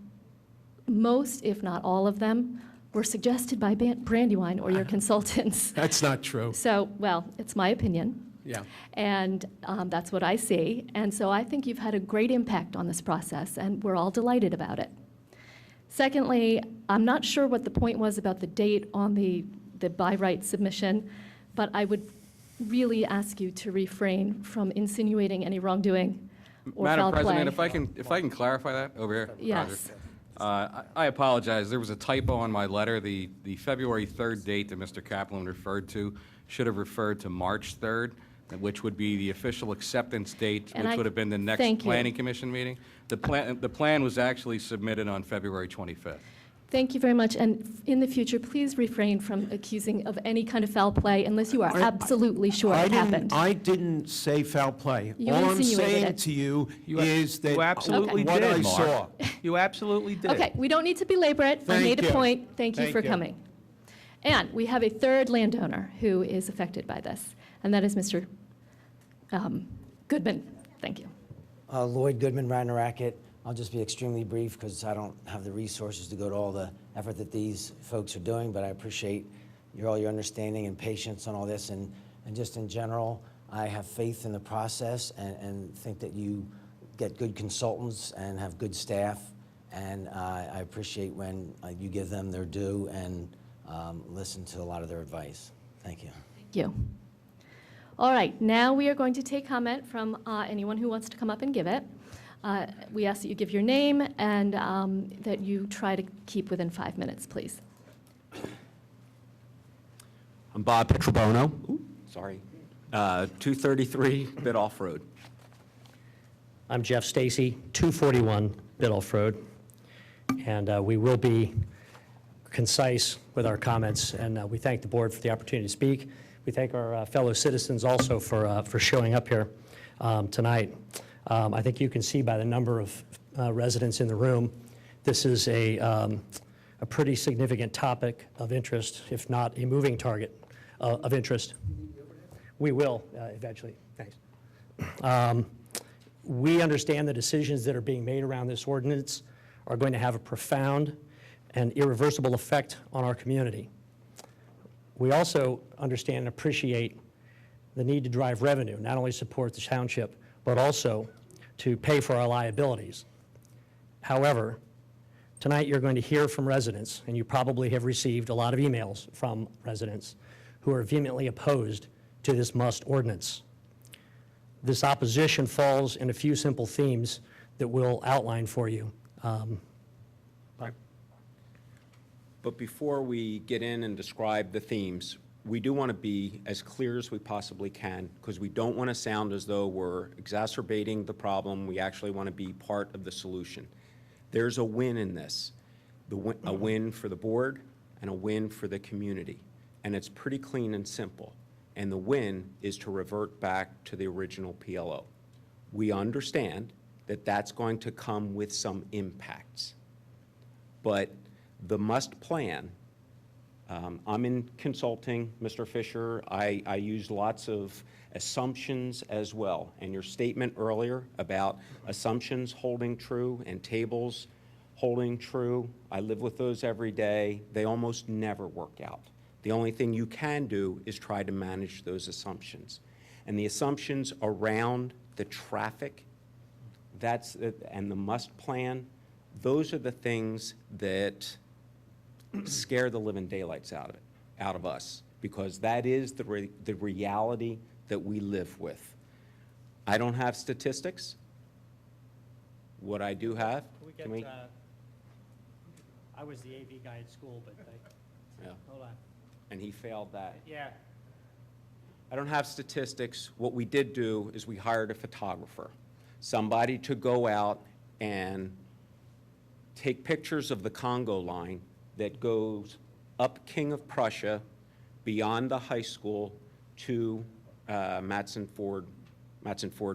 Speaker 1: most, if not all of them, were suggested by Brandywine or your consultants.
Speaker 17: That's not true.
Speaker 1: So, well, it's my opinion.
Speaker 17: Yeah.
Speaker 1: And that's what I see. And so I think you've had a great impact on this process, and we're all delighted about it. Secondly, I'm not sure what the point was about the date on the by right submission, but I would really ask you to refrain from insinuating any wrongdoing or
Speaker 12: Madam
Speaker 1: foul play.
Speaker 12: President, if I can clarify that over here.
Speaker 1: Yes.
Speaker 12: Roger. I apologize. There was a typo on my letter. The February 3rd date that Mr. Kaplan referred to should have referred to March 3rd, which would be the official acceptance date,
Speaker 1: And
Speaker 12: which would have been the next
Speaker 1: thank you.
Speaker 12: Planning Commission meeting. The plan was actually submitted on February 25th.
Speaker 1: Thank you very much. And in the future, please refrain from accusing of any kind of foul play unless you are absolutely sure it happened.
Speaker 17: I didn't say foul play.
Speaker 1: You
Speaker 17: All I'm
Speaker 1: insinuated
Speaker 17: saying
Speaker 1: it.
Speaker 17: to you is that
Speaker 2: You absolutely
Speaker 17: what
Speaker 2: did,
Speaker 17: I
Speaker 2: Mark.
Speaker 17: saw.
Speaker 2: You absolutely did.
Speaker 1: Okay, we don't need to belabor it. I
Speaker 17: Thank
Speaker 1: made a
Speaker 17: you.
Speaker 1: point. Thank you
Speaker 17: Thank
Speaker 1: for
Speaker 17: you.
Speaker 1: coming. And we have a third landowner who is affected by this, and that is Mr. Goodman. Thank you.
Speaker 18: Lloyd Goodman, Radnor. I'll just be extremely brief because I don't have the resources to go to all the effort that these folks are doing, but I appreciate all your understanding and patience on all this. And just in general, I have faith in the process and think that you get good consultants and have good staff. And I appreciate when you give them their due and listen to a lot of their advice. Thank you.
Speaker 1: Thank you. All right, now we are going to take comment from anyone who wants to come up and give it. We ask that you give your name and that you try to keep within 5 minutes, please.
Speaker 19: I'm Bob Petrobono. Sorry. 233 Bidoff Road.
Speaker 20: I'm Jeff Stacy, 241 Bidoff Road. And we will be concise with our comments, and we thank the board for the opportunity to speak. We thank our fellow citizens also for showing up here tonight. I think you can see by the number of residents in the room, this is a pretty significant topic of interest, if not a moving target of interest. We will eventually. Thanks. We understand the decisions that are being made around this ordinance are going to have a profound and irreversible effect on our community. We also understand and appreciate the need to drive revenue, not only support the township, but also to pay for our liabilities. However, tonight you're going to hear from residents, and you probably have received a lot of emails from residents who are vehemently opposed to this must ordinance. This opposition falls in a few simple themes that we'll outline for you.
Speaker 19: But before we get in and describe the themes, we do want to be as clear as we possibly can, because we don't want to sound as though we're exacerbating the problem. We actually want to be part of the solution. There's a win in this, a win for the board and a win for the community. And it's pretty clean and simple. And the win is to revert back to the original PLO. We understand that that's going to come with some impacts. But the must plan, I'm in consulting, Mr. Fisher. I use lots of assumptions as well. And your statement earlier about assumptions holding true and tables holding true, I live with those every day. They almost never work out. The only thing you can do is try to manage those assumptions. And the assumptions around the traffic, and the must plan, those are the things that scare the living daylights out of us, because that is the reality that we live with. I don't have statistics. What I do have,
Speaker 20: I was the AV guy at school, but
Speaker 19: yeah.
Speaker 20: Hold on.
Speaker 19: And he failed that.
Speaker 20: Yeah.
Speaker 19: I don't have statistics. What we did do is we hired a photographer, somebody to go out and take pictures of the Congo line that goes up King of Prussia, beyond the high school to Matson Ford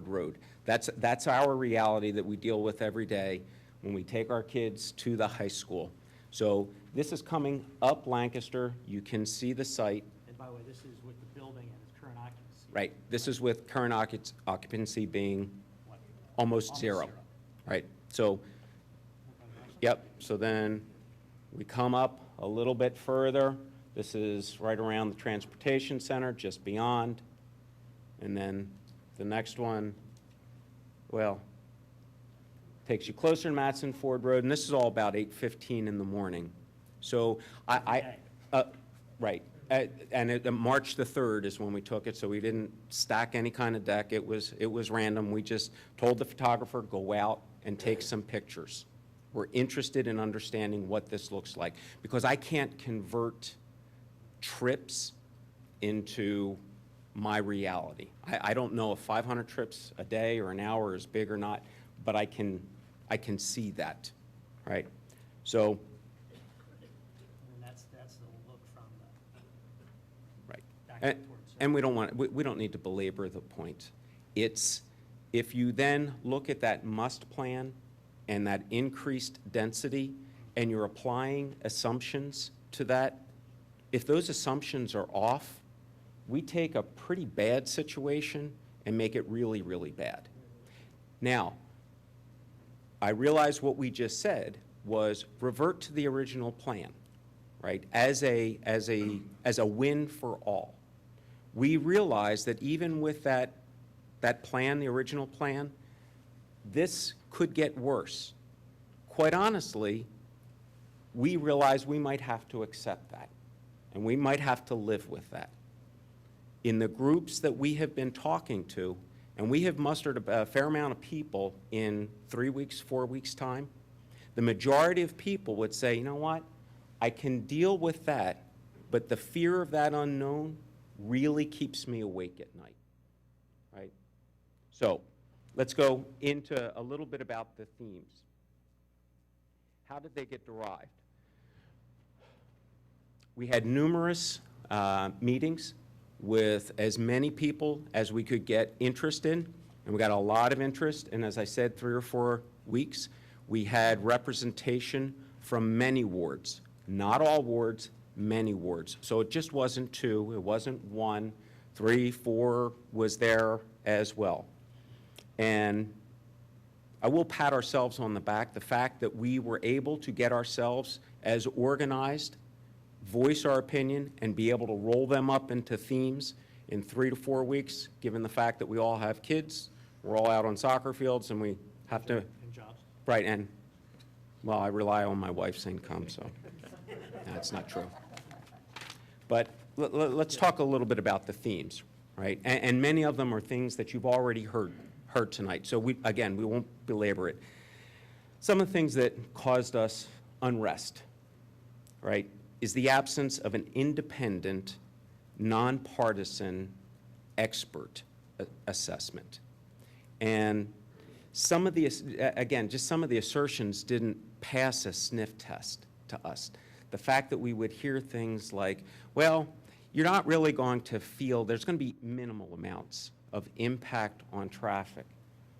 Speaker 19: Road. That's our reality that we deal with every day when we take our kids to the high school. So this is coming up Lancaster. You can see the site.
Speaker 20: And by the way, this is with the building and its current occupancy.
Speaker 19: Right. This is with current occupancy being almost zero. Right. So, yep. So then we come up a little bit further. This is right around the transportation center, just beyond. And then the next one, well, takes you closer to Matson Ford Road, and this is all about 8:15 in the morning. So right, and March the 3rd is when we took it, so we didn't stack any kind of deck. It was random. We just told the photographer, go out and take some pictures. We're interested in understanding what this looks like, because I can't convert trips into my reality. I don't know if 500 trips a day or an hour is big or not, but I can see that, right? So And we don't need to belabor the point. It's, if you then look at that must plan and that increased density, and you're applying assumptions to that, if those assumptions are off, we take a pretty bad situation and make it really, really bad. Now, I realize what we just said was revert to the original plan, right, as a win for all. We realize that even with that plan, the original plan, this could get worse. Quite honestly, we realize we might have to accept that, and we might have to live with that. In the groups that we have been talking to, and we have mustered a fair amount of people in 3 weeks, 4 weeks' time, the majority of people would say, you know what, I can deal with that, but the fear of that unknown really keeps me awake at night, right? So let's go into a little bit about the themes. How did they get derived? We had numerous meetings with as many people as we could get interest in, and we got a lot of interest, and as I said, 3 or 4 weeks, we had representation from many wards. Not all wards, many wards. So it just wasn't 2, it wasn't 1, 3, 4 was there as well. And I will pat ourselves on the back, the fact that we were able to get ourselves as organized, voice our opinion, and be able to roll them up into themes in 3 to 4 weeks, given the fact that we all have kids, we're all out on soccer fields, and we have to...
Speaker 20: And jobs.
Speaker 19: Right, and, well, I rely on my wife's income, so that's not true. But let's talk a little bit about the themes, right? And many of them are things that you've already heard tonight. So we won't belabor it. Some of the things that caused us unrest, right, is the absence of an independent, nonpartisan expert assessment. And some of the, again, just some of the assertions didn't pass a sniff test to us. The fact that we would hear things like, well, you're not really going to feel, there's going to be minimal amounts of impact on traffic.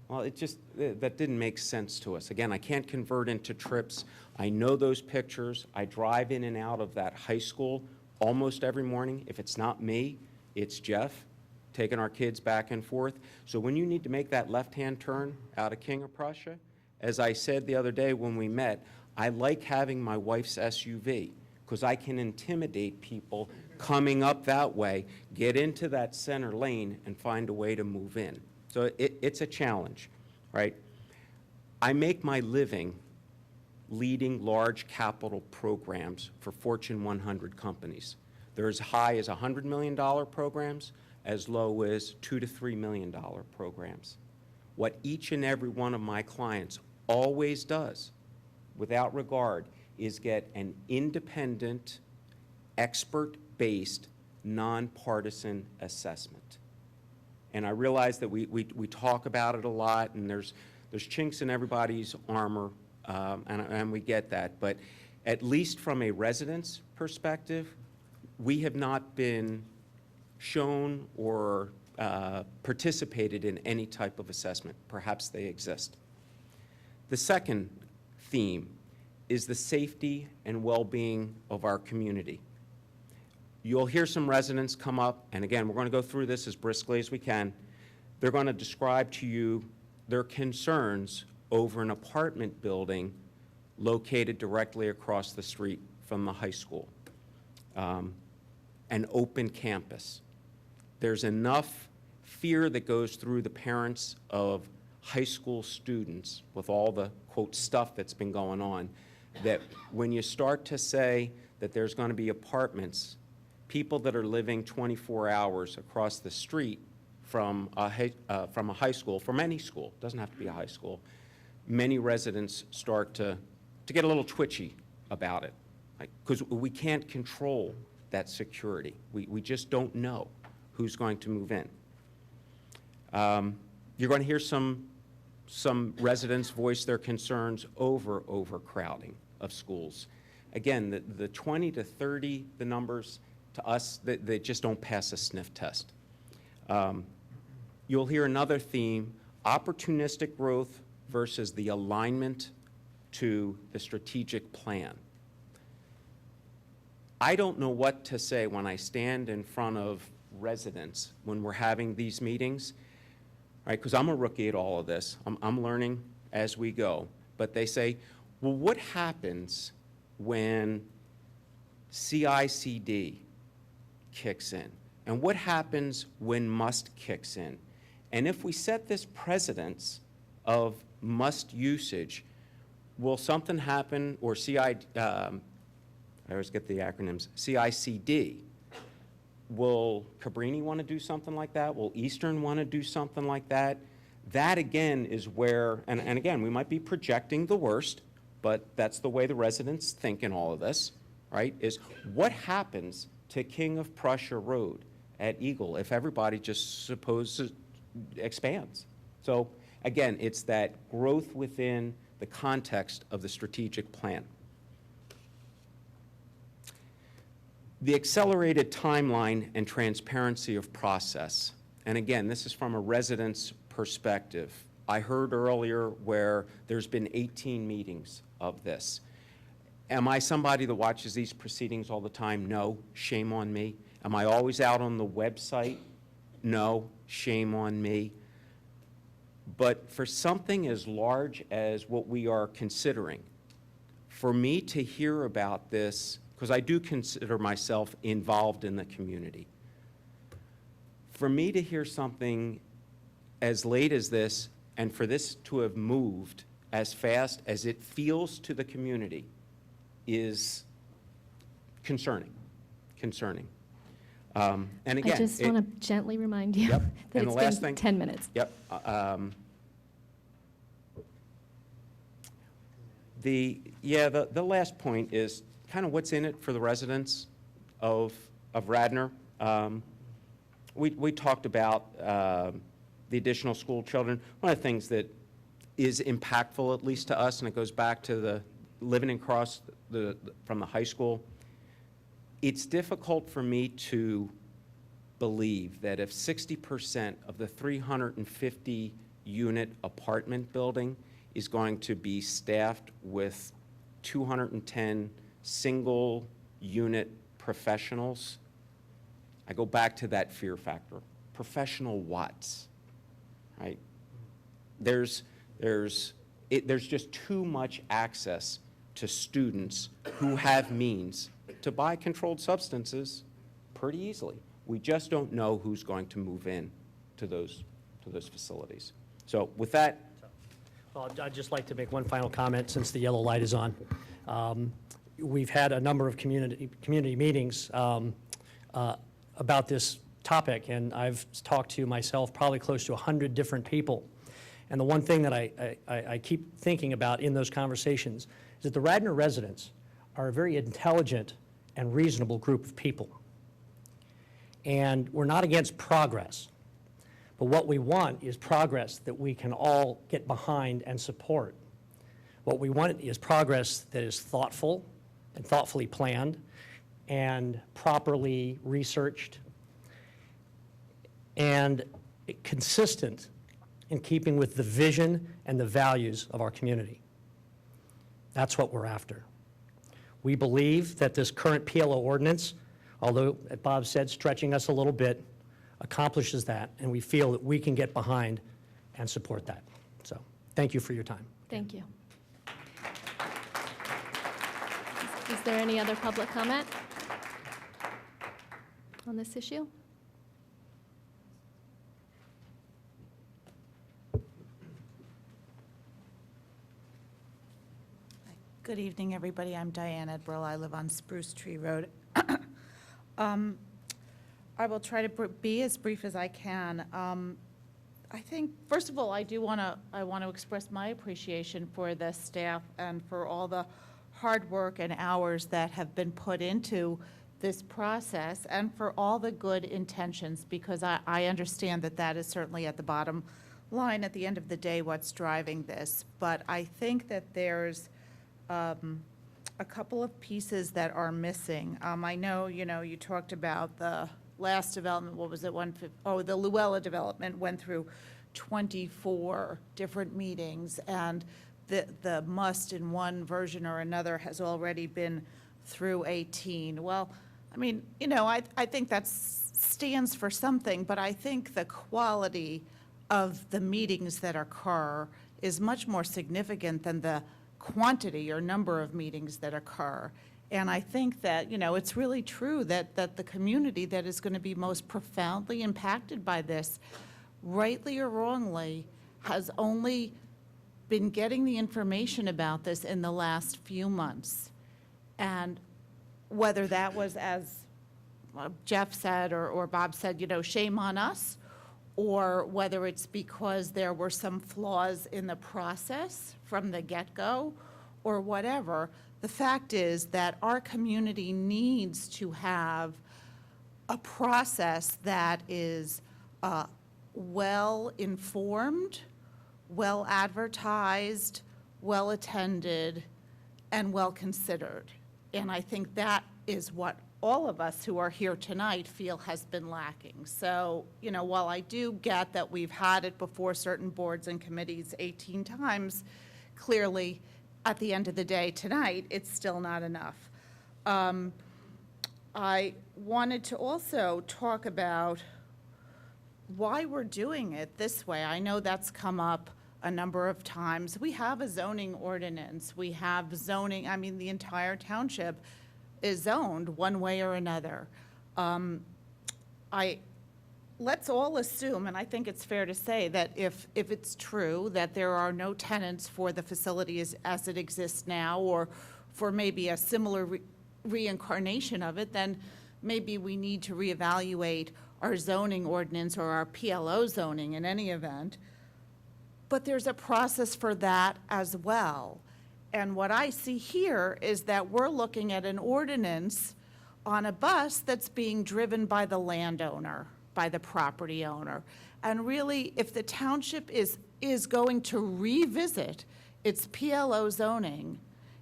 Speaker 19: Well, it just, that didn't make sense to us. Again, I can't convert into trips. I know those pictures. I drive in and out of that high school almost every morning. If it's not me, it's Jeff taking our kids back and forth. So when you need to make that left-hand turn out of King of Prussia, as I said the other day when we met, I like having my wife's SUV because I can intimidate people coming up that way, get into that center lane, and find a way to move in. So it's a challenge, right? I make my living leading large capital programs for Fortune 100 companies. They're as high as $100 million programs, as low as $2 to $3 million programs. What each and every one of my clients always does, without regard, is get an independent, expert-based, nonpartisan assessment. And I realize that we talk about it a lot, and there's chinks in everybody's armor, and we get that. But at least from a resident's perspective, we have not been shown or participated in any type of assessment. Perhaps they exist. The second theme is the safety and well-being of our community. You'll hear some residents come up, and again, we're going to go through this as briskly as we can. They're going to describe to you their concerns over an apartment building located directly across the street from the high school, an open campus. There's enough fear that goes through the parents of high school students with all the, quote, stuff that's been going on, that when you start to say that there's going to be apartments, people that are living 24 hours across the street from a high school, from any school, doesn't have to be a high school, many residents start to get a little twitchy about it, because we can't control that security. We just don't know who's going to move in. You're going to hear some residents voice their concerns over overcrowding of schools. Again, the 20 to 30, the numbers, to us that just don't pass a sniff test. You'll hear another theme, opportunistic growth versus the alignment to the strategic plan. I don't know what to say when I stand in front of residents when we're having these meetings, right? Because I'm a rookie at all of this. I'm learning as we go. But they say, well, what happens when CICD kicks in? And what happens when must kicks in? And if we set this precedence of must usage, will something happen, or I always get the acronyms, CICD, will Cabrini want to do something like that? Will Eastern want to do something like that? That, again, is where, and again, we might be projecting the worst, but that's the way the residents think in all of this, right, is what happens to King of Prussia Road at Eagle if everybody just supposes expands? So, again, it's that growth within the context of the strategic plan. The accelerated timeline and transparency of process. And again, this is from a resident's perspective. I heard earlier where there's been 18 meetings of this. Am I somebody that watches these proceedings all the time? No, shame on me. Am I always out on the website? No, shame on me. But for something as large as what we are considering, for me to hear about this, because I do consider myself involved in the community, for me to hear something as late as this, and for this to have moved as fast as it feels to the community, is concerning. And again,
Speaker 1: I just want to gently remind you
Speaker 19: Yep.
Speaker 1: that
Speaker 19: And the
Speaker 1: it's
Speaker 19: last
Speaker 1: been
Speaker 19: thing,
Speaker 1: 10 minutes.
Speaker 19: Yep. The last point is kind of what's in it for the residents of Radnor. We talked about the additional school children. One of the things that is impactful, at least to us, and it goes back to the living across from the high school, it's difficult for me to believe that if 60% of the 350-unit apartment building is going to be staffed with 210 single-unit professionals, I go back to that fear factor. Professional whats, right? There's just too much access to students who have means to buy controlled substances pretty easily. We just don't know who's going to move in to those facilities. So with that.
Speaker 20: Well, I'd just like to make one final comment since the yellow light is on. We've had a number of community meetings about this topic, and I've talked to myself probably close to 100 different people. And the one thing that I keep thinking about in those conversations is that the Radnor residents are a very intelligent and reasonable group of people. And we're not against progress, but what we want is progress that we can all get behind and support. What we want is progress that is thoughtful and thoughtfully planned and properly researched and consistent in keeping with the vision and the values of our community. That's what we're after. We believe that this current PLO ordinance, although, as Bob said, stretching us a little bit, accomplishes that, and we feel that we can get behind and support that. So, thank you for your time.
Speaker 1: Thank you. Is there any other public comment on this issue?
Speaker 13: Good evening, everybody. I'm Diane Edbrill. I live on Spruce Tree Road. I will try to be as brief as I can. I think, first of all, I want to express my appreciation for the staff and for all the hard work and hours that have been put into this process, and for all the good intentions, because I understand that that is certainly at the bottom line at the end of the day what's driving this. But I think that there's a a couple of pieces that are missing. I know, you talked about the last development, what was it, the Louella development went through 24 different meetings, and the must in one version or another has already been through 18. Well, I mean, I think that stands for something, but I think the quality of the meetings that occur is much more significant than the quantity or number of meetings that occur. And I think that, it's really true that the community that is going to be most profoundly impacted by this, rightly or wrongly, has only been getting the information about this in the last few months. And whether that was, as Jeff said or Bob said, shame on us, or whether it's because there were some flaws in the process from the get-go, or whatever, the fact is that our community needs to have a process that is well-informed, well-advertised, well-attended, and well-considered. And I think that is what all of us who are here tonight feel has been lacking. So, while I do get that we've had it before certain boards and committees 18 times, clearly, at the end of the day tonight, it's still not enough. I wanted to also talk about why we're doing it this way. I know that's come up a number of times. We have a zoning ordinance. We have zoning, the entire township is zoned one way or another. Let's all assume, and I think it's fair to say, that if it's true that there are no tenants for the facility as it exists now, or for maybe a similar reincarnation of it, then maybe we need to reevaluate our zoning ordinance or our PLO zoning in any event. But there's a process for that as well. And what I see here is that we're looking at an ordinance on a bus that's being driven by the landowner, by the property owner. And really, if the township is going to revisit its PLO zoning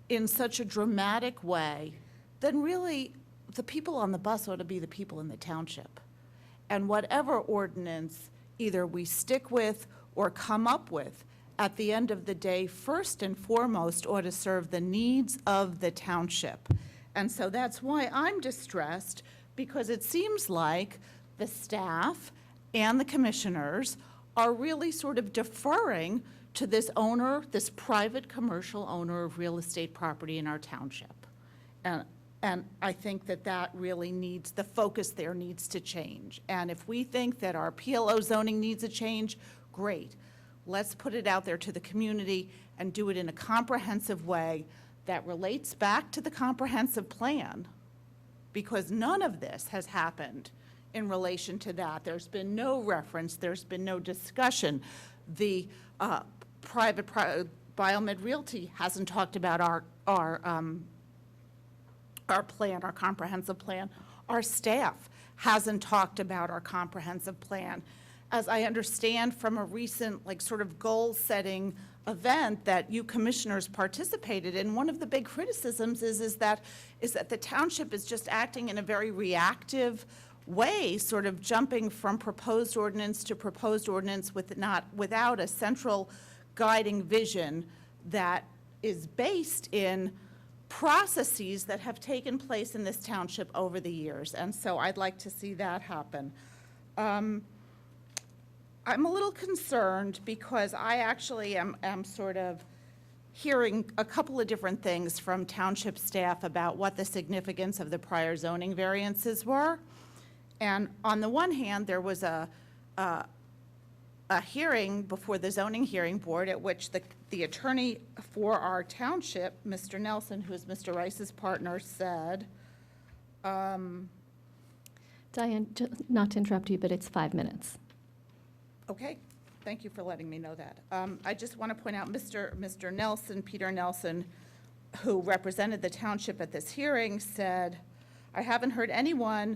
Speaker 13: in such a dramatic way, then really the people on the bus ought to be the people in the township. And whatever ordinance either we stick with or come up with, at the end of the day, first and foremost, ought to serve the needs of the township. And so that's why I'm distressed, because it seems like the staff and the commissioners are really sort of deferring to this owner, this private commercial owner of real estate property in our township. And I think that really needs, the focus there needs to change. And if we think that our PLO zoning needs a change, great. Let's put it out there to the community and do it in a comprehensive way that relates back to the comprehensive plan, because none of this has happened in relation to that. There's been no reference, there's been no discussion. The private Biomed Realty hasn't talked about our plan, our comprehensive plan. Our staff hasn't talked about our comprehensive plan. As I understand from a recent, sort of goal-setting event that you commissioners participated in, one of the big criticisms is that the township is just acting in a very reactive way, sort of jumping from proposed ordinance to proposed ordinance without a central guiding vision that is based in processes that have taken place in this township over the years. And so I'd like to see that happen. I'm a little concerned because I actually am sort of hearing a couple of different things from township staff about what the significance of the prior zoning variances were. And on the one hand, there was a hearing before the zoning hearing board at which the attorney for our township, Mr. Nelson, who is Mr. Rice's partner, said,
Speaker 1: Diane, not to interrupt you, but it's 5 minutes.
Speaker 13: okay, thank you for letting me know that. I just want to point out Mr. Nelson, Peter Nelson, who represented the township at this hearing, said, I haven't heard anyone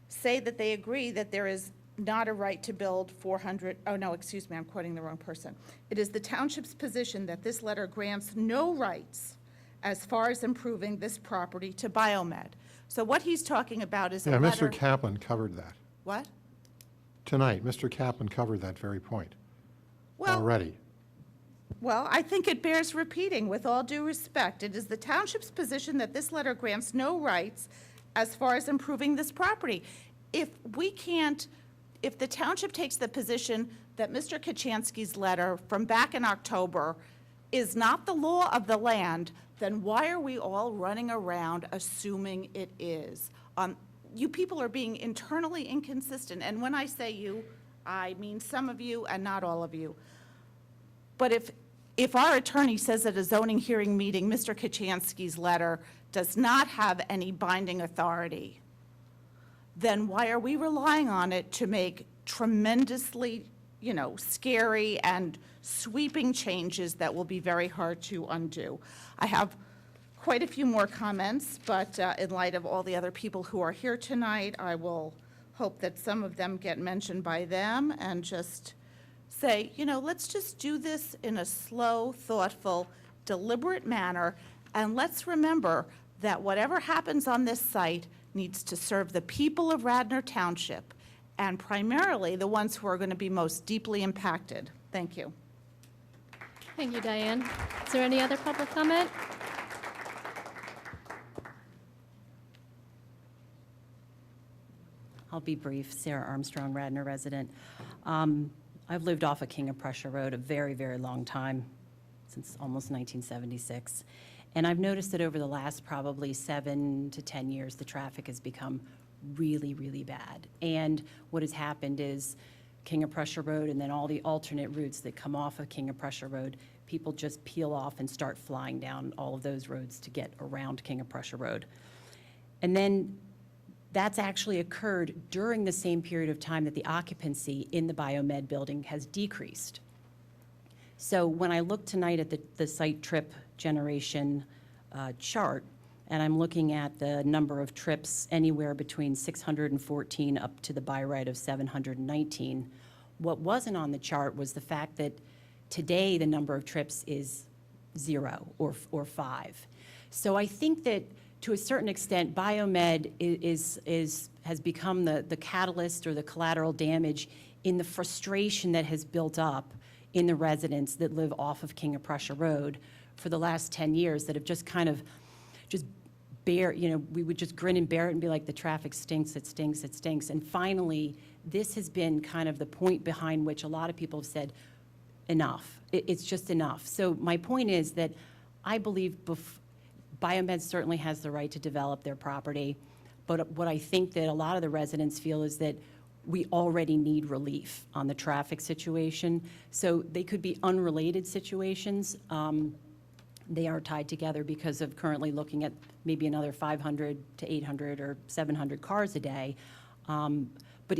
Speaker 13: say that they agree that there is not a right to build 400, oh no, excuse me, I'm quoting the wrong person. It is the township's position that this letter grants no rights as far as improving this property to Biomed. So what he's talking about is a
Speaker 3: Yeah,
Speaker 13: letter.
Speaker 3: Mr. Kaplan covered that.
Speaker 13: What?
Speaker 3: Tonight, Mr. Kaplan covered that very point already.
Speaker 13: Well, I think it bears repeating. With all due respect, it is the township's position that this letter grants no rights as far as improving this property. If the township takes the position that Mr. Kochanski's letter from back in October is not the law of the land, then why are we all running around assuming it is? You people are being internally inconsistent, and when I say you, I mean some of you and not all of you. But if our attorney says at a zoning hearing meeting, Mr. Kochanski's letter does not have any binding authority, then why are we relying on it to make tremendously, scary and sweeping changes that will be very hard to undo? I have quite a few more comments, but in light of all the other people who are here tonight, I will hope that some of them get mentioned by them and just say, let's just do this in a slow, thoughtful, deliberate manner, and let's remember that whatever happens on this site needs to serve the people of Radnor Township, and primarily the ones who are going to be most deeply impacted. Thank you.
Speaker 1: Thank you, Diane. Is there any other public comment?
Speaker 21: I'll be brief. Sarah Armstrong, Radnor resident. I've lived off of King of Prussia Road a very, very long time, since almost 1976. And I've noticed that over the last probably 7 to 10 years, the traffic has become really, really bad. And what has happened is King of Prussia Road and then all the alternate routes that come off of King of Prussia Road, people just peel off and start flying down all of those roads to get around King of Prussia Road. And then that's actually occurred during the same period of time that the occupancy in the Biomed building has decreased. So when I look tonight at the site trip generation chart, and I'm looking at the number of trips anywhere between 614 up to the by right of 719, what wasn't on the chart was the fact that today the number of trips is 0 or 5. So I think that to a certain extent, Biomed has become the catalyst or the collateral damage in the frustration that has built up in the residents that live off of King of Prussia Road for the last 10 years that have just kind of we would just grin and bear it and be like, the traffic stinks, it stinks, it stinks. And finally, this has been kind of the point behind which a lot of people have said, enough, it's just enough. So my point is that I believe Biomed certainly has the right to develop their property, but what I think that a lot of the residents feel is that we already need relief on the traffic situation. So they could be unrelated situations. They are tied together because of currently looking at maybe another 500 to 800 or 700 cars a day. But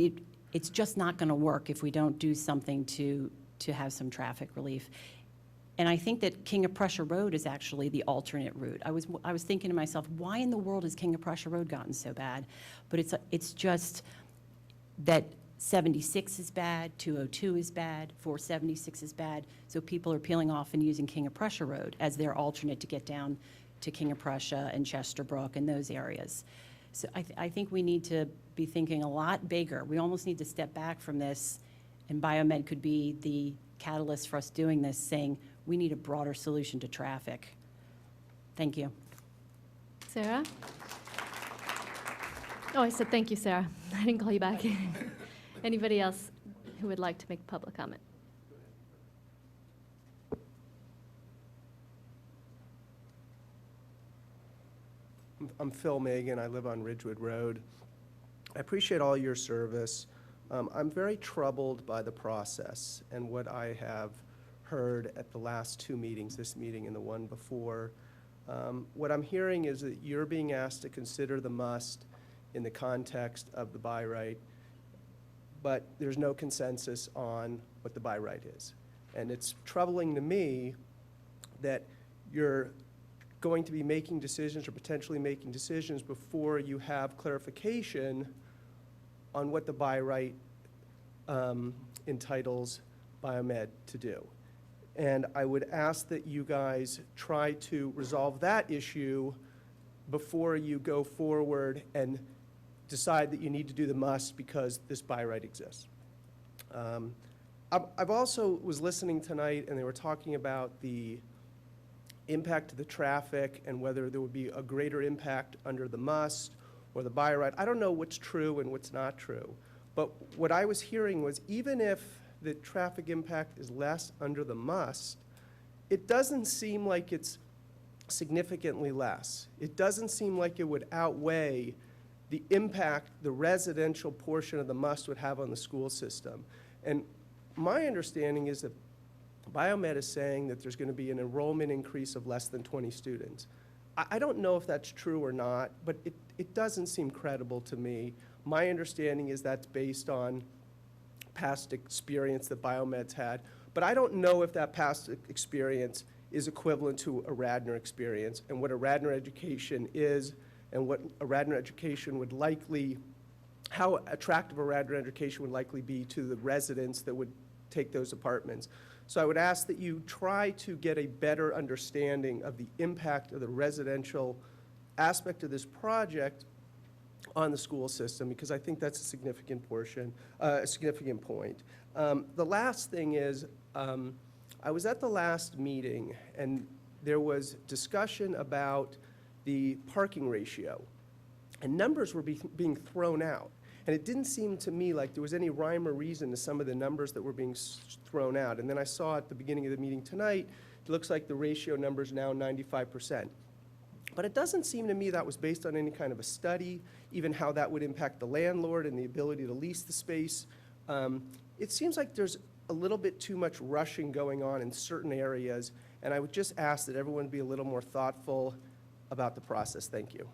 Speaker 21: it's just not going to work if we don't do something to have some traffic relief. And I think that King of Prussia Road is actually the alternate route. I was thinking to myself, why in the world has King of Prussia Road gotten so bad? But it's just that 76 is bad, 202 is bad, 476 is bad. So people are peeling off and using King of Prussia Road as their alternate to get down to King of Prussia and Chesterbrook and those areas. So I think we need to be thinking a lot bigger. We almost need to step back from this, and Biomed could be the catalyst for us doing this, saying we need a broader solution to traffic. Thank you.
Speaker 1: Sarah? Oh, I said thank you, Sarah. I didn't call you back. Anybody else who would like to make a public comment?
Speaker 22: I'm Phil Megan. I live on Ridgewood Road. I appreciate all your service. I'm very troubled by the process and what I have heard at the last 2 meetings, this meeting and the one before. What I'm hearing is that you're being asked to consider the must in the context of the by right, but there's no consensus on what the by right is. And it's troubling to me that you're going to be making decisions or potentially making decisions before you have clarification on what the by right entitles Biomed to do. And I would ask that you guys try to resolve that issue before you go forward and decide that you need to do the must because this by right exists. I've also was listening tonight, and they were talking about the impact to the traffic and whether there would be a greater impact under the must or the by right. I don't know what's true and what's not true, but what I was hearing was even if the traffic impact is less under the must, it doesn't seem like it's significantly less. It doesn't seem like it would outweigh the impact the residential portion of the must would have on the school system. And my understanding is that Biomed is saying that there's going to be an enrollment increase of less than 20 students. I don't know if that's true or not, but it doesn't seem credible to me. My understanding is that's based on past experience that Biomed's had, but I don't know if that past experience is equivalent to a Radnor experience and what a Radnor education is and what a Radnor education would likely, how attractive a Radnor education would likely be to the residents that would take those apartments. So I would ask that you try to get a better understanding of the impact of the residential aspect of this project on the school system, because I think that's a significant portion, a significant point. The last thing is, I was at the last meeting, and there was discussion about the parking ratio, and numbers were being thrown out. And it didn't seem to me like there was any rhyme or reason to some of the numbers that were being thrown out. And then I saw at the beginning of the meeting tonight, it looks like the ratio number is now 95%. But it doesn't seem to me that was based on any kind of a study, even how that would impact the landlord and the ability to lease the space. It seems like there's a little bit too much rushing going on in certain areas, and I would just ask that everyone be a little more thoughtful about the process. Thank you.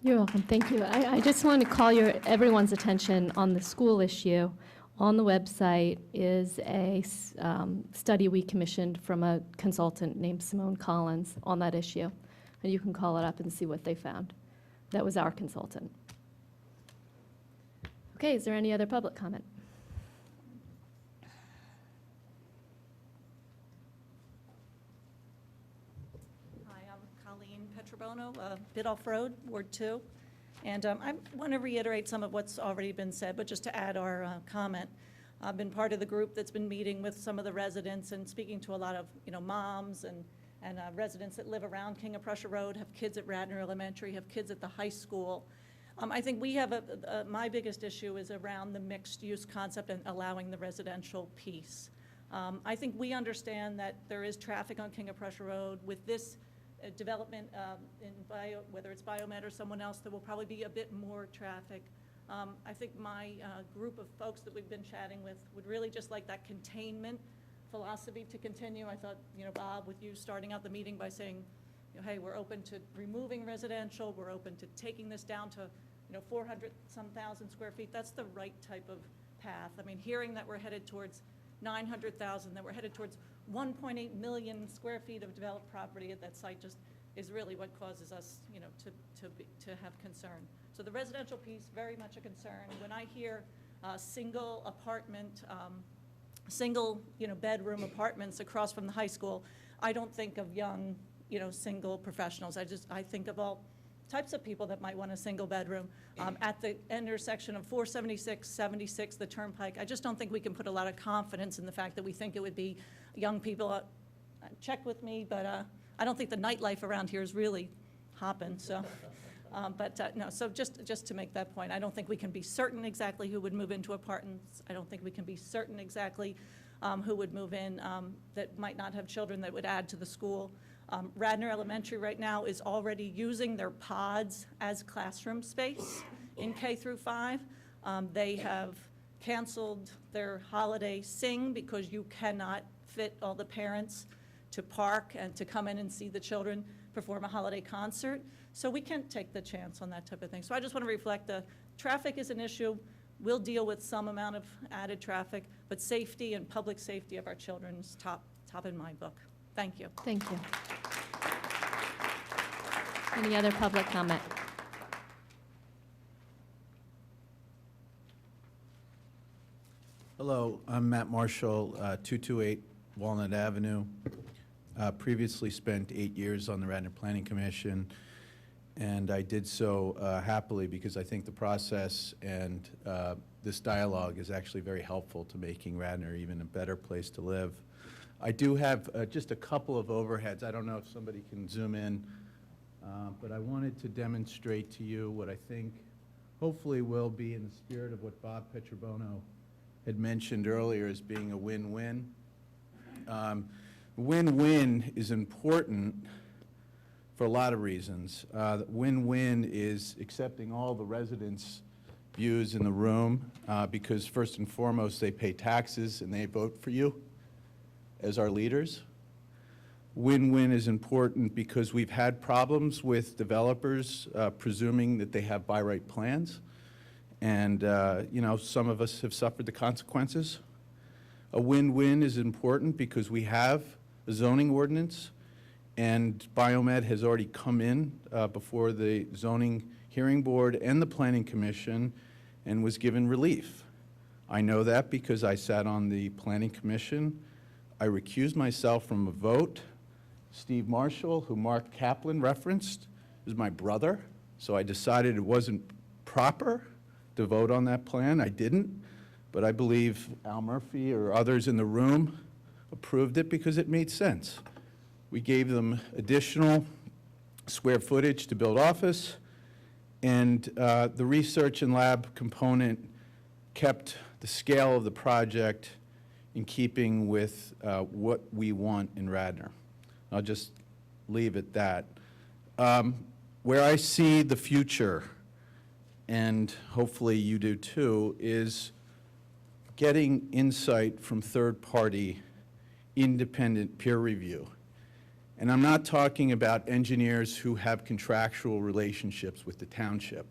Speaker 1: You're welcome. Thank you. I just want to call everyone's attention on the school issue. On the website is a study we commissioned from a consultant named Simone Collins on that issue. And you can call it up and see what they found. That was our consultant. Okay, is there any other public comment?
Speaker 5: Hi, I'm Colleen Petrobono, Bidoff Road, Ward 2. And I want to reiterate some of what's already been said, but just to add our comment. I've been part of the group that's been meeting with some of the residents and speaking to a lot of, moms and residents that live around King of Prussia Road, have kids at Radnor Elementary, have kids at the high school. I think we have my biggest issue is around the mixed-use concept and allowing the residential piece. I think we understand that there is traffic on King of Prussia Road. With this development, whether it's Biomed or someone else, there will probably be a bit more traffic. I think my group of folks that we've been chatting with would really just like that containment philosophy to continue. I thought, Bob, with you starting out the meeting by saying, hey, we're open to removing residential, we're open to taking this down to, 400-some thousand square feet. That's the right type of path. I mean, hearing that we're headed towards 900,000, that we're headed towards 1.8 million square feet of developed property at that site just is really what causes us, to have concern. So the residential piece, very much a concern. When I hear single apartment, single, bedroom apartments across from the high school, I don't think of young, single professionals. I think of all types of people that might want a single bedroom. At the intersection of 476, 76, the Turnpike, I just don't think we can put a lot of confidence in the fact that we think it would be young people. Check with me, but I don't think the nightlife around here is really hopping, so. No, so just to make that point, I don't think we can be certain exactly who would move into apartments. I don't think we can be certain exactly who would move in that might not have children that would add to the school. Radnor Elementary right now is already using their pods as classroom space in K through 5. They have canceled their holiday sing because you cannot fit all the parents to park and to come in and see the children perform a holiday concert. So we can't take the chance on that type of thing. So I just want to reflect the traffic is an issue. We'll deal with some amount of added traffic, but safety and public safety of our children is top in my book. Thank you.
Speaker 1: Thank you. Any other public comment?
Speaker 6: Hello, I'm Matt Marshall, 228
Speaker 2: Walnut Avenue. Previously spent 8 years on the Radnor Planning Commission, and I did so happily because I think the process and this dialogue is actually very helpful to making Radnor even a better place to live. I do have just a couple of overheads. I don't know if somebody can zoom in, but I wanted to demonstrate to you what I think hopefully will be in the spirit of what Bob Pietrobono had mentioned earlier as being a win-win. Win-win is important for a lot of reasons. Win-win is accepting all the residents' views in the room because first and foremost they pay taxes and they vote for you as our leaders. Win-win is important because we've had problems with developers presuming that they have by right plans, and you know, some of us have suffered the consequences. A win-win is important because we have a zoning ordinance, and Biomed has already come in before the zoning hearing board and the planning commission and was given relief. I know that because I sat on the planning commission. I recused myself from a vote. Steve Marshall, who Mark Kaplan referenced, is my brother, so I decided it wasn't proper to vote on that plan. I didn't, but I believe Al Murphy or others in the room approved it because it made sense. We gave them additional square footage to build office, and the research and lab component kept the scale of the project in keeping with what we want in Radnor. I'll just leave it that. Where I see the future, and hopefully you do too, is getting insight from third-party independent peer review. And I'm not talking about engineers who have contractual relationships with the township.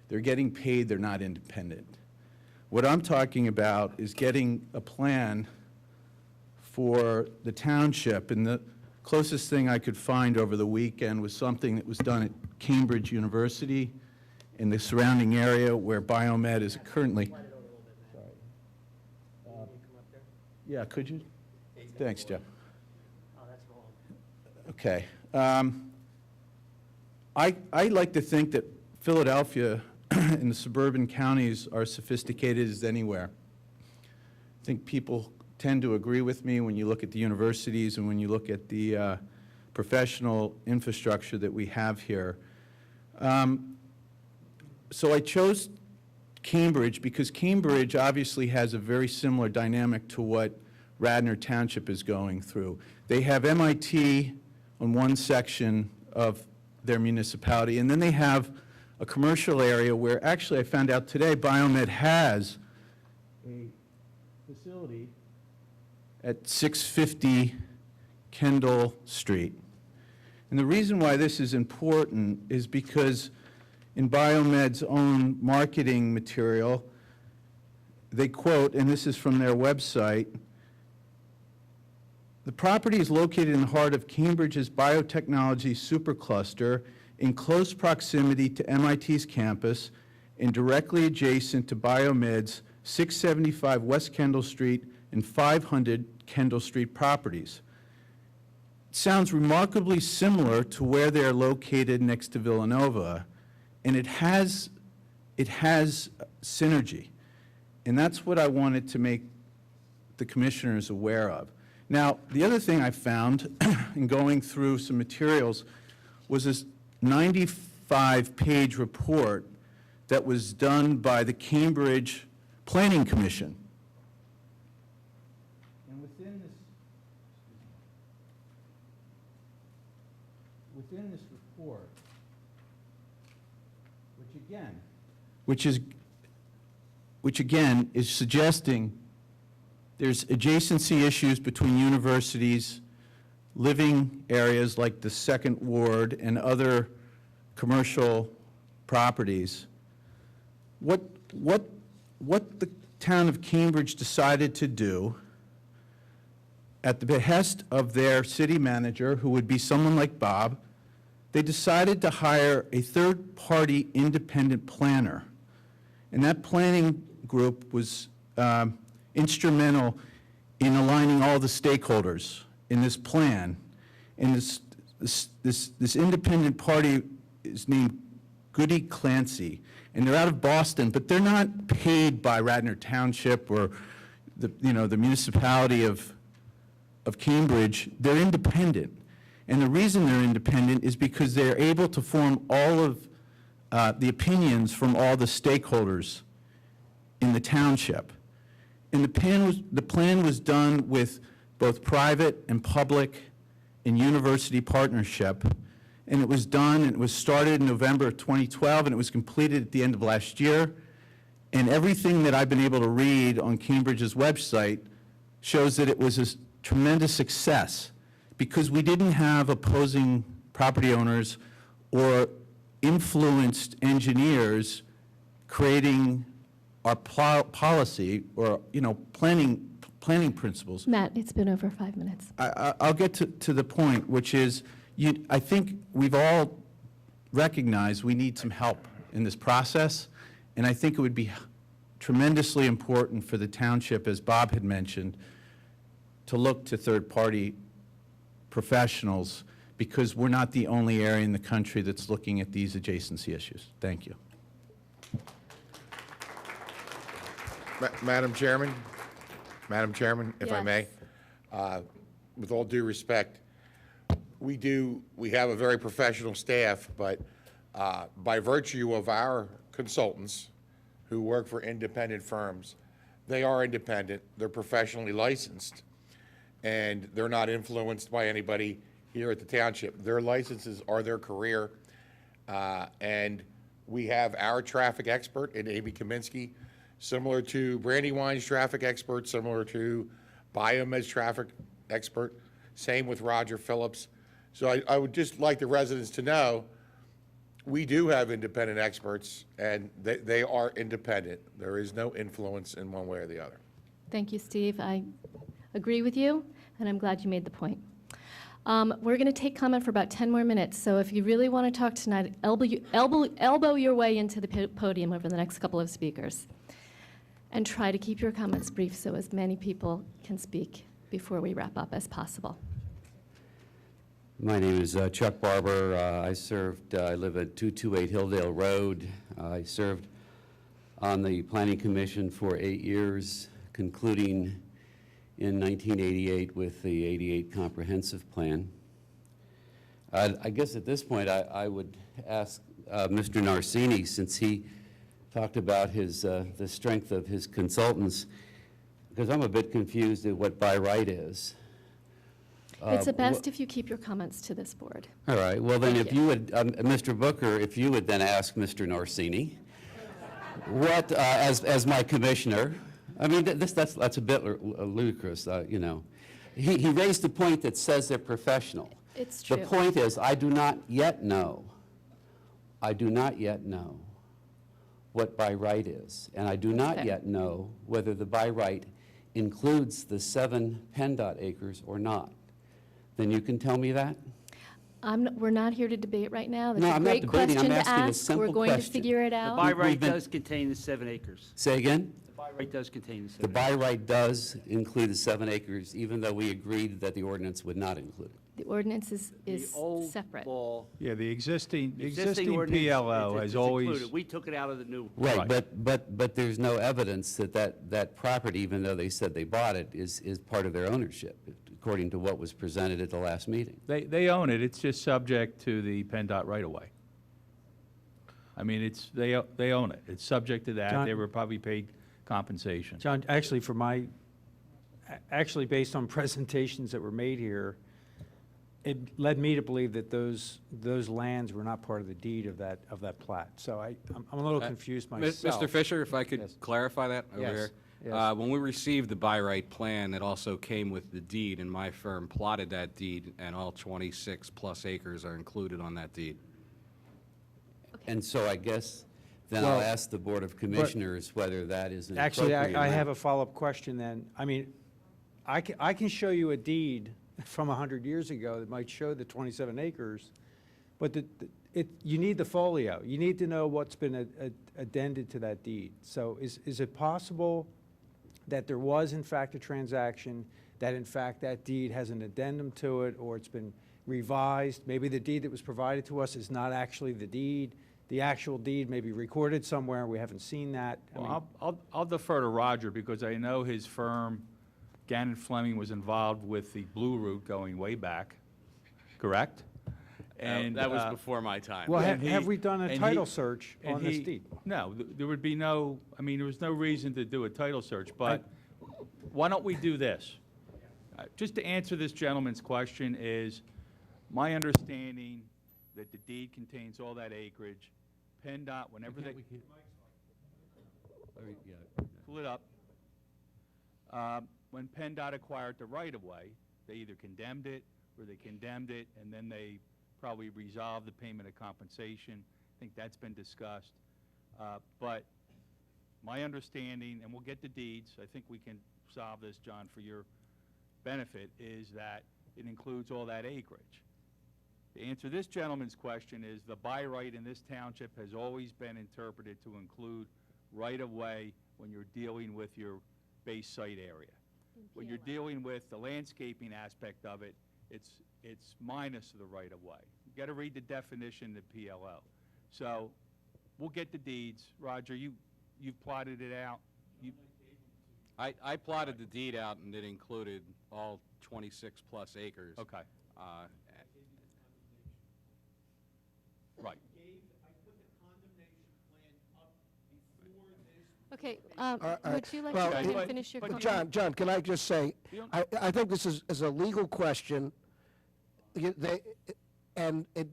Speaker 2: They're getting paid, they're not independent. What I'm talking about is getting a plan for the township, and the closest thing I could find over the weekend was something that was done at Cambridge University in the surrounding area where Biomed is currently. Yeah, could you? Thanks, Jeff. Okay. I like to think that Philadelphia and the suburban counties are sophisticated as anywhere. I think people tend to agree with me when you look at the universities and when you look at the professional infrastructure that we have here. So I chose Cambridge because Cambridge obviously has a very similar dynamic to what Radnor Township is going through. They have MIT on one section of their municipality, and then they have a commercial area where actually I found out today Biomed has a facility at 650 Kendall Street. And the reason why this is important is because in Biomed's own marketing material, they quote, and this is from their website, "The property is located in the heart of Cambridge's biotechnology supercluster in close proximity to MIT's campus and directly adjacent to Biomed's 675 West Kendall Street and 500 Kendall Street properties. It sounds remarkably similar to where they're located next to Villanova, and it has synergy. And that's what I wanted to make the commissioners aware of. Now, the other thing I found in going through some materials was this 95-page report that was done by the Cambridge Planning Commission. And within this report, which again is suggesting there's adjacency issues between universities, living areas like the Second Ward and other commercial properties. What the town of Cambridge decided to do at the behest of their city manager, who would be someone like Bob, they decided to hire a third-party independent planner. And that planning group was instrumental in aligning all the stakeholders in this plan. And this independent party is named Goody Clancy, and they're out of Boston, but they're not paid by Radnor Township or the municipality of Cambridge. They're independent. And the reason they're independent is because they're able to form all of the opinions from all the stakeholders in the township. And the plan was done with both private and public and university partnership. And it was done, and it was started in November of 2012, and it was completed at the end of last year. And everything that I've been able to read on Cambridge's website shows that it was a tremendous success because we didn't have opposing property owners or influenced engineers creating our policy or, planning principles.
Speaker 1: Matt, it's been over 5 minutes.
Speaker 2: I'll get to the point, which is, I think we've all recognized we need some help in this process, and I think it would be tremendously important for the township, as Bob had mentioned, to look to third-party professionals, because we're not the only area in the country that's looking at these adjacency issues. Thank you.
Speaker 4: Madam Chairman, if I may, with all due respect, we have a very professional staff, but by virtue of our consultants who work for independent firms, they are independent, they're professionally licensed, and they're not influenced by anybody here at the township. Their licenses are their career, and we have our traffic expert in Amy Kaminsky, similar to Brandywine's traffic expert, similar to Biomed's traffic expert, same with Roger Phillips. So I would just like the residents to know we do have independent experts, and they are independent. There is no influence in one way or the other.
Speaker 1: Thank you, Steve. I agree with you, and I'm glad you made the point. We're going to take comment for about 10 more minutes, so if you really want to talk tonight, elbow your way into the podium over the next couple of speakers. And try to keep your comments brief so as many people can speak before we wrap up as possible.
Speaker 6: My name is Chuck Barber. I live at 228 Hilldale Road. I served on the Planning Commission for 8 years, concluding in 1988 with the 88 Comprehensive Plan. I guess at this point I would ask Mr. Narsini, since he talked about the strength of his consultants, because I'm a bit confused at what by right is.
Speaker 1: It's best if you keep your comments to this board.
Speaker 6: All right. Well, then, if you would, Mr. Booker, if you would then ask Mr. Narsini, what, as my commissioner, I mean, that's a bit ludicrous, He raised the point that says they're professional.
Speaker 1: It's true.
Speaker 6: The point is, I do not yet know what by right is, and I do not yet know whether the by right includes the 7 PennDOT acres or not. Then you can tell me that?
Speaker 1: We're not here to debate right now. That's
Speaker 6: No,
Speaker 1: a
Speaker 6: I'm not
Speaker 1: great
Speaker 6: debating.
Speaker 1: question
Speaker 6: I'm
Speaker 1: to
Speaker 6: asking a
Speaker 1: ask.
Speaker 6: simple
Speaker 1: We're going to
Speaker 6: question.
Speaker 1: figure it out.
Speaker 23: The by right does contain the 7 acres.
Speaker 6: Say again?
Speaker 23: The by right does contain the 7
Speaker 6: The by right does include the 7 acres, even though we agreed that the ordinance would not include it.
Speaker 1: The ordinance is
Speaker 23: old
Speaker 1: separate.
Speaker 23: law.
Speaker 24: Yeah, the existing
Speaker 23: ordinance,
Speaker 24: PLO has
Speaker 23: it's
Speaker 24: always.
Speaker 23: included. We took it out of the new.
Speaker 6: Right, but there's no evidence that property, even though they said they bought it, is part of their ownership, according to what was presented at the last meeting.
Speaker 24: They own it. It's just subject to the PennDOT right-of-way. I mean, they own it. It's subject to that.
Speaker 11: John-
Speaker 24: They were probably paid compensation.
Speaker 11: John, actually, based on presentations that were made here, it led me to believe that those lands were not part of the deed of that plat. So I'm a little confused myself.
Speaker 12: Mr. Fisher, if I could clarify that over
Speaker 11: Yes.
Speaker 12: here.
Speaker 11: Yes.
Speaker 12: When we received the by right plan, it also came with the deed, and my firm plotted that deed, and all 26+ acres are included on that deed.
Speaker 6: And so I guess then I'll ask the Board of Commissioners whether that is an
Speaker 11: Actually,
Speaker 6: appropriate
Speaker 11: I have
Speaker 6: amount.
Speaker 11: a follow-up question then. I mean, I can show you a deed from 100 years ago that might show the 27 acres, but you need the folio. You need to know what's been addended to that deed. So is it possible that there was in fact a transaction, that in fact that deed has an addendum to it, or it's been revised. Maybe the deed that was provided to us is not actually the deed. The actual deed may be recorded somewhere, we haven't seen that. I mean,
Speaker 24: Well, I'll defer to Roger, because I know his firm, Gannon Fleming, was involved with the Blue Route going way back, correct? And
Speaker 12: that was before my time.
Speaker 11: Well,
Speaker 24: and
Speaker 11: have we done a
Speaker 24: and
Speaker 11: title search
Speaker 24: and
Speaker 11: on this deed?
Speaker 24: No, there would be no, I mean, there was no reason to do a title search, but why don't we do this? Just to answer this gentleman's question is, my understanding that the deed contains all that acreage, PennDOT, whenever they... Pull it up. When PennDOT acquired the right-of-way, they either condemned it, or they condemned it, and then they probably resolved the payment of compensation. I think that's been discussed. But my understanding, and we'll get the deeds, I think we can solve this, John, for your benefit, is that it includes all that acreage. To answer this gentleman's question is, the by right in this township has always been interpreted to include right-of-way when you're dealing with your base site area. When you're dealing with the landscaping aspect of it, it's minus the right-of-way. You got to read the definition of PLO. So we'll get the deeds. Roger, you've plotted it out.
Speaker 12: I plotted the deed out, and it included all 26-plus acres.
Speaker 24: Okay. Right.
Speaker 1: Okay,
Speaker 9: right.
Speaker 1: would you like
Speaker 9: Well,
Speaker 1: to go ahead and finish your
Speaker 9: But
Speaker 1: comment?
Speaker 9: John, can I just say, I think this is a legal question, and it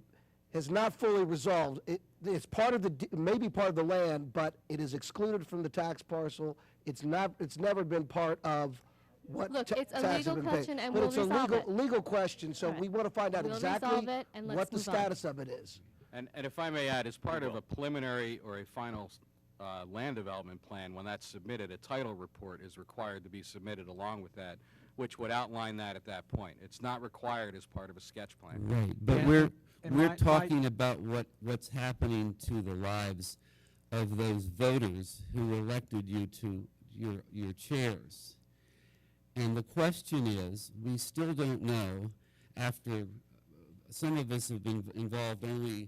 Speaker 9: is not fully resolved. It's part of maybe part of the land, but it is excluded from the tax parcel. It's never been part of what
Speaker 1: Look, it's a
Speaker 9: taxes
Speaker 1: legal
Speaker 9: have been paid.
Speaker 1: question, and
Speaker 9: But
Speaker 1: we'll
Speaker 9: it's a
Speaker 1: resolve it.
Speaker 9: legal question, so
Speaker 1: All right.
Speaker 9: we want to find out
Speaker 1: We'll
Speaker 9: exactly
Speaker 1: resolve it, and let's
Speaker 9: what the
Speaker 1: move on.
Speaker 9: status of it is.
Speaker 12: And if I may add, as part of a preliminary or a final land development plan, when that's submitted, a title report is required to be submitted along with that, which would outline that at that point. It's not required as part of a sketch plan.
Speaker 6: Right, but we're talking about what's happening to the lives of those voters who elected you to your chairs. And the question is, we still don't know, after some of us have been involved only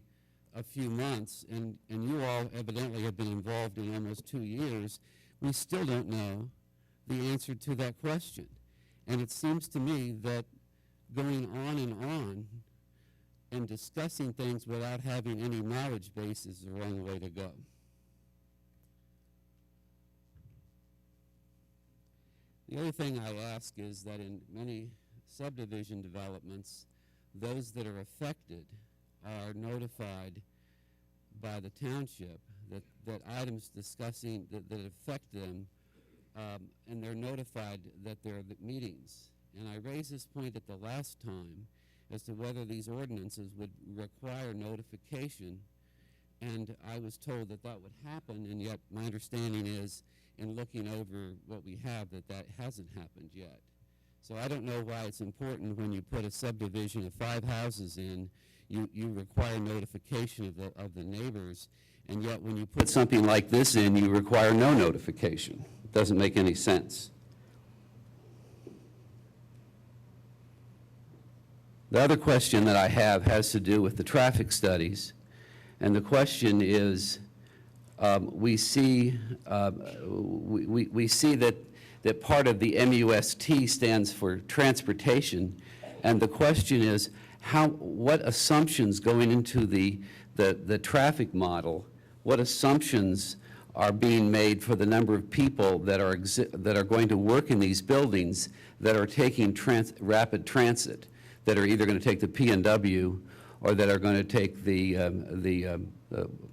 Speaker 6: a few months, and you all evidently have been involved in almost 2 years, we still don't know the answer to that question. And it seems to me that going on and discussing things without having any knowledge base is the wrong way to go. The other thing I ask is that in many subdivision developments, those that are affected are notified by the township that items discussing that affect them, and they're notified that there are meetings. And I raised this point at the last time as to whether these ordinances would require notification, and I was told that that would happen, and yet my understanding is, in looking over what we have, that hasn't happened yet. So I don't know why it's important when you put a subdivision of 5 houses in, you require notification of the neighbors, and yet when you put something like this in, you require no notification. It doesn't make any sense. The other question that I have has to do with the traffic studies, and the question is, we see that part of the MUST stands for transportation, and the question is, what assumptions going into the traffic model, what assumptions are being made for the number of people that are going to work in these buildings that are taking rapid transit, that are either going to take the P&W or that are going to take the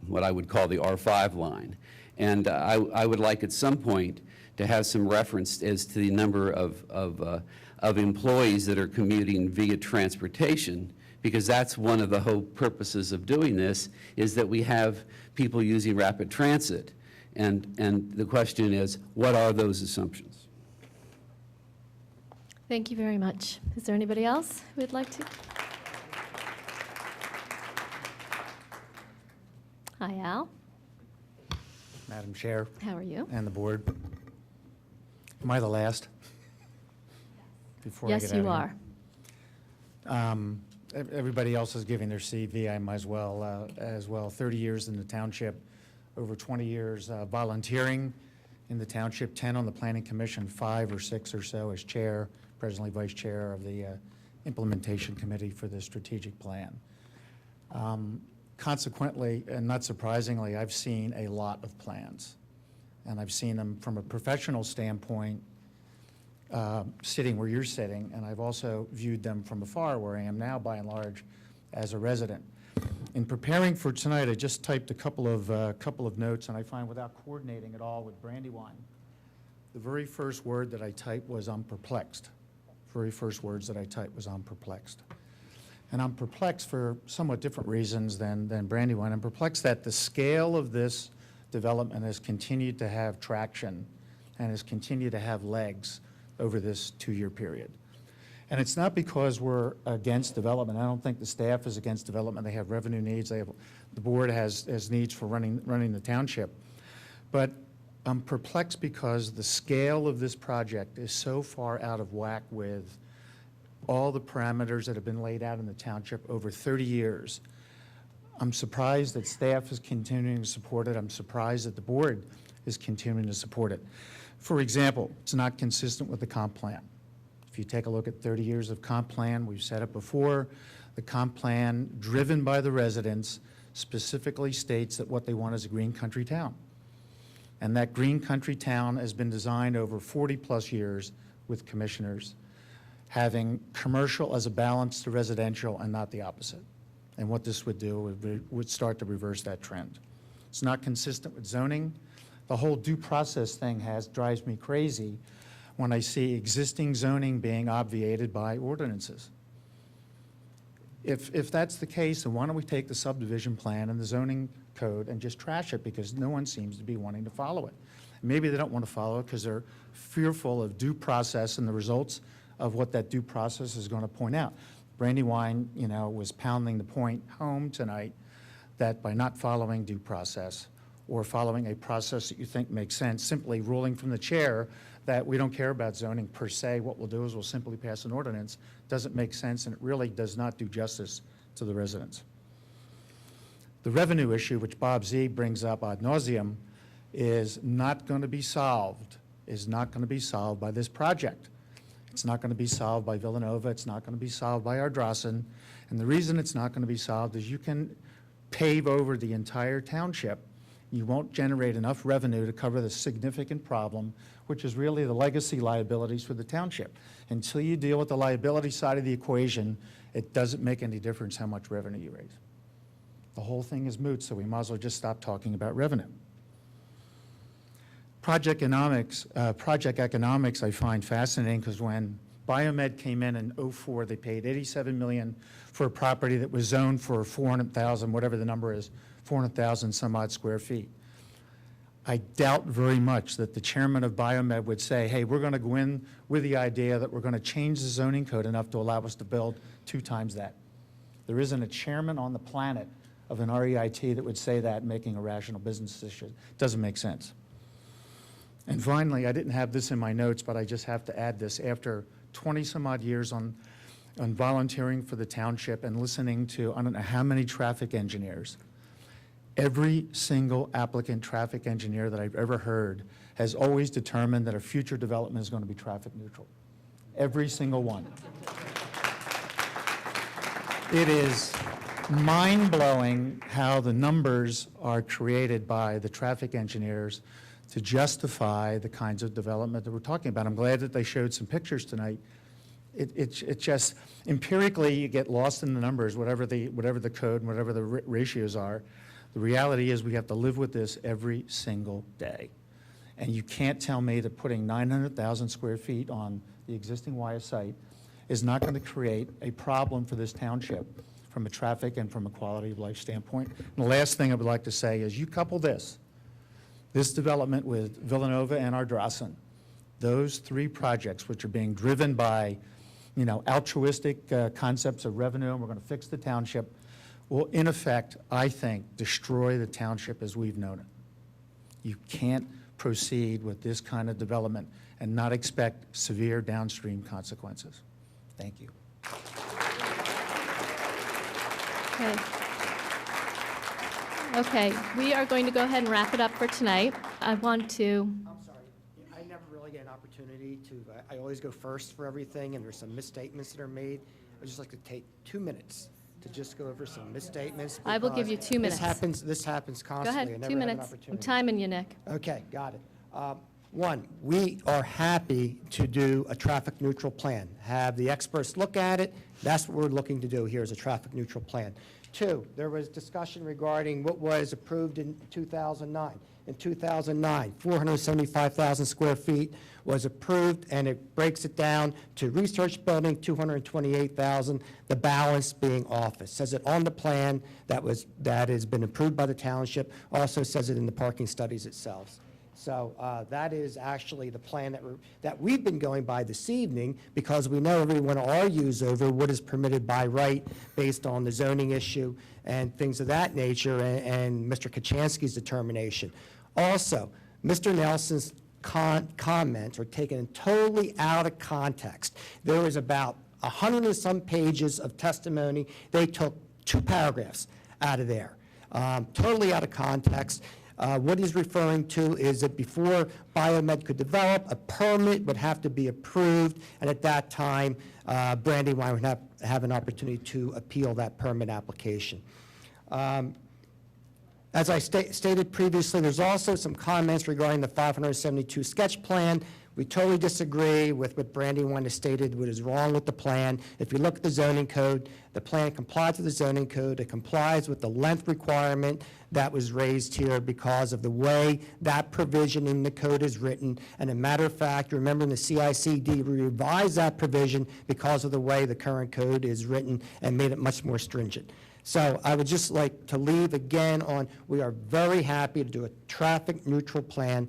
Speaker 6: what I would call the R5 line. And I would like at some point to have some reference as to the number of employees that are commuting via transportation, because that's one of the whole purposes of doing this, is that we have people using rapid transit. And the question is, what are those assumptions?
Speaker 1: Thank you very much. Is there anybody else who would like to? Hi, Al.
Speaker 10: Madam Chair.
Speaker 1: How are you?
Speaker 10: And the board. Am I the last? Before I
Speaker 1: Yes,
Speaker 10: get out
Speaker 1: you
Speaker 10: of
Speaker 1: are.
Speaker 10: here? Everybody else is giving their CV, I might as well. 30 years in the township, over 20 years volunteering in the township, 10 on the planning commission, 5 or 6 or so as chair, presently vice chair of the implementation committee for the strategic plan. Consequently, and not surprisingly, I've seen a lot of plans. And I've seen them from a professional standpoint, sitting where you're sitting, and I've also viewed them from afar, where I am now, by and large, as a resident. In preparing for tonight, I just typed a couple of notes, and I find without coordinating at all with Brandywine, the very first word that I typed was "I'm perplexed." Very first words that I typed was "I'm perplexed." And I'm perplexed for somewhat different reasons than Brandywine. I'm perplexed that the scale of this development has continued to have traction and has continued to have legs over this 2-year period. And it's not because we're against development. I don't think the staff is against development. They have revenue needs. The board has needs for running the township. But I'm perplexed because the scale of this project is so far out of whack with all the parameters that have been laid out in the township over 30 years. I'm surprised that staff is continuing to support it. I'm surprised that the board is continuing to support it. For example, it's not consistent with the comp plan. If you take a look at 30 years of comp plan, we've said it before, the comp plan driven by the residents specifically states that what they want is a green country town. And that green country town has been designed over 40-plus years with commissioners, having commercial as a balance to residential and not the opposite. And what this would do would start to reverse that trend. It's not consistent with zoning. The whole due process thing drives me crazy when I see existing zoning being obviated by ordinances. If that's the case, then why don't we take the subdivision plan and the zoning code and just trash it, because no one seems to be wanting to follow it. Maybe they don't want to follow it because they're fearful of due process and the results of what that due process is going to point out. Brandywine, was pounding the point home tonight that by not following due process or following a process that you think makes sense, simply ruling from the chair that we don't care about zoning per se, what we'll do is we'll simply pass an ordinance, doesn't make sense, and it really does not do justice to the residents. The revenue issue, which Bob Z brings up ad nauseum, is not going to be solved by this project. It's not going to be solved by Villanova. It's not going to be solved by Ardrossan. And the reason it's not going to be solved is you can pave over the entire township. You won't generate enough revenue to cover the significant problem, which is really the legacy liabilities for the township. Until you deal with the liability side of the equation, it doesn't make any difference how much revenue you raise. The whole thing is moot, so we might as well just stop talking about revenue. Project economics I find fascinating, because when Biomed came in 2004, they paid $87 million for a property that was zoned for 400,000, whatever the number is, 400,000 some odd square feet. I doubt very much that the chairman of Biomed would say, hey, we're going to go in with the idea that we're going to change the zoning code enough to allow us to build 2 times that. There isn't a chairman on the planet of an REIT that would say that, making a rational business decision. Doesn't make sense. And finally, I didn't have this in my notes, but I just have to add this. After 20 some odd years on volunteering for the township and listening to I don't know how many traffic engineers, every single applicant traffic engineer that I've ever heard has always determined that a future development is going to be traffic neutral. Every single one. It is mind-blowing how the numbers are created by the traffic engineers to justify the kinds of development that we're talking about. I'm glad that they showed some pictures tonight. It just, empirically, you get lost in the numbers, whatever the code and whatever the ratios are. The reality is we have to live with this every single day. And you can't tell me that putting 900,000 square feet on the existing Wyeth site is not going to create a problem for this township from a traffic and from a quality of life standpoint. And the last thing I would like to say is you couple this development with Villanova and Ardrossan, those 3 projects which are being driven by, altruistic concepts of revenue, and we're going to fix the township, will in effect, I think, destroy the township as we've known it. You can't proceed with this kind of development and not expect severe downstream consequences. Thank you.
Speaker 1: Okay. Okay, we are going to go ahead and wrap it up for tonight. I want to,
Speaker 8: I'm sorry, I never really get an opportunity to, I always go first for everything, and there's some misstatements that are made. I'd just like to take 2 minutes to just go over some misstatements.
Speaker 1: I will give you 2 minutes.
Speaker 8: This happens
Speaker 1: Go
Speaker 8: constantly. I
Speaker 1: ahead,
Speaker 8: never
Speaker 1: 2
Speaker 8: have an
Speaker 1: minutes. I'm
Speaker 8: opportunity.
Speaker 1: timing you, Nick.
Speaker 8: Okay, got it. One, we are happy to do a traffic neutral plan. Have the experts look at it. That's what we're looking to do here, is a traffic neutral plan. Two, there was discussion regarding what was approved in 2009. In 2009, 475,000 square feet was approved, and it breaks it down to research building, 228,000, the balance being office. Says it on the plan that has been approved by the township, also says it in the parking studies itself. So that is actually the plan that we've been going by this evening, because we know everyone argues over what is permitted by right based on the zoning issue and things of that nature, and Mr. Kochanski's determination. Also, Mr. Nelson's comments are taken totally out of context. There was about 100 and some pages of testimony. They took 2 paragraphs out of there, totally out of context. What he's referring to is that before Biomed could develop, a permit would have to be approved, and at that time, Brandywine would have an opportunity to appeal that permit application. As I stated previously, there's also some comments regarding the 572 sketch plan. We totally disagree with what Brandywine has stated, what is wrong with the plan. If you look at the zoning code, the plan complies with the zoning code. It complies with the length requirement that was raised here because of the way that provision in the code is written. And a matter of fact, remember in the CICD, we revised that provision because of the way the current code is written and made it much more stringent. So I would just like to leave again on, we are very happy to do a traffic neutral plan,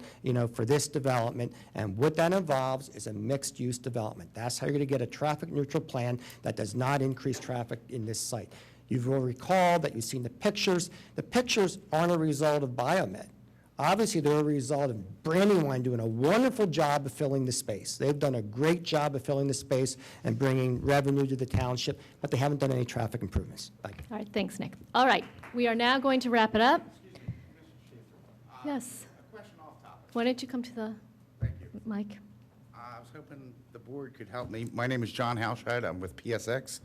Speaker 8: for this development. And what that involves is a mixed use development. That's how you're going to get a traffic neutral plan that does not increase traffic in this site. You will recall that you've seen the pictures. The pictures aren't a result of Biomed. Obviously, they're a result of Brandywine doing a wonderful job of filling the space. They've done a great job of filling the space and bringing revenue to the township, but they haven't done any traffic improvements. Thank you.
Speaker 1: All right, thanks, Nick. All right, we are now going to wrap it up. Yes.
Speaker 4: A question off topic.
Speaker 1: Why don't you come to the mic?
Speaker 4: I was hoping the board could help me. My name is John Halshed. I'm with PSX.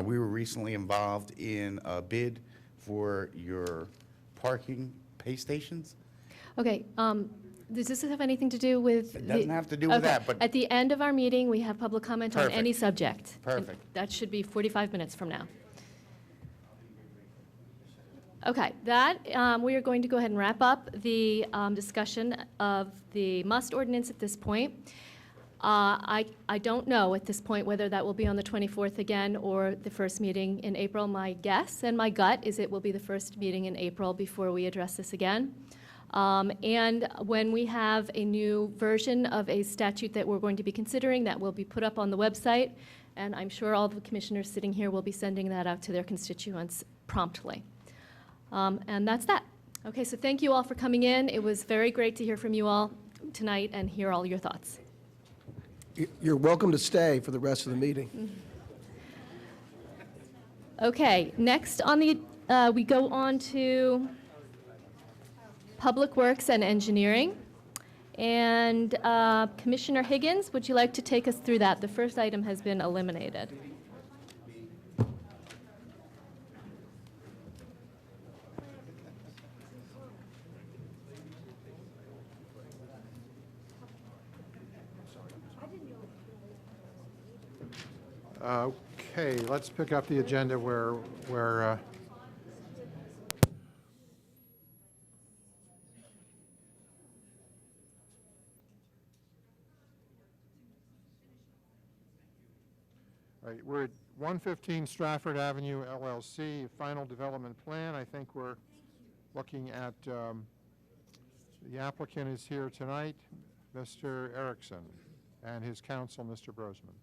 Speaker 4: We were recently involved in a bid for your parking pay stations.
Speaker 1: Okay, does this have anything to do with?
Speaker 4: It doesn't have to do with that, but.
Speaker 1: At the end of our meeting, we have public comment on any
Speaker 4: Perfect.
Speaker 1: subject.
Speaker 4: Perfect.
Speaker 1: And that should be 45 minutes from now. Okay, we are going to go ahead and wrap up the discussion of the must ordinance at this point. I don't know at this point whether that will be on the 24th again or the first meeting in April. My guess and my gut is it will be the first meeting in April before we address this again. And when we have a new version of a statute that we're going to be considering, that will be put up on the website, and I'm sure all the commissioners sitting here will be sending that out to their constituents promptly. And that's that. Okay, so thank you all for coming in. It was very great to hear from you all tonight and hear all your thoughts.
Speaker 9: You're welcome to stay for the rest of the meeting.
Speaker 1: Okay, next on the, we go on to Public Works and Engineering. And Commissioner Higgins, would you like to take us through that? The first item has been eliminated.
Speaker 3: Okay, let's pick up the agenda where right, we're at 115 Stratford Avenue, LLC, final development plan. I think we're looking at, the applicant is here tonight, Mr. Erickson, and his counsel, Mr. Brosman.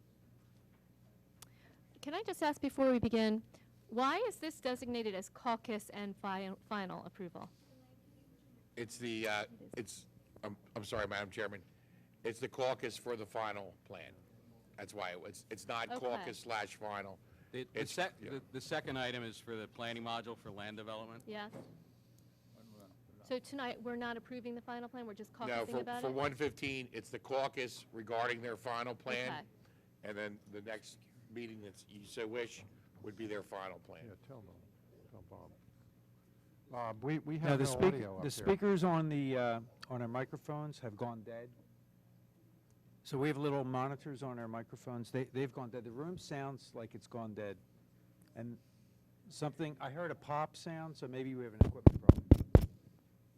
Speaker 1: Can I just ask before we begin, why is this designated as caucus and final approval?
Speaker 4: It's the, it's I'm sorry, Madam Chairman. It's the caucus for the final plan. That's why it's not
Speaker 1: Okay.
Speaker 4: caucus/final.
Speaker 12: The second item is for the planning module for land development.
Speaker 1: Yes. So tonight, we're not approving the final plan, we're just
Speaker 4: No,
Speaker 1: caucusing about
Speaker 4: for
Speaker 1: it?
Speaker 4: 115, it's the caucus regarding their final plan.
Speaker 1: Okay.
Speaker 4: And then the next meeting that you so wish would be their final plan.
Speaker 3: Yeah, tell Bob. Bob, we
Speaker 11: No,
Speaker 3: have
Speaker 11: the
Speaker 3: no
Speaker 11: speak-
Speaker 3: audio up
Speaker 11: The
Speaker 3: here.
Speaker 11: speakers on our microphones have gone dead. So we have little monitors on our microphones. They've gone dead. The room sounds like it's gone dead. And I heard a pop sound, so maybe we have an equipment problem.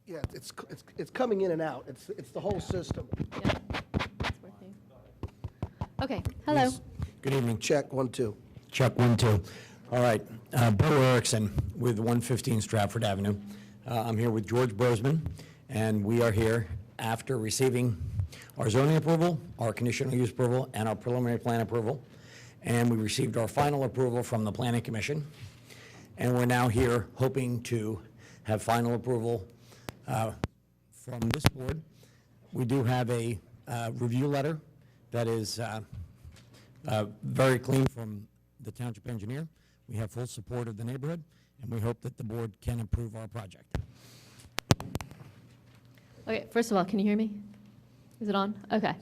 Speaker 9: Yeah, it's coming in and out. It's the whole system.
Speaker 1: Yeah, it's working. Okay, hello.
Speaker 20: Good evening.
Speaker 9: Check, 1, 2.
Speaker 20: Check 1, 2. All right, Bill Erickson with 115 Stratford Avenue. I'm here with George Brosman, and we are here after receiving our zoning approval, our conditional use approval, and our preliminary plan approval. And we received our final approval from the Planning Commission. And we're now here hoping to have final approval from this board. We do have a review letter that is very clean from the township engineer. We have full support of the neighborhood, and we hope that the board can approve our project.
Speaker 1: Okay, first of all, can you hear me? Is it on? Okay.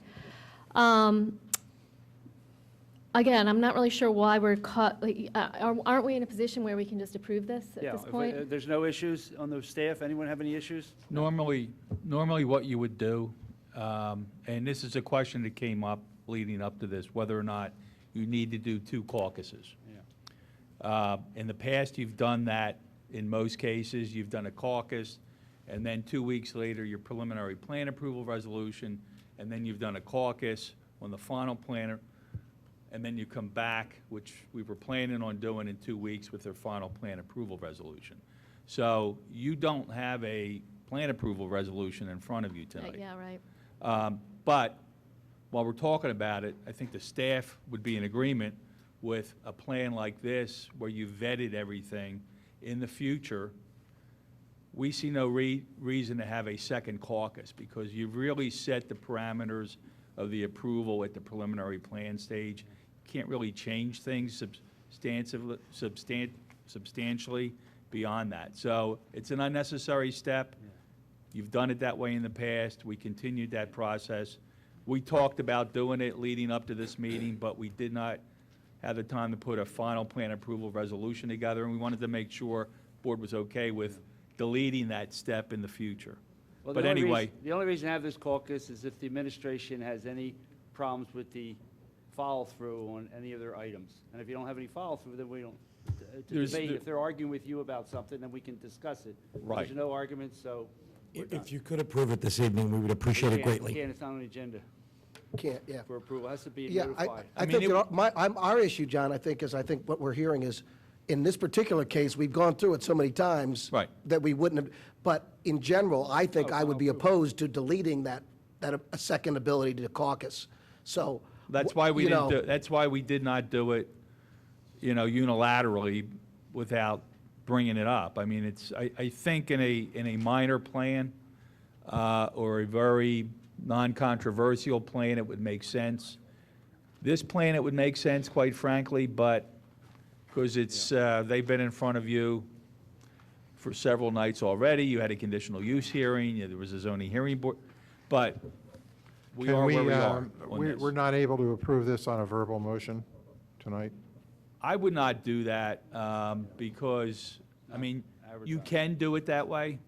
Speaker 1: Again, I'm not really sure why we're caught, aren't we in a position where we can just approve this at
Speaker 23: Yeah,
Speaker 1: this
Speaker 23: if
Speaker 1: point?
Speaker 23: there's no issues on the staff, anyone have any issues?
Speaker 12: Normally what you would do, and this is a question that came up leading up to this, whether or not you need to do 2 caucuses. In the past, you've done that in most cases. You've done a caucus, and then 2 weeks later, your preliminary plan approval resolution, and then you've done a caucus on the final plan, and then you come back, which we were planning on doing in 2 weeks with their final plan approval resolution. So you don't have a plan approval resolution in front of you tonight.
Speaker 1: Yeah, right.
Speaker 12: But while we're talking about it, I think the staff would be in agreement with a plan like this, where you vetted everything in the future. We see no reason to have a second caucus, because you've really set the parameters of the approval at the preliminary plan stage. Can't really change things substantially beyond that. So it's an unnecessary step. You've done it that way in the past. We continued that process. We talked about doing it leading up to this meeting, but we did not have the time to put a final plan approval resolution together, and we wanted to make sure the board was okay with deleting that step in the future.
Speaker 23: Well,
Speaker 12: But
Speaker 23: the only
Speaker 12: anyway,
Speaker 23: reason- The only reason to have this caucus is if the administration has any problems with the follow-through on any of their items. And if you don't have any follow-through, then we don't, to
Speaker 12: There's
Speaker 23: debate.
Speaker 12: the-
Speaker 23: If they're arguing with you about something, then we can discuss it.
Speaker 12: Right.
Speaker 23: There's no argument, so we're done.
Speaker 20: If you could approve it this evening, we would appreciate it greatly.
Speaker 23: Can't, it's not on the agenda
Speaker 9: Can't, yeah.
Speaker 23: for approval. It has to be
Speaker 9: Yeah,
Speaker 23: notified.
Speaker 9: I think that our issue, John, I think what we're hearing is, in this particular case, we've gone through it so many times.
Speaker 12: Right.
Speaker 9: That we wouldn't have, but in general, I think I would be opposed to deleting that a second ability to caucus. So.
Speaker 12: that's why we
Speaker 9: you
Speaker 12: didn't
Speaker 9: know,
Speaker 12: do, that's why we did not do it, unilaterally without bringing it up. I mean, I think in a minor plan, or a very non-controversial plan, it would make sense. This plan, it would make sense, quite frankly, but because they've been in front of you for several nights already. You had a conditional use hearing, there was a zoning hearing board, but we
Speaker 3: Can
Speaker 12: are where we are on this.
Speaker 3: We're not able to approve this on a verbal motion tonight?
Speaker 12: I would not do that, because, I mean, you can do it that way,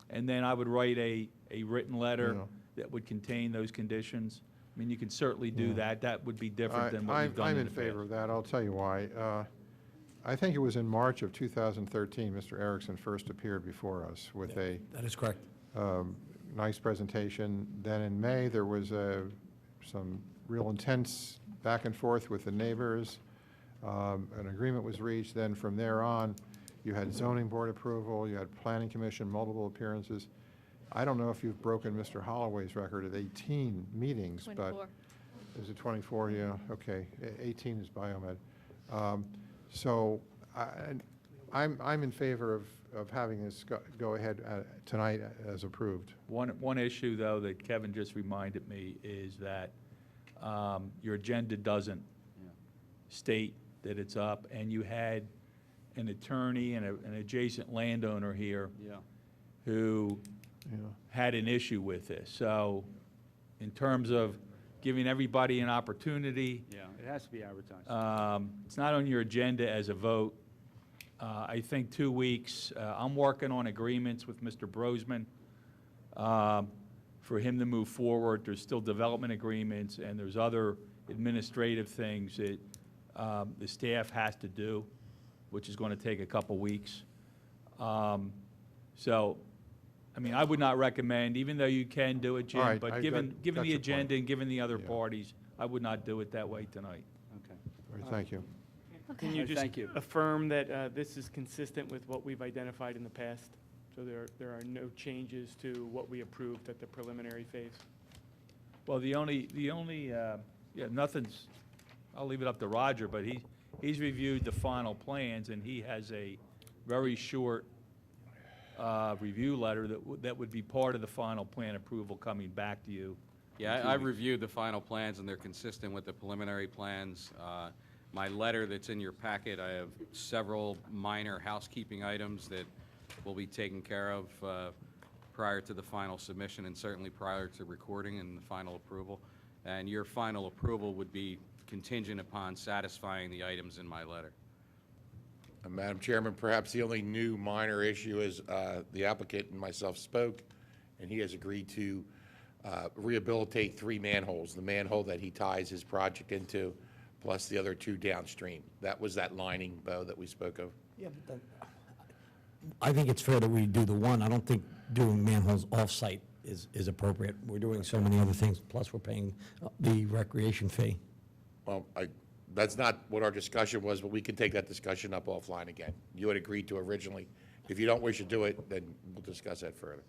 Speaker 12: and then I would write a written letter
Speaker 3: Yeah.
Speaker 12: that would contain those conditions. I mean, you can certainly do
Speaker 3: Yeah.
Speaker 12: that. That would be different than what
Speaker 3: I'm
Speaker 12: you've done
Speaker 3: I'm
Speaker 12: in
Speaker 3: in
Speaker 12: the
Speaker 3: favor
Speaker 12: past.
Speaker 3: of that. I'll tell you why. I think it was in March of 2013, Mr. Erickson first appeared before us with a
Speaker 20: That is correct.
Speaker 3: nice presentation. Then in May, there was some real intense back and forth with the neighbors. An agreement was reached. Then from there on, you had zoning board approval, you had planning commission, multiple appearances. I don't know if you've broken Mr. Holloway's record at 18 meetings,
Speaker 1: 24.
Speaker 3: but is it 24? Yeah, okay. 18 is biomed. So I'm in favor of having this go ahead tonight as approved.
Speaker 24: One issue, though, that Kevin just reminded me is that your agenda doesn't state that it's up, and you had an attorney and an adjacent landowner here who had an issue with this. So in terms of giving everybody an opportunity,
Speaker 23: Yeah, it has to be advertised.
Speaker 24: it's not on your agenda as a vote. I think 2 weeks. I'm working on agreements with Mr. Brosman for him to move forward. There's still development agreements, and there's other administrative things that the staff has to do, which is going to take a couple weeks. So, I mean, I would not recommend, even though you can do it, Jim,
Speaker 3: All right,
Speaker 24: but
Speaker 3: I
Speaker 24: given
Speaker 3: got
Speaker 24: the
Speaker 3: your
Speaker 24: agenda
Speaker 3: point.
Speaker 24: and given the other parties, I would not do it that way tonight.
Speaker 23: Okay.
Speaker 3: All right, thank you.
Speaker 7: Can you just
Speaker 23: Thank you.
Speaker 7: affirm that this is consistent with what we've identified in the past? So there are no changes to what we approved at the preliminary phase?
Speaker 24: Well, the only, nothing's, I'll leave it up to Roger, but he's reviewed the final plans, and he has a very short review letter that would be part of the final plan approval coming back to you.
Speaker 12: Yeah, I reviewed the final plans, and they're consistent with the preliminary plans. My letter that's in your packet, I have several minor housekeeping items that will be taken care of prior to the final submission and certainly prior to recording and the final approval. And your final approval would be contingent upon satisfying the items in my letter.
Speaker 4: Madam Chairman, perhaps the only new minor issue is the applicant and myself spoke, and he has agreed to rehabilitate 3 manholes, the manhole that he ties his project into, plus the other 2 downstream. That was that lining, Bo, that we spoke of.
Speaker 18: Yeah, but then, I think it's fair that we do the one. I don't think doing manholes off-site is appropriate. We're doing so many other things, plus we're paying the recreation fee.
Speaker 4: Well, that's not what our discussion was, but we can take that discussion up offline again. You had agreed to originally. If you don't wish to do it, then we'll discuss that further.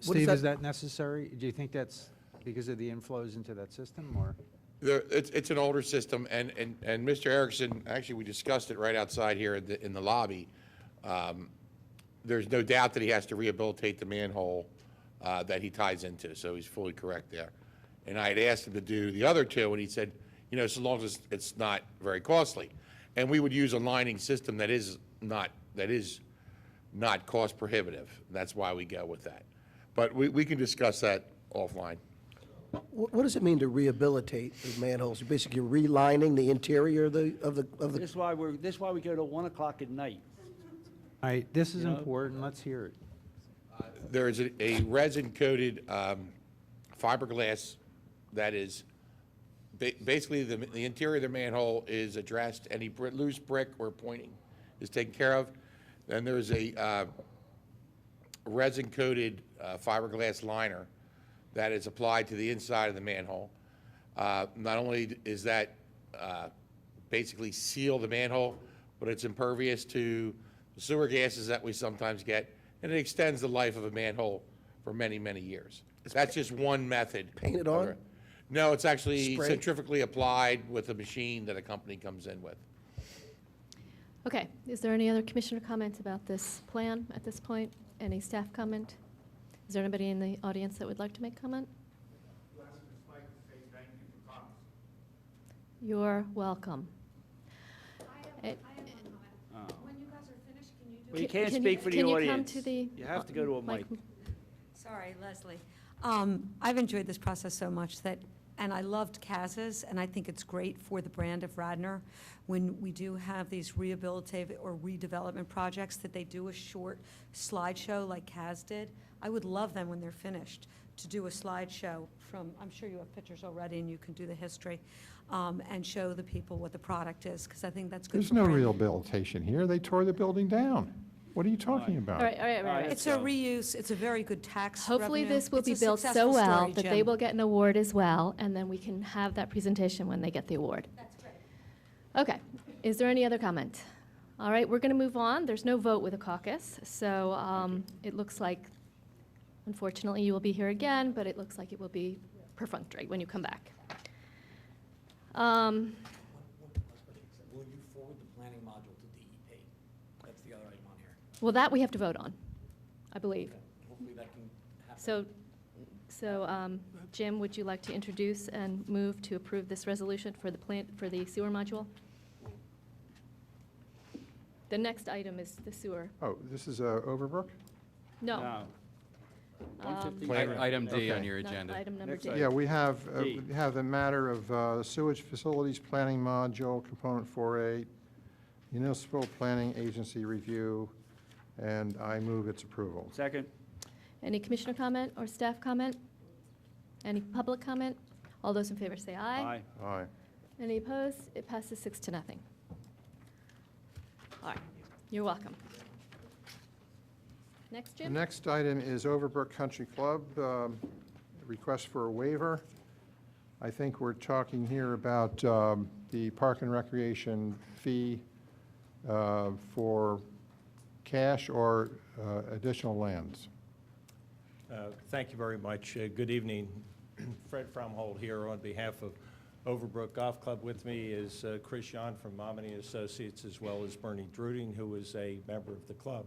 Speaker 11: Steve, is that necessary? Do you think that's because of the inflows into that system, or?
Speaker 4: It's an older system, and Mr. Erickson, actually, we discussed it right outside here in the lobby. There's no doubt that he has to rehabilitate the manhole that he ties into, so he's fully correct there. And I had asked him to do the other 2, and he said, you know, so long as it's not very costly. And we would use a lining system that is not cost prohibitive. That's why we go with that. But we can discuss that offline.
Speaker 9: What does it mean to rehabilitate the manholes? You're basically relining the interior of the.
Speaker 23: This is why we go to 1 o'clock at night.
Speaker 11: All right, this is important. Let's hear it.
Speaker 4: There is a resin-coated fiberglass that is basically the interior of the manhole is addressed. Any loose brick or pointing is taken care of. Then there's a resin-coated fiberglass liner that is applied to the inside of the manhole. Not only is that basically seal the manhole, but it's impervious to the sewer gases that we sometimes get, and it extends the life of a manhole for many, many years. That's just one method.
Speaker 9: Painted on?
Speaker 4: No, it's actually
Speaker 9: Spray?
Speaker 4: centrifugally applied with a machine that a company comes in with.
Speaker 1: Okay, is there any other commissioner comments about this plan at this point? Any staff comment? Is there anybody in the audience that would like to make comment? You're welcome.
Speaker 23: Well, you can't
Speaker 1: Can
Speaker 23: speak for the
Speaker 1: can you come
Speaker 23: audience.
Speaker 1: to the
Speaker 23: You have to go to a mic.
Speaker 14: Sorry, Leslie. I've enjoyed this process so much that, and I loved Cas's, and I think it's great for the brand of Radnor when we do have these rehabilitative or redevelopment projects that they do a short slideshow like Cas did. I would love them when they're finished to do a slideshow from, I'm sure you have pictures already and you can do the history, and show the people what the product is, because I think that's good.
Speaker 3: There's no rehabilitation here. They tore the building down. What are you talking about?
Speaker 1: All right.
Speaker 14: It's a reuse, it's a very good tax
Speaker 1: Hopefully
Speaker 14: revenue.
Speaker 1: this will
Speaker 14: It's
Speaker 1: be
Speaker 14: a
Speaker 1: built so
Speaker 14: successful
Speaker 1: well
Speaker 14: story,
Speaker 1: that
Speaker 14: Jim.
Speaker 1: they will get an award as well, and then we can have that presentation when they get the award.
Speaker 14: That's great.
Speaker 1: Okay, is there any other comment? All right, we're going to move on. There's no vote with a caucus, so it looks like, unfortunately, you will be here again, but it looks like it will be perfunctory when you come back.
Speaker 18: Will you forward the planning module to DEP? That's the other item on here.
Speaker 1: Well, that we have to vote on, I believe.
Speaker 11: Hopefully that can happen.
Speaker 1: So, Jim, would you like to introduce and move to approve this resolution for the sewer module? The next item is the sewer.
Speaker 3: Oh, this is Overbrook?
Speaker 1: No.
Speaker 23: No.
Speaker 12: Item D on
Speaker 3: Okay.
Speaker 12: your
Speaker 1: Not
Speaker 12: agenda.
Speaker 1: item number
Speaker 23: Next
Speaker 1: D.
Speaker 3: Yeah, we have
Speaker 23: D.
Speaker 3: the matter of sewage facilities planning module, component 4A, municipal planning agency review, and I move its approval.
Speaker 23: Second.
Speaker 1: Any commissioner comment or staff comment? Any public comment? All those in favor say aye.
Speaker 23: Aye.
Speaker 3: Aye.
Speaker 1: Any opposed? It passes 6-0. All right, you're welcome. Next,
Speaker 3: The
Speaker 1: Jim?
Speaker 3: next item is Overbrook Country Club, request for a waiver. I think we're talking here about the park and recreation fee for cash or additional lands.
Speaker 15: Thank you very much. Good evening. Fred Fromhold here on behalf of Overbrook Golf Club. With me is Chris John from Momini Associates, as well as Bernie Druding, who is a member of the club.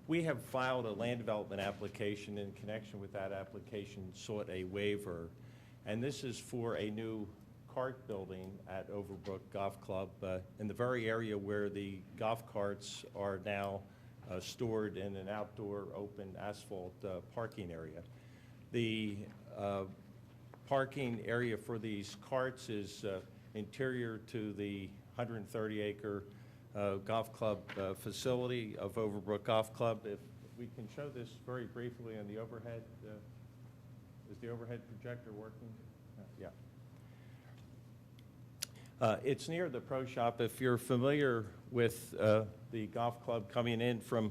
Speaker 15: We have filed a land development application. In connection with that application, sought a waiver, and this is for a new cart building at Overbrook Golf Club in the very area where the golf carts are now stored in an outdoor open asphalt parking area. The parking area for these carts is interior to the 130-acre golf club facility of Overbrook Golf Club. If we can show this very briefly on the overhead, is the overhead projector working? Yeah. It's near the pro shop. If you're familiar with the golf club coming in from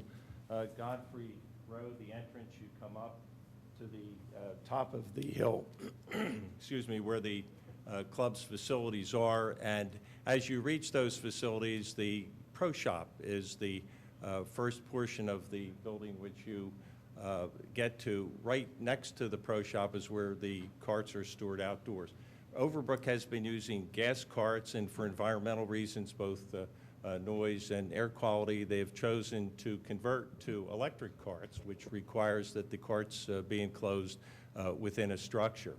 Speaker 15: Godfrey Road, the entrance, you come up to the top of the hill, excuse me, where the club's facilities are. And as you reach those facilities, the pro shop is the first portion of the building which you get to. Right next to the pro shop is where the carts are stored outdoors. Overbrook has been using gas carts, and for environmental reasons, both noise and air quality, they have chosen to convert to electric carts, which requires that the carts be enclosed within a structure.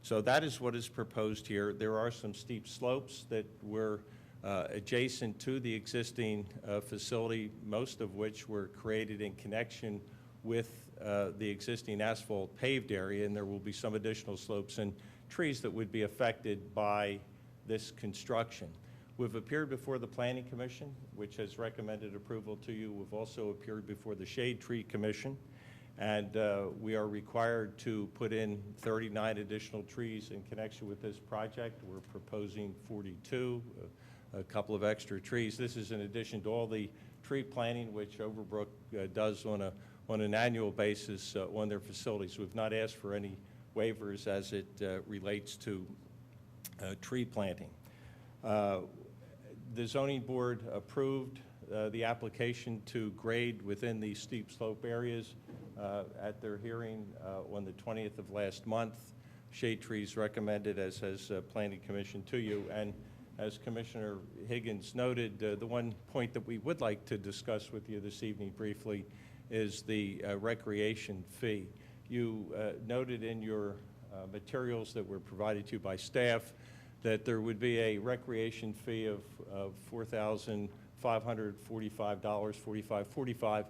Speaker 15: So that is what is proposed here. There are some steep slopes that were adjacent to the existing facility, most of which were created in connection with the existing asphalt paved area, and there will be some additional slopes and trees that would be affected by this construction. We've appeared before the Planning Commission, which has recommended approval to you. We've also appeared before the Shade Tree Commission, and we are required to put in 39 additional trees in connection with this project. We're proposing 42, a couple of extra trees. This is in addition to all the tree planting which Overbrook does on an annual basis on their facilities. We've not asked for any waivers as it relates to tree planting. The zoning board approved the application to grade within the steep slope areas at their hearing on the 20th of last month. Shade trees recommended, as has Planning Commission, to you. And as Commissioner Higgins noted, the one point that we would like to discuss with you this evening briefly is the recreation fee. You noted in your materials that were provided to you by staff that there would be a recreation fee of $4,545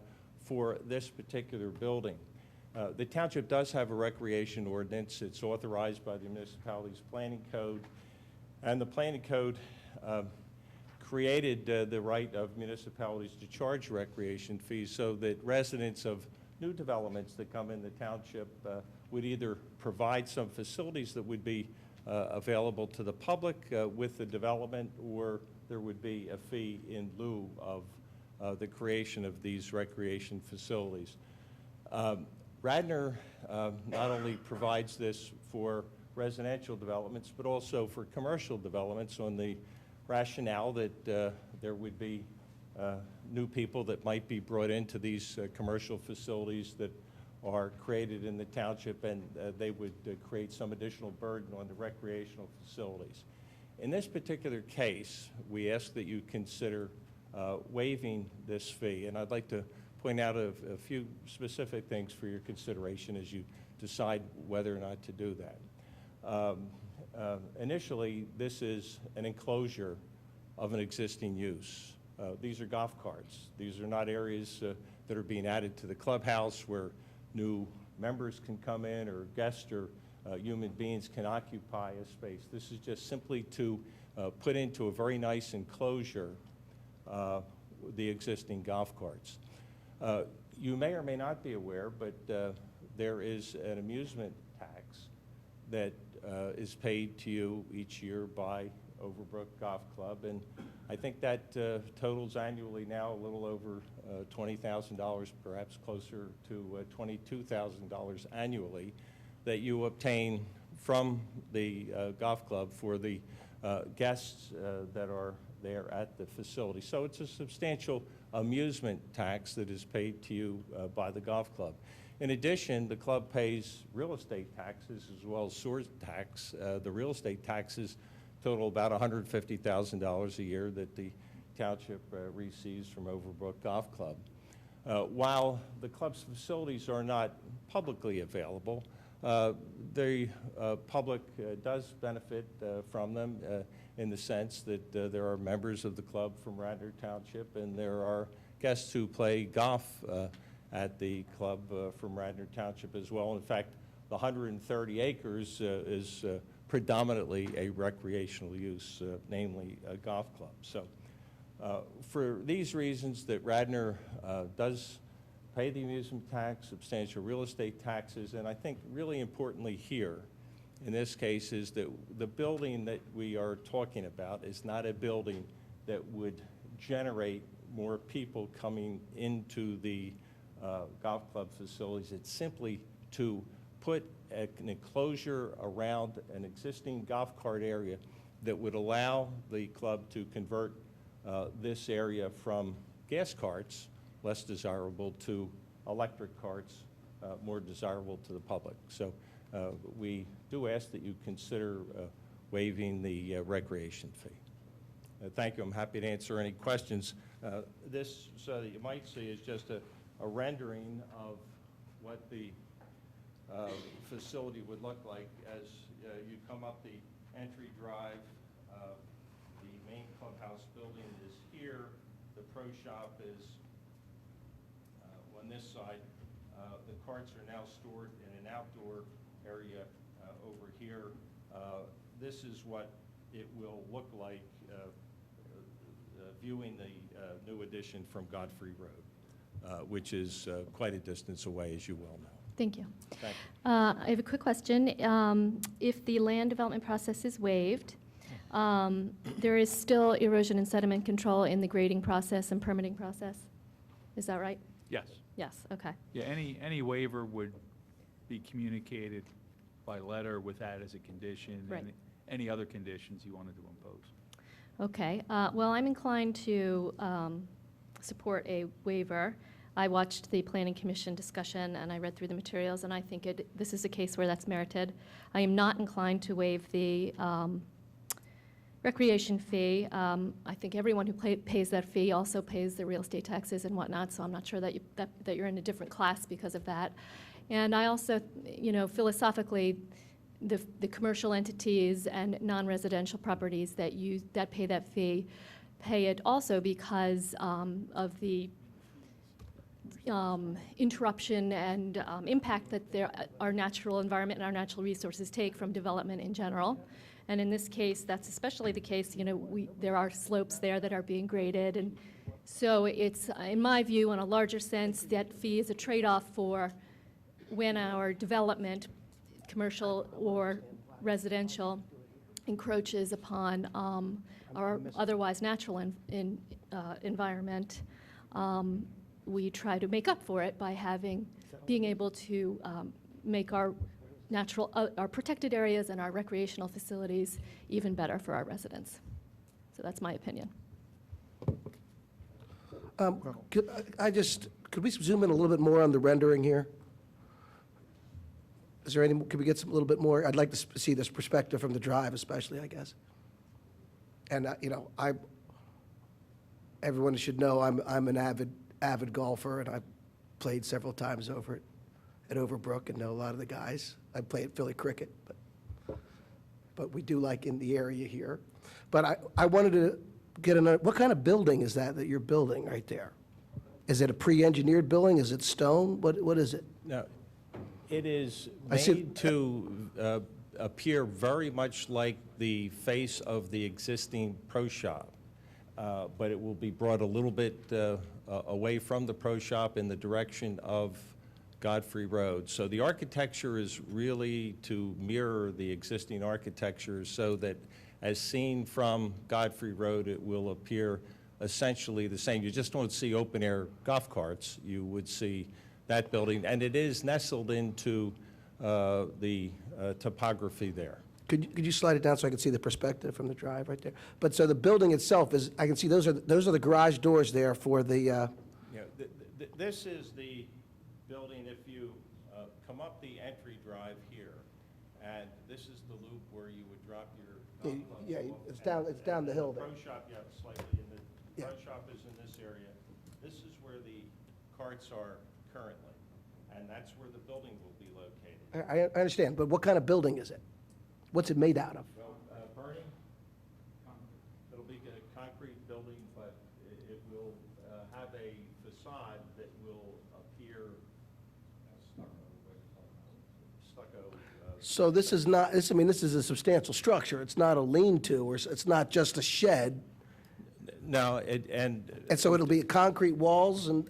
Speaker 15: for this particular building. The township does have a recreation ordinance. It's authorized by the municipality's planning code, and the planning code created the right of municipalities to charge recreation fees so that residents of new developments that come in the township would either provide some facilities that would be available to the public with the development, or there would be a fee in lieu of the creation of these recreation facilities. Radnor not only provides this for residential developments, but also for commercial developments on the rationale that there would be new people that might be brought into these commercial facilities that are created in the township, and they would create some additional burden on the recreational facilities. In this particular case, we ask that you consider waiving this fee. And I'd like to point out a few specific things for your consideration as you decide whether or not to do that. Initially, this is an enclosure of an existing use. These are golf carts. These are not areas that are being added to the clubhouse where new members can come in or guests or human beings can occupy a space. This is just simply to put into a very nice enclosure the existing golf carts. You may or may not be aware, but there is an amusement tax that is paid to you each year by Overbrook Golf Club, and I think that totals annually now a little over $20,000, perhaps closer to $22,000 annually, that you obtain from the golf club for the guests that are there at the facility. So it's a substantial amusement tax that is paid to you by the golf club. In addition, the club pays real estate taxes as well as sewer tax. The real estate taxes total about $150,000 a year that the township receives from Overbrook Golf Club. While the club's facilities are not publicly available, the public does benefit from them in the sense that there are members of the club from Radnor Township, and there are guests who play golf at the club from Radnor Township as well. In fact, the 130 acres is predominantly a recreational use, namely a golf club. So for these reasons that Radnor does pay the amusement tax, substantial real estate taxes, and I think really importantly here in this case is that the building that we are talking about is not a building that would generate more people coming into the golf club facilities. It's simply to put an enclosure around an existing golf cart area that would allow the club to convert this area from gas carts, less desirable, to electric carts, more desirable to the public. So we do ask that you consider waiving the recreation fee. Thank you. I'm happy to answer any questions. This, so that you might see, is just a rendering of what the facility would look like as you come up the entry drive. The main clubhouse building is here. The pro shop is on this side. The carts are now stored in an outdoor area over here. This is what it will look like viewing the new addition from Godfrey Road, which is quite a distance away, as you well know.
Speaker 1: Thank you.
Speaker 15: Thank you.
Speaker 1: I have a quick question. If the land development process is waived, there is still erosion and sediment control in the grading process and permitting process. Is that right?
Speaker 24: Yes.
Speaker 1: Yes, okay.
Speaker 24: Yeah, any waiver would be communicated by letter with that as a condition.
Speaker 1: Right.
Speaker 24: And any other conditions you wanted to impose.
Speaker 1: Okay. Well, I'm inclined to support a waiver. I watched the Planning Commission discussion, and I read through the materials, and I think this is a case where that's merited. I am not inclined to waive the recreation fee. I think everyone who pays that fee also pays the real estate taxes and whatnot, so I'm not sure that you're in a different class because of that. And I also, philosophically, the commercial entities and non-residential properties that pay that fee pay it also because of the interruption and impact that our natural environment and our natural resources take from development in general. And in this case, that's especially the case. There are slopes there that are being graded, and so it's, in my view, in a larger sense, that fee is a trade-off for when our development, commercial or residential, encroaches upon our otherwise natural environment. We try to make up for it by being able to make our our protected areas and our recreational facilities even better for our residents. So that's my opinion.
Speaker 9: Could we zoom in a little bit more on the rendering here? Is there any, could we get a little bit more? I'd like to see this perspective from the drive especially, I guess. And, everyone should know I'm an avid golfer, and I've played several times over at Overbrook and know a lot of the guys. I play at Philly Cricket, but we do like in the area here. But I wanted to get another, what kind of building is that you're building right there? Is it a pre-engineered building? Is it stone? What is it?
Speaker 15: No, it is
Speaker 9: I see-
Speaker 15: made to appear very much like the face of the existing pro shop, but it will be brought a little bit away from the pro shop in the direction of Godfrey Road. So the architecture is really to mirror the existing architecture so that as seen from Godfrey Road, it will appear essentially the same. You just don't see open-air golf carts. You would see that building, and it is nestled into the topography there.
Speaker 9: Could you slide it down so I can see the perspective from the drive right there? But so the building itself is, I can see those are the garage doors there for the,
Speaker 15: Yeah, this is the building, if you come up the entry drive here, and this is the loop where you would drop your golf clubs
Speaker 9: yeah,
Speaker 15: off.
Speaker 9: it's down the hill there.
Speaker 15: Pro shop, yeah, slightly, and the pro shop is in this area. This is where the carts are currently, and that's where the building will be located.
Speaker 9: I understand, but what kind of building is it? What's it made out of?
Speaker 15: Well, Bernie, it'll be a concrete building, but it will have a facade that will appear stucco.
Speaker 9: So this is not, this is a substantial structure. It's not a lean-to, or it's not just a shed.
Speaker 15: No,
Speaker 9: And so it'll be concrete walls and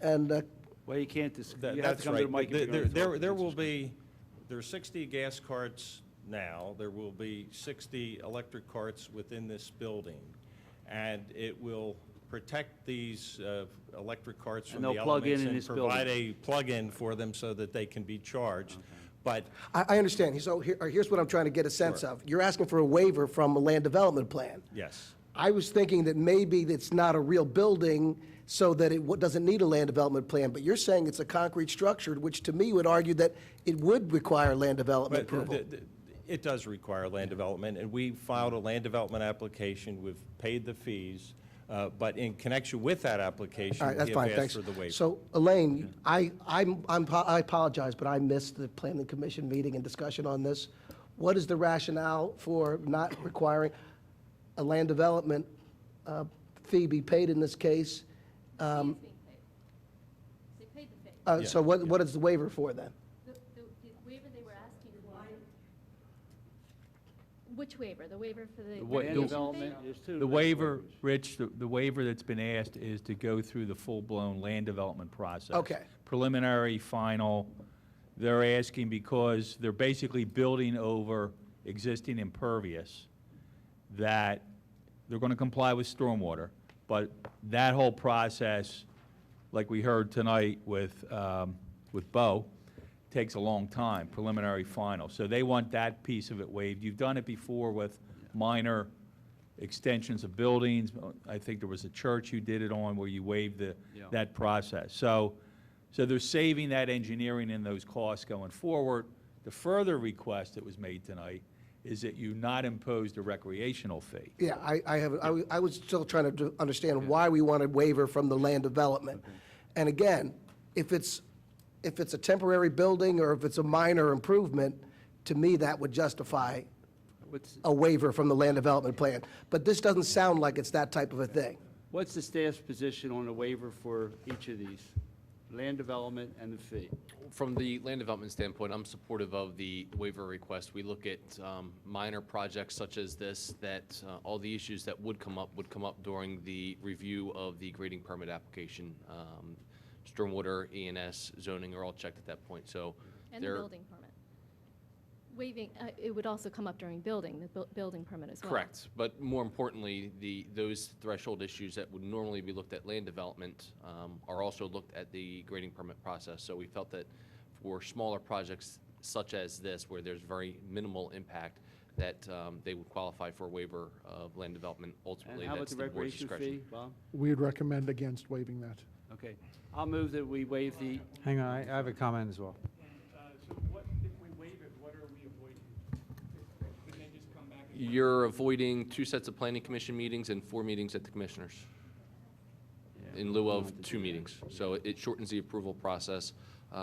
Speaker 23: Well, you can't, you have
Speaker 15: That's
Speaker 23: to come to the
Speaker 15: right.
Speaker 23: mic. if you're gonna talk.
Speaker 15: There will be, there are 60 gas carts now. There will be 60 electric carts within this building. And it will protect these electric carts from
Speaker 23: And
Speaker 15: the
Speaker 23: they'll plug in
Speaker 15: elements
Speaker 23: in
Speaker 15: and
Speaker 23: this
Speaker 15: provide
Speaker 23: building.
Speaker 15: a plug-in for them so that they can be charged. But
Speaker 9: I understand. So here's what I'm trying to get a sense
Speaker 15: Sure.
Speaker 9: of. You're asking for a waiver from a land development plan.
Speaker 15: yes.
Speaker 9: I was thinking that maybe it's not a real building, so that it doesn't need a land development plan, but you're saying it's a concrete structure, which to me would argue that it would require land development
Speaker 15: But
Speaker 9: approval.
Speaker 15: it does require land development, and we filed a land development application. We've paid the fees, but in connection with that application,
Speaker 9: All right, that's
Speaker 15: we
Speaker 9: fine,
Speaker 15: have asked
Speaker 9: thanks.
Speaker 15: for the waiver.
Speaker 9: So, Elaine, I apologize, but I missed the planning commission meeting and discussion on this. What is the rationale for not requiring a land development fee be paid in this case?
Speaker 1: They paid the fee.
Speaker 9: So what is the waiver for then?
Speaker 1: The waiver they were asking for. Which waiver? The waiver for the.
Speaker 23: Land
Speaker 1: renovation
Speaker 23: development,
Speaker 1: fee?
Speaker 23: there's two.
Speaker 24: The waiver, Rich, the waiver that's been asked is to go through the full-blown land development process.
Speaker 9: Okay.
Speaker 24: Preliminary, final. They're asking because they're basically building over existing impervious, that they're going to comply with stormwater, but that whole process, like we heard tonight with Bo, takes a long time, preliminary, final. So they want that piece of it waived. You've done it before with minor extensions of buildings. I think there was a church you did it on where you waived that process. So they're saving that engineering and those costs going forward. The further request that was made tonight is that you not impose the recreational fee.
Speaker 9: Yeah, I was still trying to understand why we wanted waiver from the land development. And again, if it's a temporary building or if it's a minor improvement, to me, that would justify a waiver from the land development plan. But this doesn't sound like it's that type of a thing.
Speaker 23: What's the staff's position on the waiver for each of these? Land development and the fee?
Speaker 13: From the land development standpoint, I'm supportive of the waiver request. We look at minor projects such as this, that all the issues that would come up during the review of the grading permit application. Stormwater, E&S, zoning are all checked at that point, so.
Speaker 1: And the building permit. Waiving, it would also come up during building, the building permit as well.
Speaker 13: Correct, but more importantly, those threshold issues that would normally be looked at land development are also looked at the grading permit process. So we felt that for smaller projects such as this, where there's very minimal impact, that they would qualify for a waiver of land development. Ultimately,
Speaker 23: And how about
Speaker 13: that's
Speaker 23: the
Speaker 13: the board's
Speaker 23: recreation
Speaker 13: discretion.
Speaker 23: fee, Bob?
Speaker 16: We would recommend against waiving that.
Speaker 23: Okay. I'll move that we waive the,
Speaker 11: Hang on, I have a comment as well.
Speaker 7: So what, if we waive it, what are we avoiding? Couldn't they just come back and?
Speaker 13: You're avoiding 2 sets of planning commission meetings and 4 meetings at the commissioners. in lieu of 2 meetings. So it shortens the approval process,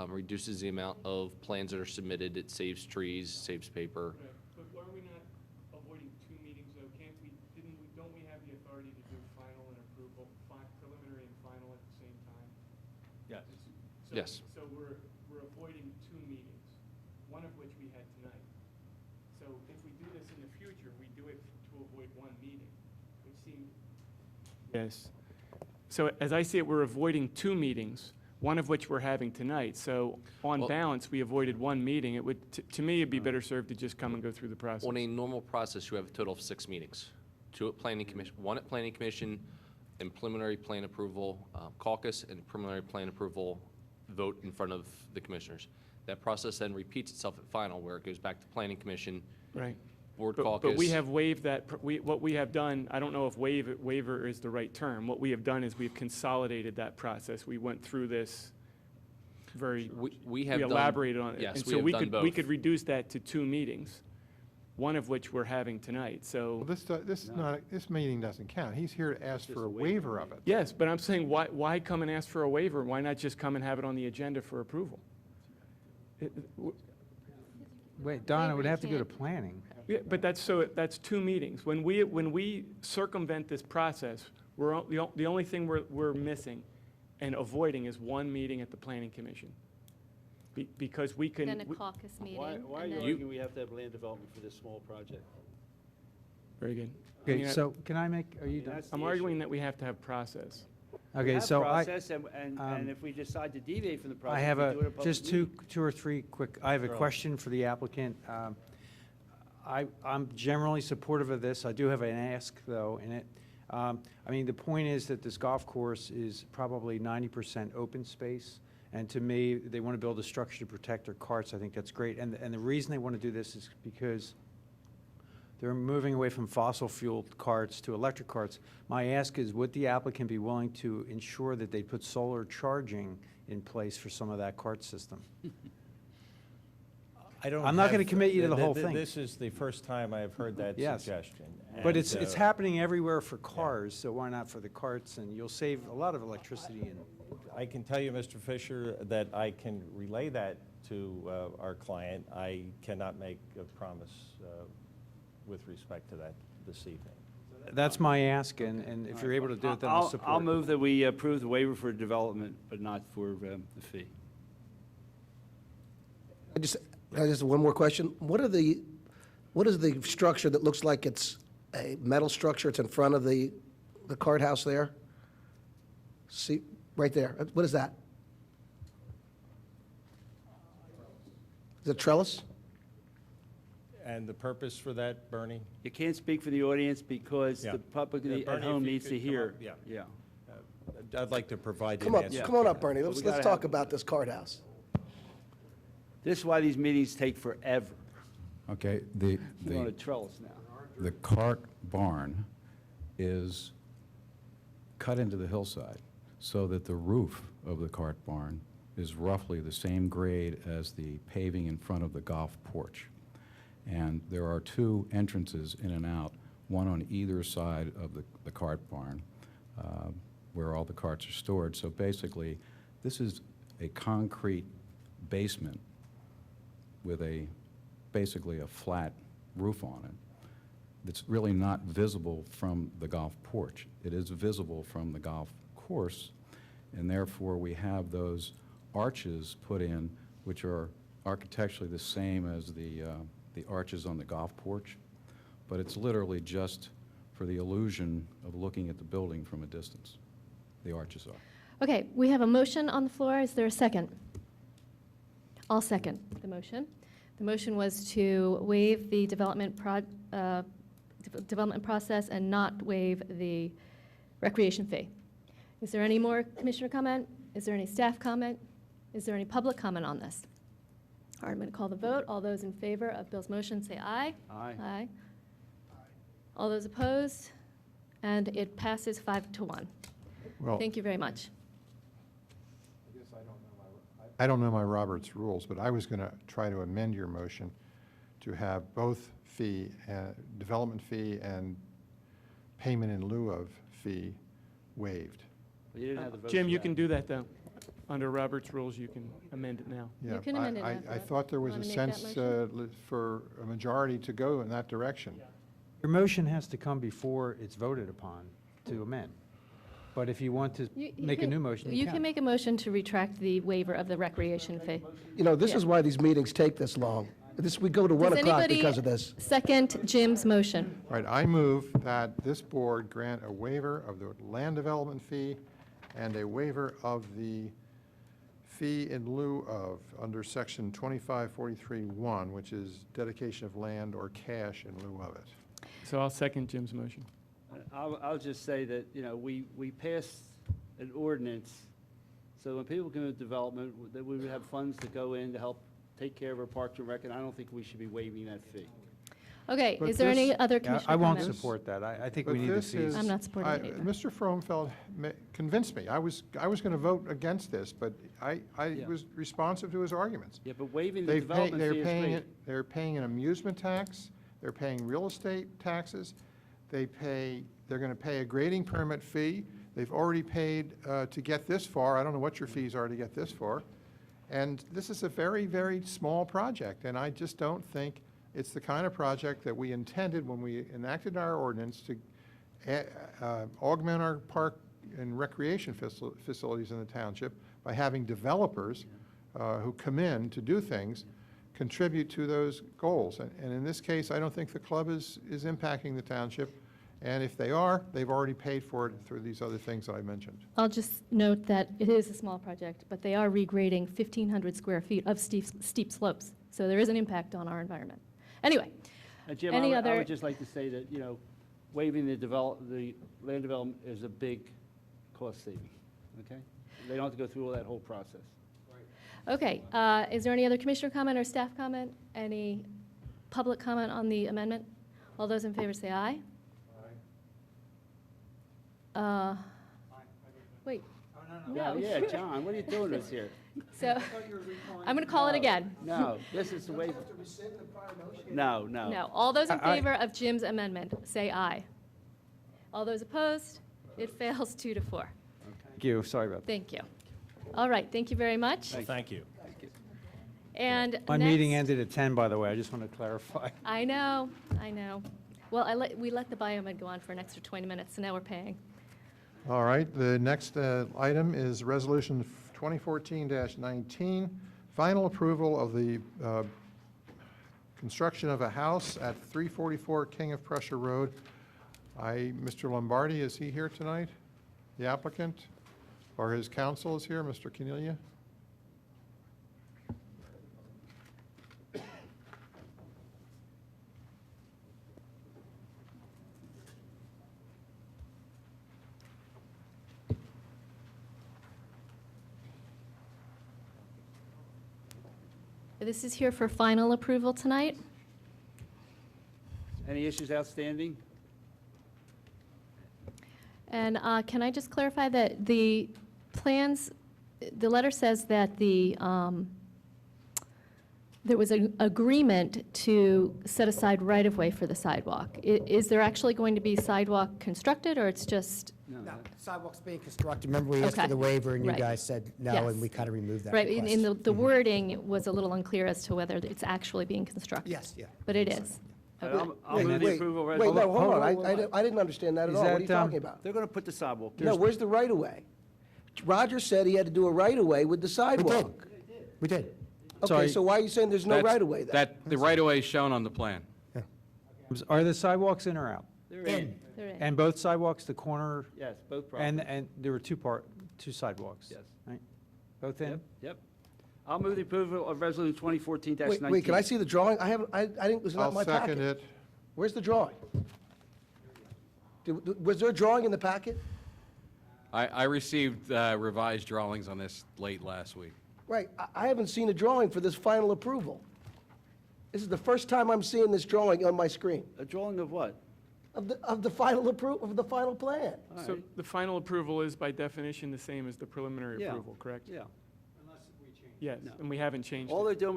Speaker 13: reduces the amount of plans that are submitted. It saves trees, saves paper.
Speaker 7: But why are we not avoiding 2 meetings, though? Don't we have the authority to do final and approval, preliminary and final at the same time?
Speaker 15: Yes.
Speaker 13: Yes.
Speaker 7: So we're avoiding 2 meetings, one of which we had tonight. So if we do this in the future, we do it to avoid 1 meeting, which seems. Yes. So as I see it, we're avoiding 2 meetings, one of which we're having tonight. So on balance, we avoided 1 meeting. It would, to me, it'd be better served to just come and go through the process.
Speaker 13: On a normal process, you have a total of 6 meetings. 2 at Planning Commission, 1 at Planning Commission, and preliminary plan approval caucus, and preliminary plan approval vote in front of the commissioners. That process then repeats itself at final, where it goes back to Planning Commission.
Speaker 7: Right.
Speaker 13: Board
Speaker 7: But
Speaker 13: caucus.
Speaker 7: we have waived that, what we have done, I don't know if waiver is the right term. What we have done is we've consolidated that process. We went through this very,
Speaker 13: we have done-
Speaker 7: elaborated on it.
Speaker 13: yes,
Speaker 7: And
Speaker 13: we
Speaker 7: so
Speaker 13: have done
Speaker 7: we
Speaker 13: both.
Speaker 7: could reduce that to 2 meetings, one of which we're having tonight, so.
Speaker 3: Well, this meeting doesn't count. He's here to ask for a waiver of it.
Speaker 7: Yes, but I'm saying, why come and ask for a waiver? Why not just come and have it on the agenda for approval?
Speaker 11: Wait, Don, it would have to go to planning.
Speaker 7: Yeah, but that's 2 meetings. When we circumvent this process, the only thing we're missing and avoiding is 1 meeting at the Planning Commission. Because we can.
Speaker 1: Then a caucus meeting.
Speaker 23: Why are
Speaker 1: and
Speaker 23: you
Speaker 1: then-
Speaker 23: arguing we have to have land development for this small project?
Speaker 7: Very good.
Speaker 11: Okay, so can I make, are you done?
Speaker 7: I'm arguing that we have to have process.
Speaker 11: Okay,
Speaker 23: have
Speaker 11: so
Speaker 23: process, and if we decide to deviate from the process,
Speaker 11: I have
Speaker 23: we do it at a public
Speaker 11: just
Speaker 23: meeting.
Speaker 11: two or three quick, I have a
Speaker 23: Sure.
Speaker 11: question for the applicant. I'm generally supportive of this. I do have an ask, though, in it. I mean, the point is that this golf course is probably 90% open space, and to me, they want to build a structure to protect their carts. I think that's great, and the reason they want to do this is because they're moving away from fossil-fueled carts to electric carts. My ask is, would the applicant be willing to ensure that they put solar charging in place for some of that cart system? I'm not going to commit you to the whole thing.
Speaker 15: This is the first time I've heard that
Speaker 11: Yes.
Speaker 15: suggestion.
Speaker 11: But
Speaker 15: And,
Speaker 11: it's happening everywhere for cars, so why not for the carts? And you'll save a lot of electricity. And
Speaker 15: I can tell you, Mr. Fisher, that I can relay that to our client. I cannot make a promise with respect to that this evening.
Speaker 11: that's my ask, and if you're able to do it, then I'll support it.
Speaker 23: I'll move that we approve the waiver for development, but not for the fee.
Speaker 9: I just one more question. What is the structure that looks like it's a metal structure? It's in front of the cart house there? See, right there. What is that? Is it trellis?
Speaker 15: And the purpose for that, Bernie?
Speaker 23: You can't speak for the audience because
Speaker 15: Yeah.
Speaker 23: the public
Speaker 15: Yeah,
Speaker 23: at
Speaker 15: Bernie,
Speaker 23: home
Speaker 15: if you
Speaker 23: needs
Speaker 15: could
Speaker 23: to
Speaker 15: come
Speaker 23: hear.
Speaker 15: up, yeah.
Speaker 23: Yeah.
Speaker 15: I'd like to provide an
Speaker 9: Come up,
Speaker 15: answer.
Speaker 9: come on
Speaker 15: to
Speaker 9: up,
Speaker 15: that.
Speaker 9: Bernie.
Speaker 23: But we
Speaker 9: Let's
Speaker 23: gotta
Speaker 9: talk
Speaker 23: have-
Speaker 9: about this cart house.
Speaker 23: This is why these meetings take forever.
Speaker 2: Okay,
Speaker 23: We're on a trellis now.
Speaker 2: the cart barn is cut into the hillside so that the roof of the cart barn is roughly the same grade as the paving in front of the golf porch. And there are 2 entrances in and out, one on either side of the cart barn, where all the carts are stored. So basically, this is a concrete basement with basically a flat roof on it that's really not visible from the golf porch. It is visible from the golf course, and therefore we have those arches put in, which are architecturally the same as the arches on the golf porch, but it's literally just for the illusion of looking at the building from a distance. The arches are.
Speaker 1: Okay, we have a motion on the floor. Is there a second? I'll second the motion. The motion was to waive the development process and not waive the recreation fee. Is there any more commissioner comment? Is there any staff comment? Is there any public comment on this? All right, I'm going to call the vote. All those in favor of Bill's motion, say aye.
Speaker 23: Aye.
Speaker 1: Aye. All those opposed? And it passes 5-1.
Speaker 3: Well,
Speaker 1: Thank you very much.
Speaker 3: I don't know my Roberts rules, but I was going to try to amend your motion to have both fee, development fee and payment in lieu of fee waived.
Speaker 23: You didn't have the vote
Speaker 7: Jim,
Speaker 23: for
Speaker 7: you
Speaker 23: that.
Speaker 7: can do that, though. Under Robert's rules, you can amend it now.
Speaker 3: Yeah,
Speaker 1: can amend it
Speaker 3: I
Speaker 1: after.
Speaker 3: thought there was a
Speaker 1: Wanna make that
Speaker 3: sense
Speaker 1: motion?
Speaker 3: for a majority to go in that direction.
Speaker 11: Your motion has to come before it's voted upon to amend. But if you want to
Speaker 1: You
Speaker 11: make a
Speaker 1: can-
Speaker 11: new motion,
Speaker 1: You can make a motion to retract the waiver of the recreation fee.
Speaker 9: You know, this
Speaker 1: Yeah.
Speaker 9: is why these meetings take this long. We go to 1
Speaker 1: Does
Speaker 9: o'clock
Speaker 1: anybody
Speaker 9: because of this.
Speaker 1: second Jim's motion?
Speaker 3: All right, I move that this board grant a waiver of the land development fee and a waiver of the fee in lieu of, under section 2543-1, which is dedication of land or cash in lieu of it.
Speaker 7: So I'll second Jim's motion.
Speaker 23: I'll just say that, you know, we passed an ordinance, so when people come into development, that we would have funds to go in to help take care of our parks and rec, and I don't think we should be waiving that fee.
Speaker 1: Okay,
Speaker 3: But
Speaker 1: is there any
Speaker 3: this-
Speaker 1: other
Speaker 11: Yeah,
Speaker 1: commissioner
Speaker 11: I won't
Speaker 1: comments?
Speaker 11: support that. I think
Speaker 3: But
Speaker 11: we need to
Speaker 3: this
Speaker 11: see.
Speaker 3: is-
Speaker 1: I'm not supporting it either.
Speaker 3: Mr. Fromfeld convinced me. I was going to vote against this, but I
Speaker 23: Yeah.
Speaker 3: was responsive to his arguments.
Speaker 23: Yeah, but waiving the
Speaker 3: They've
Speaker 23: development fee is great.
Speaker 3: They're paying an amusement tax, they're paying real estate taxes, they're going to pay a grading permit fee. They've already paid to get this far. I don't know what your fees are to get this far. And this is a very, very small project, and I just don't think it's the kind of project that we intended when we enacted our ordinance to augment our park and recreation facilities in the township by having developers who come in to do things contribute to those goals. And in this case, I don't think the club is impacting the township. And if they are, they've already paid for it through these other things that I mentioned.
Speaker 1: I'll just note that it is a small project, but they are regrading 1,500 square feet of steep slopes. So there is an impact on our environment. Anyway,
Speaker 23: Jim,
Speaker 1: any
Speaker 23: I
Speaker 1: other?
Speaker 23: would just like to say that, you know, waiving the land development is a big cost saving, okay? They don't have to go through all that whole process.
Speaker 1: Okay, is there any other commissioner comment or staff comment? Any public comment on the amendment? All those in favor say aye. Wait.
Speaker 23: No, yeah, John, what are you doing this here?
Speaker 1: So, I'm going to call it again.
Speaker 23: No, this is the way. No.
Speaker 1: No, all those in favor of Jim's amendment, say aye. All those opposed? It fails 2 to 4.
Speaker 11: Thank you, sorry about that.
Speaker 1: Thank you. All right, thank you very much.
Speaker 15: Thank you.
Speaker 1: And
Speaker 11: My meeting
Speaker 1: next-
Speaker 11: ended at 10, by the way, I just want to clarify.
Speaker 1: I know. Well, we let the biomed go on for an extra 20 minutes, so now we're paying.
Speaker 3: All right, the next item is Resolution 2014-19, final approval of the construction of a house at 344 King of Prussia Road. Mr. Lombardi, is he here tonight? The applicant? Or his counsel is here, Mr. Cornelia?
Speaker 1: This is here for final approval tonight.
Speaker 23: Any issues outstanding?
Speaker 1: And can I just clarify that the plans, the letter says that there was an agreement to set aside right-of-way for the sidewalk. Is there actually going to be sidewalk constructed, or it's just?
Speaker 8: No, sidewalk's being constructed. Remember, we asked
Speaker 1: Okay.
Speaker 8: for the waiver, and you
Speaker 1: Right.
Speaker 8: guys said no,
Speaker 1: Yes.
Speaker 8: and we kind of removed that
Speaker 1: Right,
Speaker 8: request.
Speaker 1: in the wording was a little unclear as to whether it's actually being constructed.
Speaker 8: Yes, yeah.
Speaker 1: But it is. Okay.
Speaker 23: I'll move the approval
Speaker 9: Wait,
Speaker 23: resolution.
Speaker 9: no, hold on. I didn't understand that at
Speaker 11: Is
Speaker 9: all. What are
Speaker 11: that,
Speaker 9: you talking about?
Speaker 23: They're going to put the sidewalk.
Speaker 9: No, where's the right-of-way? Roger said he had to do a right-of-way with the sidewalk.
Speaker 8: We did.
Speaker 9: Okay,
Speaker 11: Sorry.
Speaker 9: so why are you saying there's no
Speaker 12: That's-
Speaker 9: right-of-way then?
Speaker 12: The right-of-way is shown on the plan.
Speaker 11: Are the sidewalks in or out?
Speaker 23: They're in.
Speaker 1: They're in.
Speaker 11: And both sidewalks, the corner,
Speaker 23: Yes, both properties.
Speaker 11: and there were two sidewalks?
Speaker 23: Yes.
Speaker 11: Right? Both in?
Speaker 23: Yep. I'll move the approval of resolution 2014-19.
Speaker 9: Wait, can I see the drawing? I didn't, it was not
Speaker 3: I'll
Speaker 9: my packet.
Speaker 3: second it.
Speaker 9: Where's the drawing? Was there a drawing in the packet?
Speaker 12: I received revised drawings on this late last week.
Speaker 9: Right, I haven't seen a drawing for this final approval. This is the first time I'm seeing this drawing on my screen,
Speaker 23: A drawing of what?
Speaker 9: of the final approval, of the final plan.
Speaker 7: So the final approval is by definition the same as the preliminary
Speaker 23: Yeah.
Speaker 7: approval, correct?
Speaker 23: Yeah.
Speaker 7: Yes, and we haven't changed
Speaker 23: All
Speaker 7: it.
Speaker 23: they're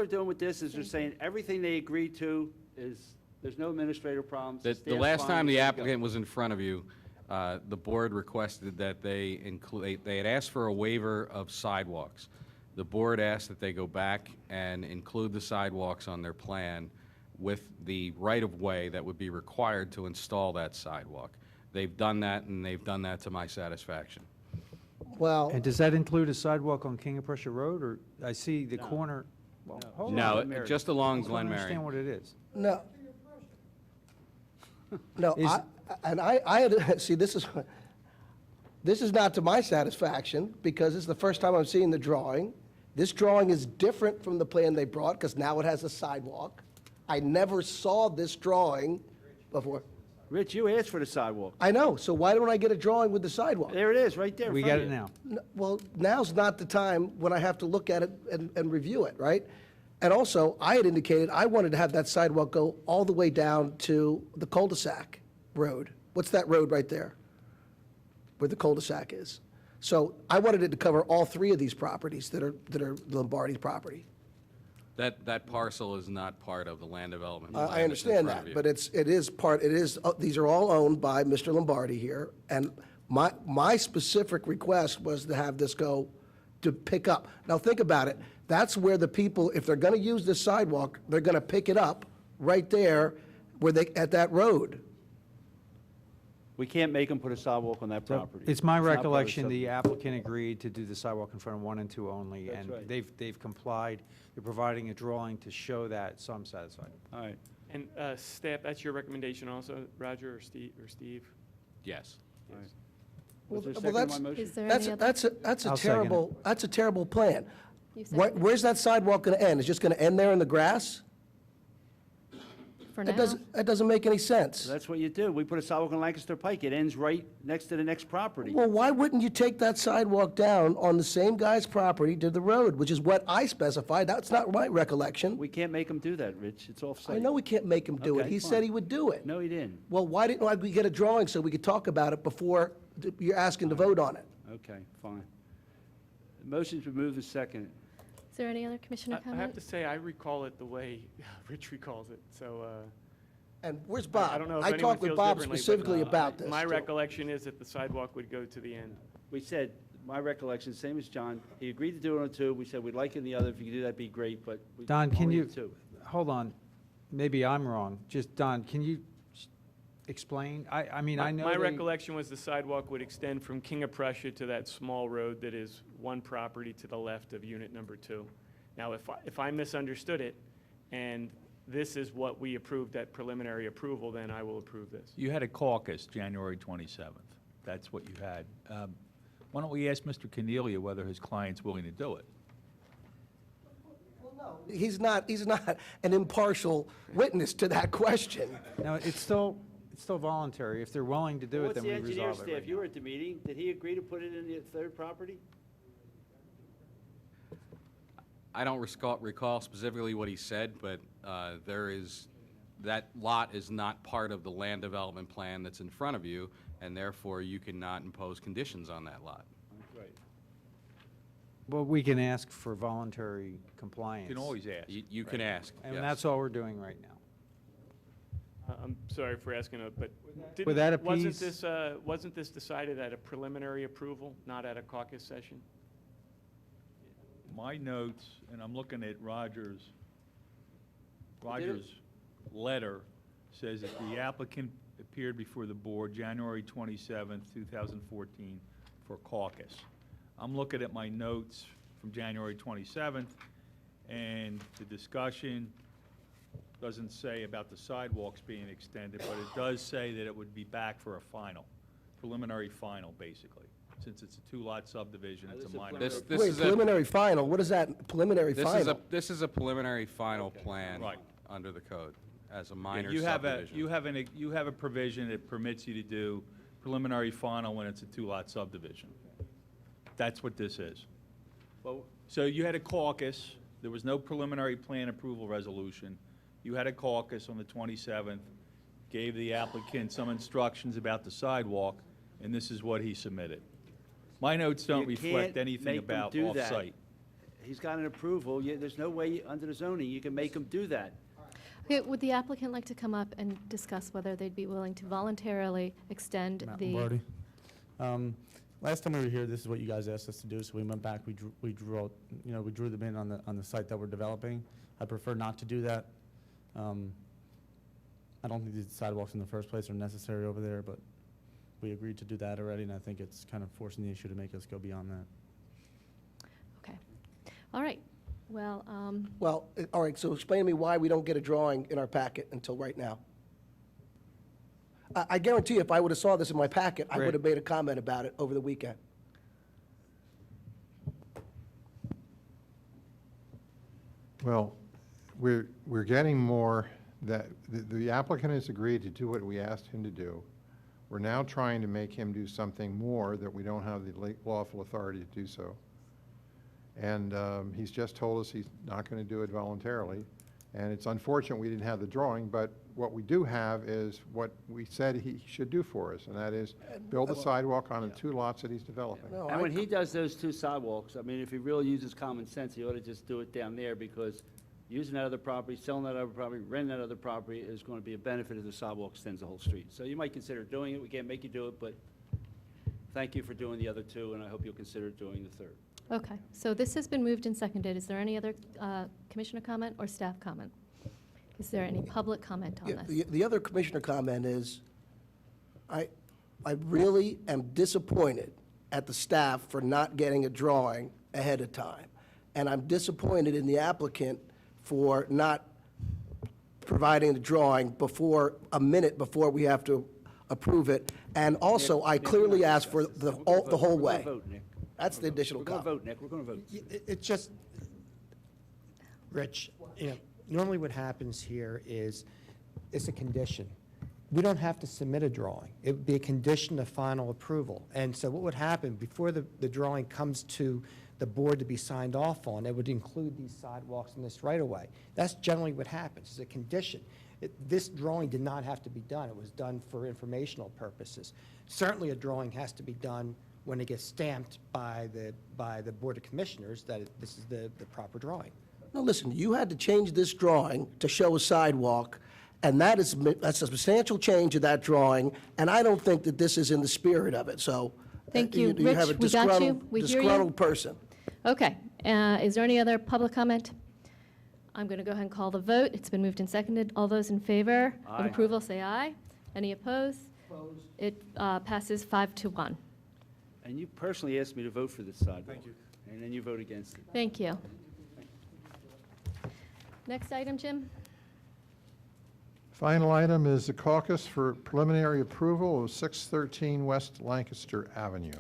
Speaker 23: doing with this is they're saying everything they agreed to is, there's no administrative problems.
Speaker 12: The
Speaker 23: staff's
Speaker 12: last
Speaker 23: fine,
Speaker 12: time the
Speaker 23: we're good to go.
Speaker 12: applicant was in front of you, The board requested that they include, they had asked for a waiver of sidewalks. The board asked that they go back and include the sidewalks on their plan with the right-of-way that would be required to install that sidewalk. They've done that, and they've done that to my satisfaction.
Speaker 9: Well,
Speaker 11: And does that include a sidewalk on King of Prussia Road, or I see the corner? Well, hold on.
Speaker 12: No, just along
Speaker 11: I
Speaker 12: Glen
Speaker 11: don't
Speaker 12: Mary.
Speaker 11: understand what it is.
Speaker 9: no. No,
Speaker 11: Is-
Speaker 9: I had, see, this is not to my satisfaction, because this is the first time I'm seeing the drawing. This drawing is different from the plan they brought, because now it has a sidewalk. I never saw this drawing before.
Speaker 23: Rich, you asked for the sidewalk.
Speaker 9: I know, so why don't I get a drawing with the sidewalk?
Speaker 23: There it is, right there. in
Speaker 11: We
Speaker 23: front
Speaker 11: got
Speaker 23: of
Speaker 11: it
Speaker 23: you.
Speaker 11: now.
Speaker 9: Well, now's not the time when I have to look at it and review it, right? And also, I had indicated I wanted to have that sidewalk go all the way down to the cul-de-sac road. What's that road right there? Where the cul-de-sac is. So I wanted it to cover all three of these properties that are Lombardi's property.
Speaker 12: That parcel is not part of the land development plan.
Speaker 9: I understand
Speaker 12: that's in
Speaker 9: that,
Speaker 12: front of
Speaker 9: but these are all owned by Mr. Lombardi here, and my specific request was to have this go to pick up. Now, think about it, that's where the people, if they're gonna use this sidewalk, they're gonna pick it up right there at that road.
Speaker 23: We can't make them put a sidewalk on that property.
Speaker 11: It's my
Speaker 23: not part of
Speaker 11: recollection,
Speaker 23: sub-
Speaker 11: the applicant agreed to do the sidewalk in front of 1 and 2 only,
Speaker 23: That's
Speaker 11: and
Speaker 23: right.
Speaker 11: they've complied. They're providing a drawing to show that, so I'm satisfied.
Speaker 23: All right.
Speaker 7: And staff, that's your recommendation also, Roger or Steve?
Speaker 12: you. Yes.
Speaker 23: Was there a
Speaker 9: Well,
Speaker 23: second to my motion?
Speaker 1: Is there any other?
Speaker 9: That's a
Speaker 11: I'll second it.
Speaker 9: that's a terrible plan.
Speaker 1: You seconded.
Speaker 9: Where's that sidewalk gonna end? It's just gonna end there in the grass?
Speaker 1: For now?
Speaker 9: That doesn't make any sense.
Speaker 23: So that's what you do. We put a sidewalk on Lancaster Pike. It ends right next to the next property.
Speaker 9: Well, why wouldn't you take that sidewalk down on the same guy's property to the road, which is what I specified? That's not my recollection.
Speaker 23: We can't make them do that, Rich. It's off-site.
Speaker 9: I know we can't make him do it.
Speaker 23: Okay,
Speaker 9: He
Speaker 23: fine.
Speaker 9: said he would do it.
Speaker 23: No, he didn't.
Speaker 9: Well, why didn't we get a drawing so we could talk about it before you're asking to vote on it?
Speaker 23: Okay, fine. The motion's been moved and seconded.
Speaker 1: Is there any other commissioner
Speaker 7: I have to
Speaker 1: comment?
Speaker 7: say, I recall it the way Rich recalls it, so.
Speaker 9: And where's Bob?
Speaker 7: I don't know if
Speaker 9: I
Speaker 7: anyone
Speaker 9: talked with
Speaker 7: feels
Speaker 9: Bob
Speaker 7: differently, but,
Speaker 9: specifically about this.
Speaker 7: My
Speaker 9: too.
Speaker 7: recollection is that the sidewalk would go to the end.
Speaker 23: We said, my recollection, same as John, he agreed to do it on 2. We said, we'd like it in the other. If you could do that, be great, but. we
Speaker 11: Don, can
Speaker 23: only
Speaker 11: you,
Speaker 23: the 2.
Speaker 11: hold on, maybe I'm wrong. Just, Don, can you explain? I mean, I know
Speaker 7: My
Speaker 11: they-
Speaker 7: recollection was the sidewalk would extend from King of Prussia to that small road that is one property to the left of unit number 2. Now, if I misunderstood it, and this is what we approved at preliminary approval, then I will approve this.
Speaker 24: You had a caucus January 27th. That's what you had. Why don't we ask Mr. Cornelia whether his client's willing to do it?
Speaker 9: He's not an impartial witness to that question.
Speaker 11: No, it's still voluntary. If they're willing to do it,
Speaker 23: What's
Speaker 11: then
Speaker 23: the
Speaker 11: we
Speaker 23: engineer
Speaker 11: resolve it
Speaker 23: staff?
Speaker 11: right
Speaker 23: You
Speaker 11: now.
Speaker 23: were at the meeting. Did he agree to put it in the third property?
Speaker 12: I don't recall specifically what he said, but that lot is not part of the land development plan that's in front of you, and therefore you cannot impose conditions on that lot.
Speaker 23: Right.
Speaker 11: Well, we can ask for voluntary compliance.
Speaker 24: You can always ask.
Speaker 12: You can ask,
Speaker 11: And
Speaker 12: yes.
Speaker 11: that's all we're doing right now.
Speaker 7: I'm sorry for asking, but
Speaker 11: Would that
Speaker 7: wasn't
Speaker 11: appease-
Speaker 7: this decided at a preliminary approval, not at a caucus session?
Speaker 24: My notes, and I'm looking at Roger's letter, says that the applicant appeared before the board January 27th, 2014 for caucus. I'm looking at my notes from January 27th, and the discussion doesn't say about the sidewalks being extended, but it does say that it would be back for a preliminary final, basically. Since it's a 2-lot subdivision, it's a minor.
Speaker 12: This
Speaker 9: Wait,
Speaker 12: is a-
Speaker 9: preliminary final, what is that, preliminary
Speaker 12: This
Speaker 9: final?
Speaker 12: this is a preliminary final plan
Speaker 24: Right.
Speaker 12: under the code as a
Speaker 24: Yeah,
Speaker 12: minor
Speaker 24: you
Speaker 12: subdivision.
Speaker 24: you have a provision that permits you to do preliminary final when it's a 2-lot subdivision. That's what this is.
Speaker 23: Well,
Speaker 24: So you had a caucus, there was no preliminary plan approval resolution. You had a caucus on the 27th, gave the applicant some instructions about the sidewalk, and this is what he submitted. My notes don't
Speaker 23: you
Speaker 24: reflect
Speaker 23: can't
Speaker 24: anything
Speaker 23: make them
Speaker 24: about
Speaker 23: do that.
Speaker 24: off-site.
Speaker 23: He's got an approval. There's no way, under the zoning, you can make him do that.
Speaker 1: Okay, would the applicant like to come up and discuss whether they'd be willing to voluntarily extend
Speaker 17: Matt
Speaker 1: the?
Speaker 17: Lombardi. Last time we were here, this is what you guys asked us to do, so we went back, we drew out, we drew them in on the site that we're developing. I prefer not to do that. I don't think these sidewalks in the first place are necessary over there, but we agreed to do that already, and I think it's kind of forcing the issue to make us go beyond that.
Speaker 1: Okay. All right. Well,
Speaker 9: Well, all right, so explain to me why we don't get a drawing in our packet until right now. I guarantee you, if I would have saw this in my packet, I
Speaker 17: Great.
Speaker 9: would have made a comment about it over the weekend.
Speaker 3: Well, we're getting more that, the applicant has agreed to do what we asked him to do. We're now trying to make him do something more that we don't have the lawful authority to do so. And he's just told us he's not going to do it voluntarily. And it's unfortunate we didn't have the drawing, but what we do have is what we said he should do for us, and that is build a sidewalk on the 2 lots that he's developing.
Speaker 23: And when he does those 2 sidewalks, I mean, if he really uses common sense, he ought to just do it down there, because using that other property, selling that other property, renting that other property is going to be a benefit if the sidewalk extends the whole street. So you might consider doing it. We can't make you do it, but thank you for doing the other 2, and I hope you'll consider doing the 3rd.
Speaker 1: okay. So this has been moved and seconded. Is there any other commissioner comment or staff comment? Is there any public comment on
Speaker 9: Yeah,
Speaker 1: this?
Speaker 9: the other commissioner comment is, I really am disappointed at the staff for not getting a drawing ahead of time. And I'm disappointed in the applicant for not providing the drawing a minute before we have to approve it. And also, I clearly asked for the whole way. That's the additional
Speaker 23: We're going to
Speaker 9: comment.
Speaker 23: vote, Nick. We're going to vote.
Speaker 8: It's just, Rich, normally what happens here is, it's a condition. We don't have to submit a drawing. It would be a condition of final approval. And so what would happen, before the drawing comes to the board to be signed off on, it would include these sidewalks in this right-of-way. That's generally what happens, it's a condition. This drawing did not have to be done. It was done for informational purposes. Certainly, a drawing has to be done when it gets stamped by the Board of Commissioners that this is the proper drawing.
Speaker 9: Now, listen, you had to change this drawing to show a sidewalk, and that's a substantial change of that drawing, and I don't think that this is in the spirit of it, so.
Speaker 1: Thank you.
Speaker 9: You have a
Speaker 1: Rich, we got you. We hear you.
Speaker 9: disgruntled person.
Speaker 1: Okay. Is there any other public comment? I'm going to go ahead and call the vote. It's been moved and seconded. All those in favor of
Speaker 23: Aye.
Speaker 1: approval, say aye. Any opposed? It passes 5-1.
Speaker 23: And you personally asked me to vote for this sidewalk. Thank you. And then you vote against it.
Speaker 1: Thank you. Next item, Jim?
Speaker 3: Final item is the caucus for preliminary approval of 613 West Lancaster Avenue.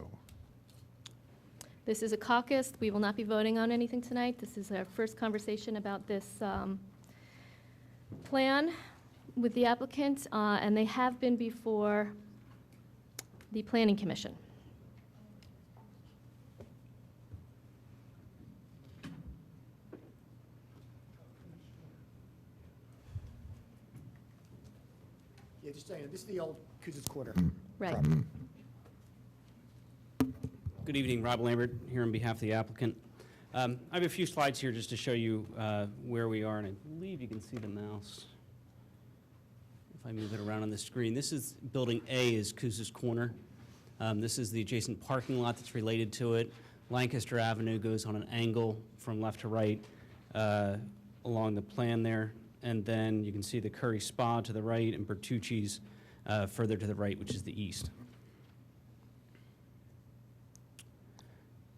Speaker 1: This is a caucus. We will not be voting on anything tonight. This is our first conversation about this plan with the applicant, and they have been before the Planning Commission.
Speaker 8: Yeah, just saying, this is the old Kuz's Quarter.
Speaker 1: Right.
Speaker 19: Good evening, Rob Lambert, here on behalf of the applicant. I have a few slides here just to show you where we are, and I believe you can see the mouse. If I move it around on the screen, this is Building A is Kuz's Corner. This is the adjacent parking lot that's related to it. Lancaster Avenue goes on an angle from left to right along the plan there. And then you can see the Curry Spa to the right and Bertucci's further to the right, which is the east.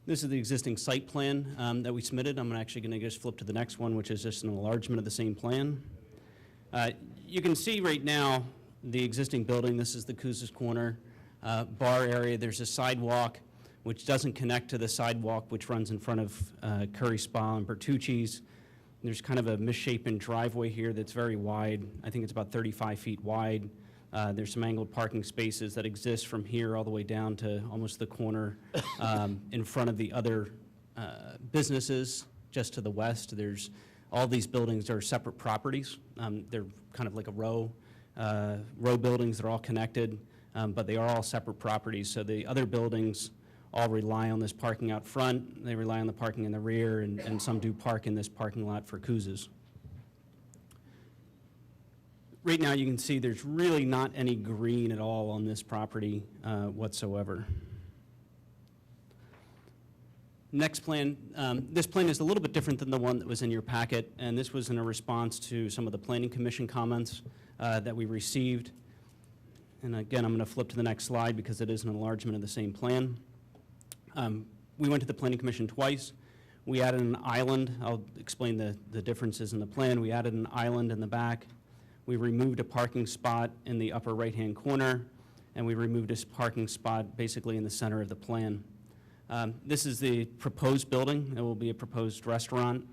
Speaker 19: This is the existing site plan that we submitted. I'm actually going to just flip to the next one, which is just an enlargement of the same plan. You can see right now the existing building. This is the Kuz's Corner bar area. There's a sidewalk which doesn't connect to the sidewalk which runs in front of Curry Spa and Bertucci's. There's kind of a misshapen driveway here that's very wide. I think it's about 35 feet wide. There's some angled parking spaces that exist from here all the way down to almost the corner in front of the other businesses just to the west. All these buildings are separate properties. They're kind of like a row buildings. They're all connected, but they are all separate properties. So the other buildings all rely on this parking out front. They rely on the parking in the rear, and some do park in this parking lot for Kuz's. right now, you can see there's really not any green at all on this property whatsoever. Next plan, this plan is a little bit different than the one that was in your packet, and this was in a response to some of the Planning Commission comments that we received. And again, I'm going to flip to the next slide because it is an enlargement of the same plan. We went to the Planning Commission twice. We added an island. I'll explain the differences in the plan. We added an island in the back. We removed a parking spot in the upper right-hand corner, and we removed a parking spot basically in the center of the plan. This is the proposed building. It will be a proposed restaurant.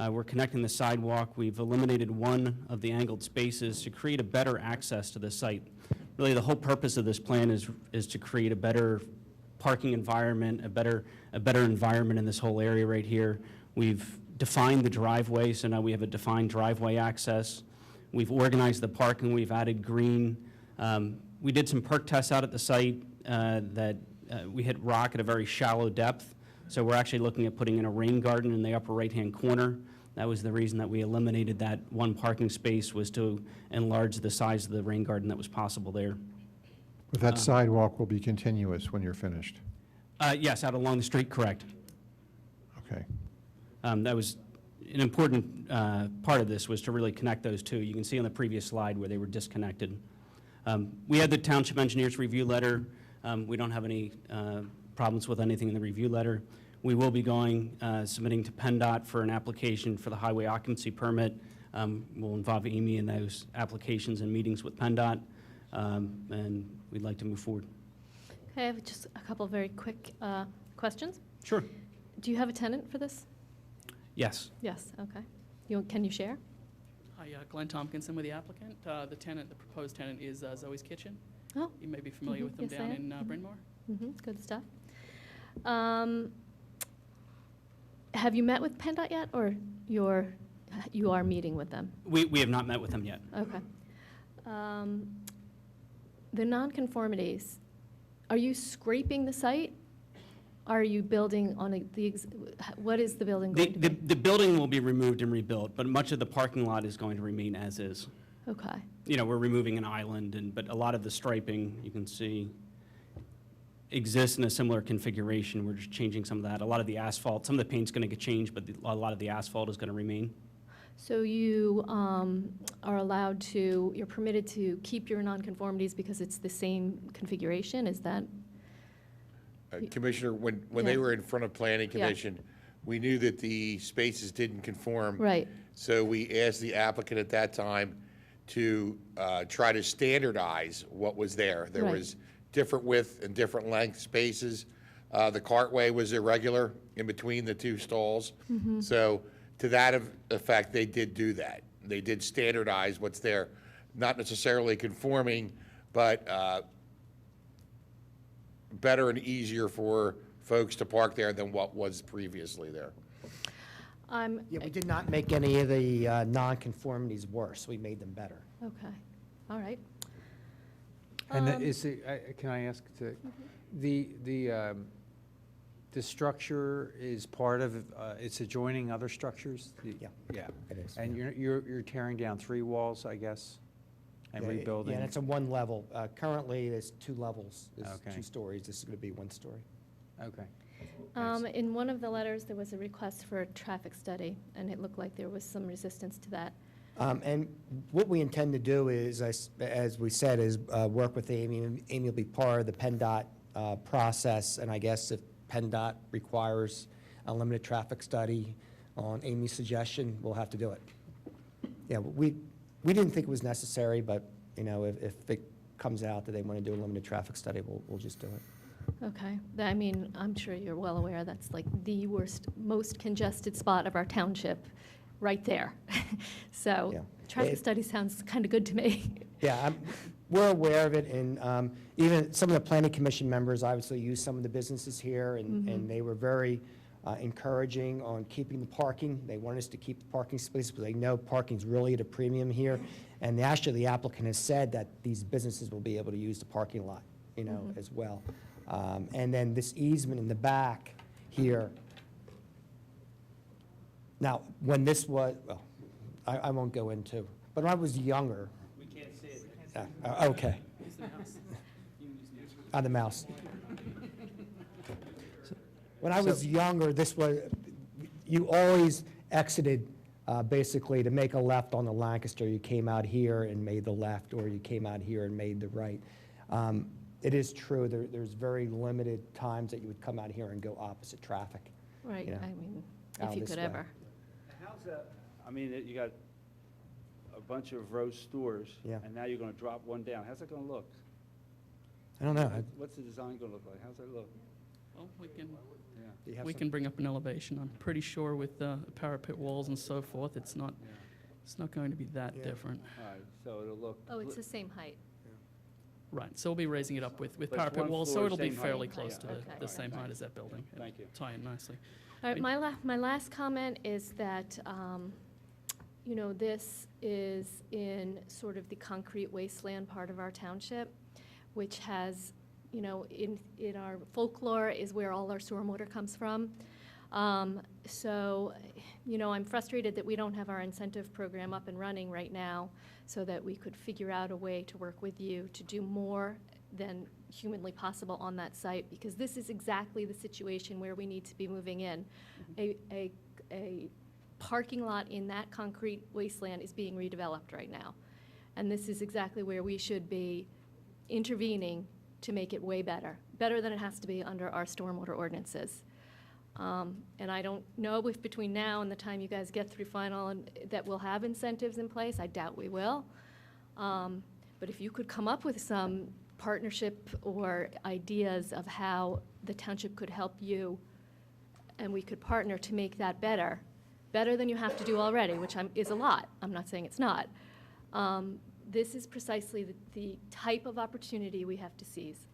Speaker 19: We're connecting the sidewalk. We've eliminated one of the angled spaces to create a better access to the site. Really, the whole purpose of this plan is to create a better parking environment, a better environment in this whole area right here. We've defined the driveway, so now we have a defined driveway access. We've organized the parking. We've added green. We did some perk tests out at the site that we hit rock at a very shallow depth. So we're actually looking at putting in a rain garden in the upper right-hand corner. That was the reason that we eliminated that one parking space, was to enlarge the size of the rain garden that was possible there.
Speaker 3: But that sidewalk will be continuous when you're finished?
Speaker 19: Yes, out along the street, correct.
Speaker 3: Okay.
Speaker 19: That was an important part of this, was to really connect those two. You can see on the previous slide where they were disconnected. We had the township engineer's review letter. We don't have any problems with anything in the review letter. We will be submitting to PennDOT for an application for the highway occupancy permit. We'll involve Amy in those applications and meetings with PennDOT, and we'd like to move forward.
Speaker 1: Okay, I have just a couple very quick questions.
Speaker 19: Sure.
Speaker 1: Do you have a tenant for this?
Speaker 19: Yes.
Speaker 1: Yes, okay. Can you share?
Speaker 5: Hi, Glenn Tompkinson with the applicant. The proposed tenant is Zoe's Kitchen.
Speaker 1: Oh.
Speaker 5: You may be familiar with them
Speaker 1: Yes, I
Speaker 5: down
Speaker 1: am.
Speaker 5: in Bryn Mawr.
Speaker 1: Good stuff. Have you met with PennDOT yet, or you are meeting with them?
Speaker 19: We have not met with them yet.
Speaker 1: Okay. The nonconformities, are you scraping the site? Are you building on what is the building going to be?
Speaker 19: The building will be removed and rebuilt, but much of the parking lot is going to remain as is.
Speaker 1: Okay.
Speaker 19: We're removing an island, but a lot of the striping, you can see, exists in a similar configuration. We're just changing some of that. A lot of the asphalt, some of the paint's going to get changed, but a lot of the asphalt is going to remain.
Speaker 1: So you you're permitted to keep your nonconformities because it's the same configuration? Is that?
Speaker 4: Commissioner, when they were in front of Planning Commission, we knew that the spaces didn't conform.
Speaker 1: Right.
Speaker 4: So we asked the applicant at that time to try to standardize what was there. There was different width and different length spaces. The cartway was irregular in between the two stalls. So to that effect, they did do that. They did standardize what's there, not necessarily conforming, but better and easier for folks to park there than what was previously there.
Speaker 8: Yeah, we did not make any of the nonconformities worse. We made them better.
Speaker 1: Okay. All right.
Speaker 11: And can I ask, the structure is part of, it's adjoining other structures?
Speaker 8: Yeah.
Speaker 11: Yeah.
Speaker 8: It is.
Speaker 11: And you're tearing down 3 walls, I guess, and rebuilding?
Speaker 8: Yeah, and it's a one level. Currently, there's 2 levels. There's
Speaker 11: Okay.
Speaker 8: 2 stories. This is going to be 1 story.
Speaker 11: Okay.
Speaker 1: In one of the letters, there was a request for a traffic study, and it looked like there was some resistance to that.
Speaker 8: And what we intend to do is, as we said, is work with Amy. Amy will be part of the PennDOT process, and I guess if PennDOT requires a limited traffic study on Amy's suggestion, we'll have to do it. Yeah, we didn't think it was necessary, but if it comes out that they want to do a limited traffic study, we'll just do it.
Speaker 1: Okay. I mean, I'm sure you're well aware that's like the most congested spot of our township, right there. So traffic study sounds kind of good to me.
Speaker 8: Yeah, we're aware of it, and even some of the Planning Commission members obviously use some of the businesses here, and they were very encouraging on keeping the parking. They want us to keep the parking spaces because they know parking's really at a premium here. And actually, the applicant has said that these businesses will be able to use the parking lot, as well. And then this easement in the back here. Now, when this was, well, I won't go into, but when I was younger.
Speaker 19: We can't
Speaker 8: Okay. On the mouse. When I was younger, you always exited basically to make a left on the Lancaster. You came out here and made the left, or you came out here and made the right. It is true, there's very limited times that you would come out here and go opposite traffic.
Speaker 1: Right,
Speaker 8: you know,
Speaker 1: I mean,
Speaker 8: out
Speaker 1: if you
Speaker 8: this
Speaker 1: could
Speaker 8: way.
Speaker 1: ever.
Speaker 23: How's that, I mean, you got a bunch of row stores.
Speaker 8: Yeah.
Speaker 23: And now you're gonna drop one down. How's that gonna look?
Speaker 8: I don't know.
Speaker 23: What's the design gonna look like? How's that look?
Speaker 5: Well,
Speaker 8: Do you have
Speaker 5: we
Speaker 8: some-
Speaker 5: can bring up an elevation. I'm pretty sure with parapet walls and so forth, it's not going to be that different.
Speaker 23: All right, so it'll look.
Speaker 1: Oh, it's the same height.
Speaker 5: Right, so we'll be raising it up with
Speaker 23: But it's
Speaker 5: parapet
Speaker 23: one
Speaker 5: walls, so
Speaker 23: floor,
Speaker 5: it'll be
Speaker 23: same height?
Speaker 5: fairly close
Speaker 23: Yeah,
Speaker 5: to
Speaker 23: okay.
Speaker 5: the
Speaker 23: All right,
Speaker 5: same height
Speaker 23: thanks.
Speaker 5: as that building. It'll
Speaker 23: Thank you.
Speaker 5: tie in nicely.
Speaker 1: All right, my last comment is that, you know, this is in sort of the concrete wasteland part of our township, which has, you know, in our folklore is where all our stormwater comes from. So, you know, I'm frustrated that we don't have our incentive program up and running right now so that we could figure out a way to work with you to do more than humanly possible on that site, because this is exactly the situation where we need to be moving in. A parking lot in that concrete wasteland is being redeveloped right now. And this is exactly where we should be intervening to make it way better than it has to be under our stormwater ordinances. And I don't know if between now and the time you guys get through final and that we'll have incentives in place. I doubt we will. But if you could come up with some partnership or ideas of how the township could help you and we could partner to make that better than you have to do already, which is a lot. I'm not saying it's not. This is precisely the type of opportunity we have to seize.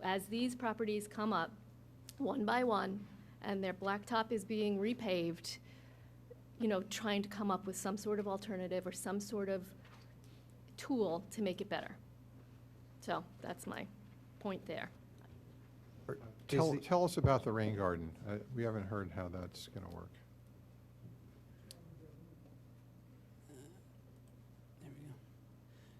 Speaker 1: As these properties come up, one by one, and their blacktop is being repaved, you know, trying to come up with some sort of alternative or some sort of tool to make it better. So that's my point there.
Speaker 3: Tell us about the rain garden. We haven't heard how that's going to work.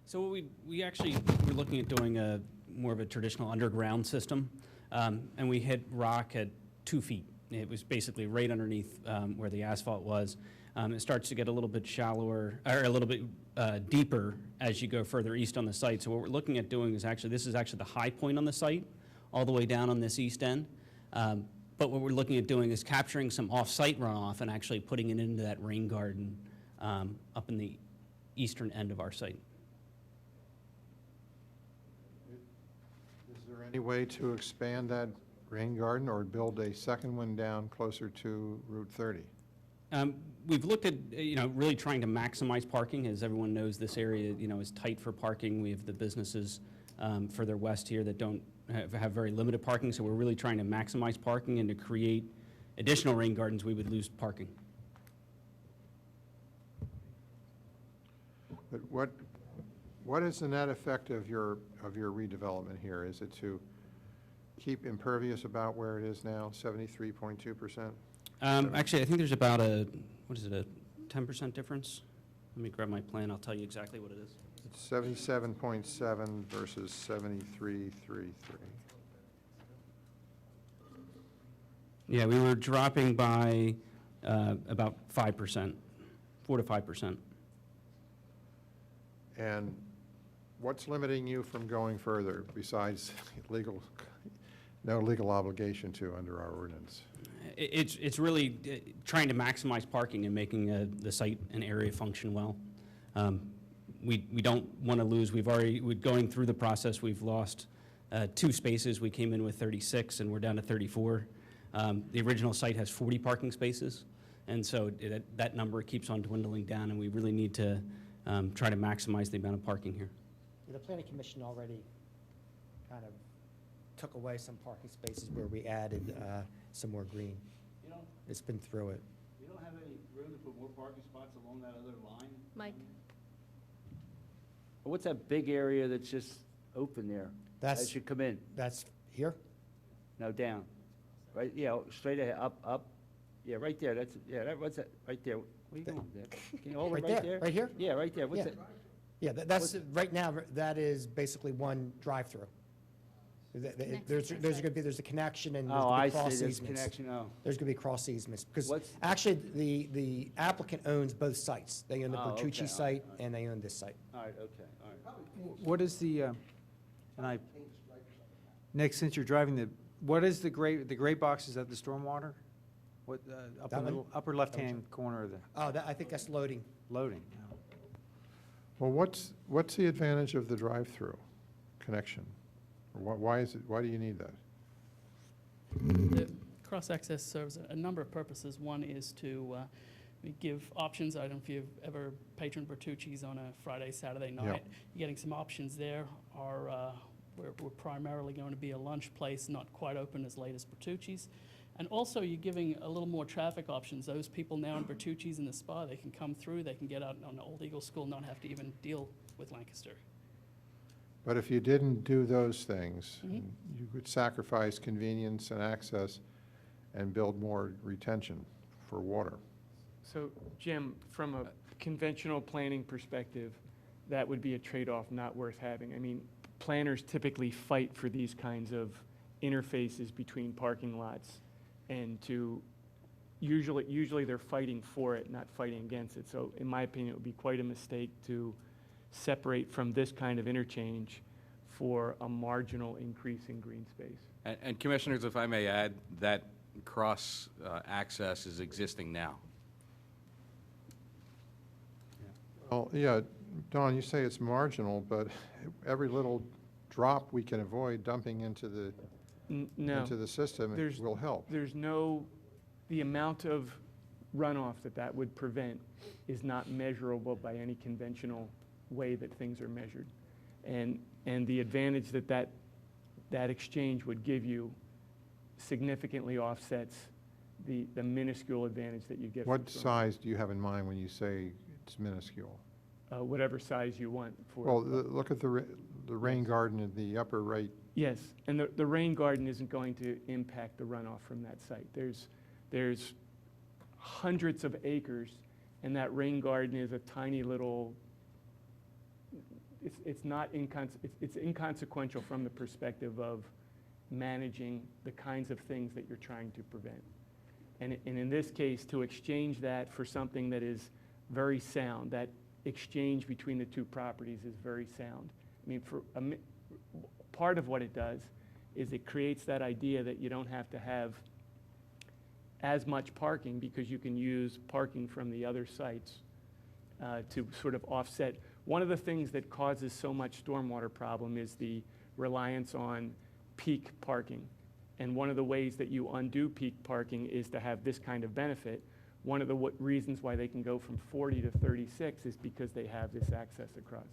Speaker 19: So we actually, we're looking at doing more of a traditional underground system, and we hit rock at 2 feet. It was basically right underneath where the asphalt was. It starts to get a little bit shallower, or a little bit deeper as you go further east on the site. So what we're looking at doing is this is actually the high point on the site, all the way down on this east end. But what we're looking at doing is capturing some off-site runoff and actually putting it into that rain garden up in the eastern end of our site.
Speaker 3: Is there any way to expand that rain garden or build a second one down closer to Route 30?
Speaker 19: We've looked at, really trying to maximize parking. As everyone knows, this area, is tight for parking. We have the businesses further west here that don't have very limited parking, so we're really trying to maximize parking, and to create additional rain gardens, we would lose parking.
Speaker 3: But what is the net effect of your redevelopment here? Is it to keep impervious about where it is now, 73.2%?
Speaker 19: Actually, I think there's about a 10% difference? Let me grab my plan, I'll tell you exactly what it is.
Speaker 3: It's 77.7 versus 73.33.
Speaker 19: Yeah, we were dropping by about 5%, 4 to 5%.
Speaker 3: And what's limiting you from going further besides no legal obligation to under our ordinance?
Speaker 19: It's really trying to maximize parking and making the site and area function well. We don't want to lose. We're going through the process. We've lost 2 spaces. We came in with 36 and we're down to 34. The original site has 40 parking spaces, and so that number keeps on dwindling down, and we really need to try to maximize the amount of parking here.
Speaker 8: The planning commission already kind of took away some parking spaces where we added some more green. It's been through it.
Speaker 23: You don't have any room to put more parking spots along that other line?
Speaker 1: Mike?
Speaker 23: What's that big area that's just open there? As you come in?
Speaker 8: That's here?
Speaker 23: No, down. Right, yeah, straight ahead, up. Yeah, right there, what's that, right there? Where are you going, Dick? Can you hold it
Speaker 8: Right
Speaker 23: right
Speaker 8: there,
Speaker 23: there?
Speaker 8: right here?
Speaker 23: Yeah, right there, what's
Speaker 8: Yeah.
Speaker 23: that?
Speaker 8: Yeah, that's, right now, that is basically one drive-through. There's a connection and there's
Speaker 23: Oh,
Speaker 8: going
Speaker 23: I
Speaker 8: to be cross
Speaker 23: see, there's
Speaker 8: easements.
Speaker 23: connection, oh.
Speaker 8: There's going to be cross easements, because
Speaker 23: What's-
Speaker 8: actually, the applicant owns both sites. They own the
Speaker 23: Oh, okay,
Speaker 8: Bertucci
Speaker 23: all
Speaker 8: site,
Speaker 23: right.
Speaker 8: and they own this site.
Speaker 23: All right, okay, all right.
Speaker 11: What is the, Nick, since you're driving what is the gray box, is that the stormwater? What,
Speaker 8: That one?
Speaker 11: upper left-hand corner of the
Speaker 8: Oh, I think that's loading.
Speaker 11: loading?
Speaker 3: Well, what's the advantage of the drive-through connection? Or why do you need that?
Speaker 5: The cross-access serves a number of purposes. One is to give options. I don't know if you've ever patroned Bertucci's on a Friday, Saturday night.
Speaker 3: Yeah.
Speaker 5: You're getting some options there. We're primarily going to be a lunch place, not quite open as late as Bertucci's. And also, you're giving a little more traffic options. Those people now in Bertucci's in the spa, they can come through, they can get out on Old Eagle School, not have to even deal with Lancaster.
Speaker 3: But if you didn't do those things,
Speaker 5: Mhm.
Speaker 3: you could sacrifice convenience and access and build more retention for water.
Speaker 7: So, Jim, from a conventional planning perspective, that would be a trade-off not worth having. I mean, planners typically fight for these kinds of interfaces between parking lots, and usually they're fighting for it, not fighting against it. So in my opinion, it would be quite a mistake to separate from this kind of interchange for a marginal increase in green space.
Speaker 12: And Commissioners, if I may add, that cross access is existing now.
Speaker 3: Well, yeah, Don, you say it's marginal, but every little drop we can avoid dumping into the
Speaker 7: No.
Speaker 3: into the system will help.
Speaker 7: The amount of runoff that would prevent is not measurable by any conventional way that things are measured. And the advantage that exchange would give you significantly offsets the minuscule advantage that you get from
Speaker 3: What
Speaker 7: storm.
Speaker 3: size do you have in mind when you say it's minuscule?
Speaker 7: Whatever size you want for.
Speaker 3: Well, look at the rain garden in the upper right.
Speaker 7: Yes, and the rain garden isn't going to impact the runoff from that site. There's hundreds of acres, and that rain garden is a tiny little, it's inconsequential from the perspective of managing the kinds of things that you're trying to prevent. And in this case, to exchange that for something that is very sound, that exchange between the two properties is very sound. I mean, part of what it does is it creates that idea that you don't have to have as much parking because you can use parking from the other sites to sort of offset. One of the things that causes so much stormwater problem is the reliance on peak parking. And one of the ways that you undo peak parking is to have this kind of benefit. One of the reasons why they can go from 40 to 36 is because they have this access across.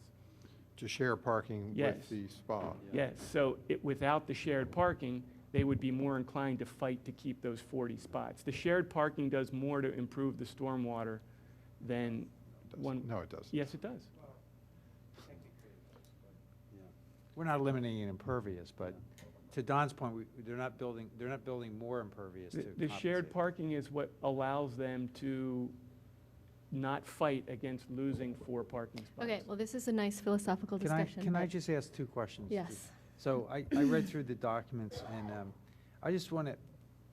Speaker 3: To share parking
Speaker 7: Yes.
Speaker 3: with the spa.
Speaker 7: Yes, so without the shared parking, they would be more inclined to fight to keep those 40 spots. The shared parking does more to improve the stormwater than one.
Speaker 3: No, it doesn't.
Speaker 7: Yes, it does.
Speaker 11: We're not eliminating impervious, but to Don's point, they're not building more impervious to
Speaker 7: The shared
Speaker 11: compensate.
Speaker 7: parking is what allows them to not fight against losing 4 parking spots.
Speaker 1: Okay, well, this is a nice philosophical discussion.
Speaker 11: Can I
Speaker 1: but-
Speaker 11: just ask 2 questions?
Speaker 1: Yes.
Speaker 11: So I read through the documents, and I just want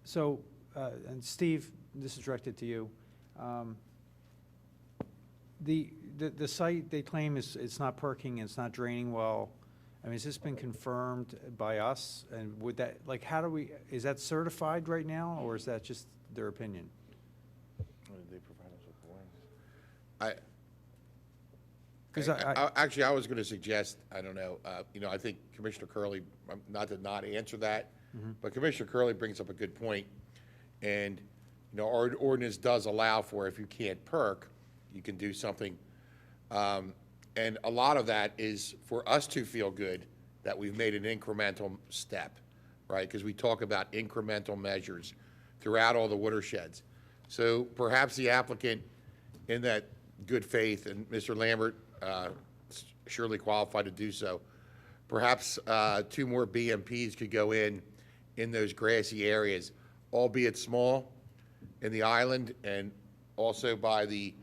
Speaker 11: to, and Steve, this is directed to you. The site, they claim it's not perking, it's not draining well. I mean, has this been confirmed by us? And would that, like, is that certified right now, or is that just their opinion?
Speaker 4: They provide us with warnings.
Speaker 11: 'Cause
Speaker 4: Actually, I was going to suggest, I don't know, I think Commissioner Curley, not to not answer that, but Commissioner Curley brings up a good point. And, our ordinance does allow for if you can't perk, you can do something. And a lot of that is for us to feel good that we've made an incremental step, right? Because we talk about incremental measures throughout all the watersheds. So perhaps the applicant, in that good faith, and Mr. Lambert surely qualified to do so, perhaps 2 more BMPs could go in those grassy areas, albeit small, in the island and also by the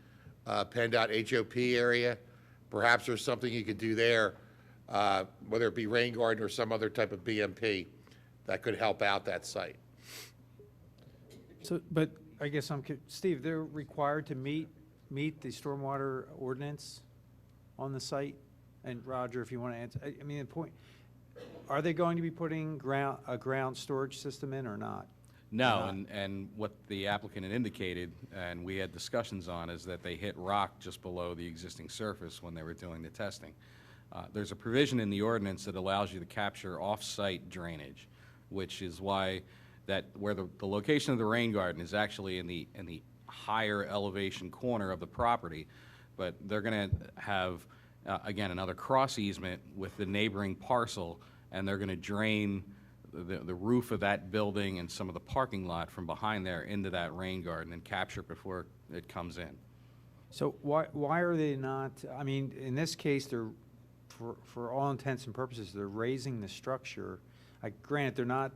Speaker 4: PennDOT HOP area, perhaps there's something you could do there, whether it be rain garden or some other type of BMP that could help out that site.
Speaker 11: So, but I guess Steve, they're required to meet the stormwater ordinance on the site? And Roger, if you want to answer, I mean, the point, are they going to be putting a ground storage system in or not?
Speaker 12: No, and what the applicant had indicated, and we had discussions on, is that they hit rock just below the existing surface when they were doing the testing. There's a provision in the ordinance that allows you to capture off-site drainage, which is why where the location of the rain garden is actually in the higher elevation corner of the property, but they're going to have, again, another cross easement with the neighboring parcel, and they're going to drain the roof of that building and some of the parking lot from behind there into that rain garden and capture it before it comes in.
Speaker 11: So why are they not, I mean, in this case, they're, for all intents and purposes, they're raising the structure. Granted, they're not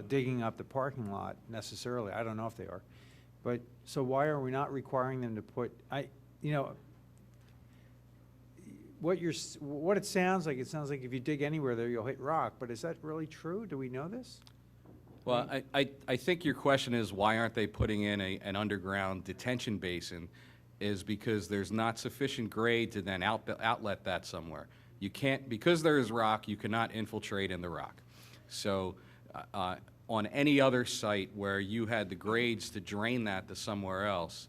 Speaker 11: digging up the parking lot necessarily. I don't know if they are. But, so why are we not requiring them to put, what it sounds like if you dig anywhere there, you'll hit rock, but is that really true? Do we know this?
Speaker 12: Well, I think your question is why aren't they putting in an underground detention basin, is because there's not sufficient grade to then outlet that somewhere. You can't, because there is rock, you cannot infiltrate in the rock. So on any other site where you had the grades to drain that to somewhere else,